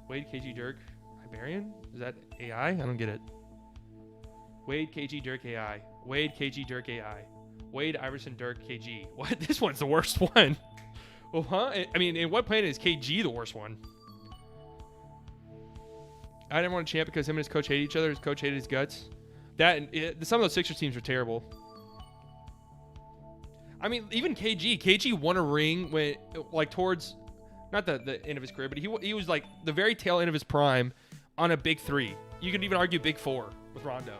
Wade, KG, Dirk, Librarian? Is that AI? I don't get it. Wade, KG, Dirk, AI. Wade, KG, Dirk, AI. Wade, Iverson, Dirk, KG. What? This one's the worst one. Well, huh? I mean, in what planet is KG the worst one? I didn't want to champ because him and his coach hated each other. His coach hated his guts. Some of those Sixers teams were terrible. I mean, even KG won a ring when, like, towards, not the end of his career, but he was like the very tail end of his prime on a big three. You could even argue big four with Rondo.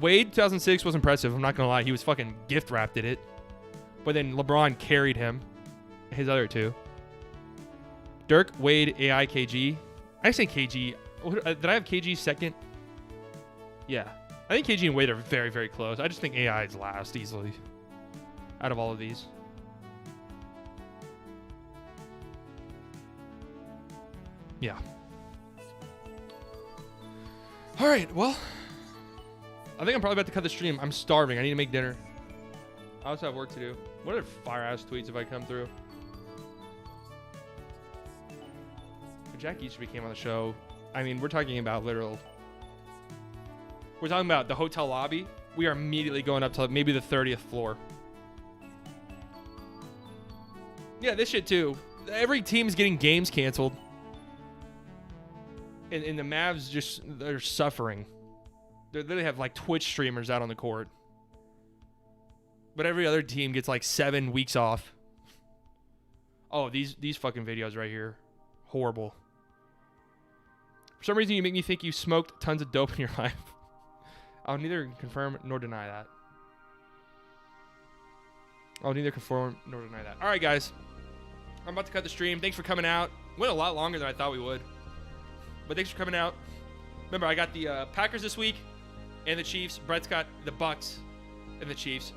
Wade 2006 was impressive. I'm not gonna lie, he was fucking gift wrapped at it. But then LeBron carried him. His other two. Dirk, Wade, AI, KG. I say KG. Did I have KG second? Yeah. I think KG and Wade are very, very close. I just think AI is last easily out of all of these. Yeah. All right. Well, I think I'm probably about to cut the stream. I'm starving. I need to make dinner. I also have work to do. What are fire-ass tweets if I come through? Jack Easterby came on the show. I mean, we're talking about literal. We're talking about the hotel lobby. We are immediately going up to maybe the 30th floor. Yeah, this shit too. Every team's getting games canceled. And the Mavs they're suffering. They literally have like Twitch streamers out on the court. But every other team gets like 7 weeks off. Oh, these fucking videos right here. Horrible. For some reason, you make me think you smoked tons of dope in your life. I'll neither confirm nor deny that. All right, guys. I'm about to cut the stream. Thanks for coming out. Went a lot longer than I thought we would. But thanks for coming out. Remember, I got the Packers this week and the Chiefs. Brett's got the Bucks and the Chiefs.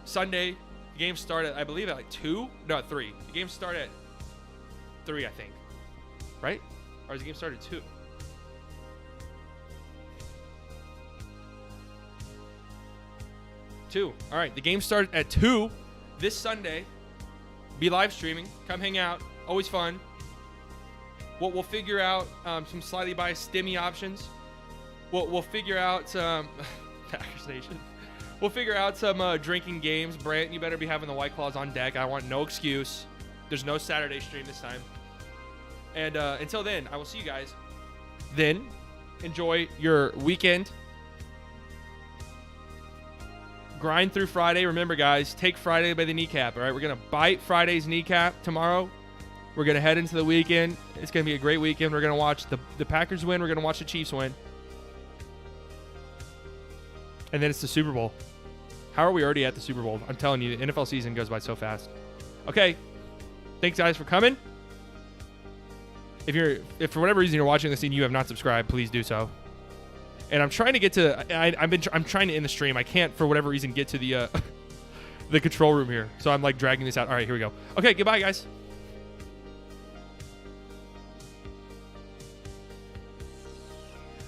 Sunday, the game started, I believe, at like 2? No, at 3. The game started at 3, I think. Right? Or is the game started at 2? All right, the game started at 2 this Sunday. Be live streaming. Come hang out. Always fun. We'll figure out some slightly biased stimmy options. We'll figure out some Packers Nation. We'll figure out some drinking games. Brant, you better be having the White Claws on deck. I want no excuse. There's no Saturday stream this time. And until then, I will see you guys then. Enjoy your weekend. Grind through Friday. Remember, guys, take Friday by the kneecap, all right? We're going to bite Friday's kneecap tomorrow. We're going to head into the weekend. It's going to be a great weekend. We're going to watch the Packers win. We're going to watch the Chiefs win. And then it's the Super Bowl. How are we already at the Super Bowl? I'm telling you, the NFL season goes by so fast. Okay. Thanks, guys, for coming. If for whatever reason you're watching this and you have not subscribed, please do so. And I'm trying to get to. I'm trying to end the stream. I can't for whatever reason get to the the control room here. So I'm like dragging this out. All right, here we go. Okay, goodbye, guys.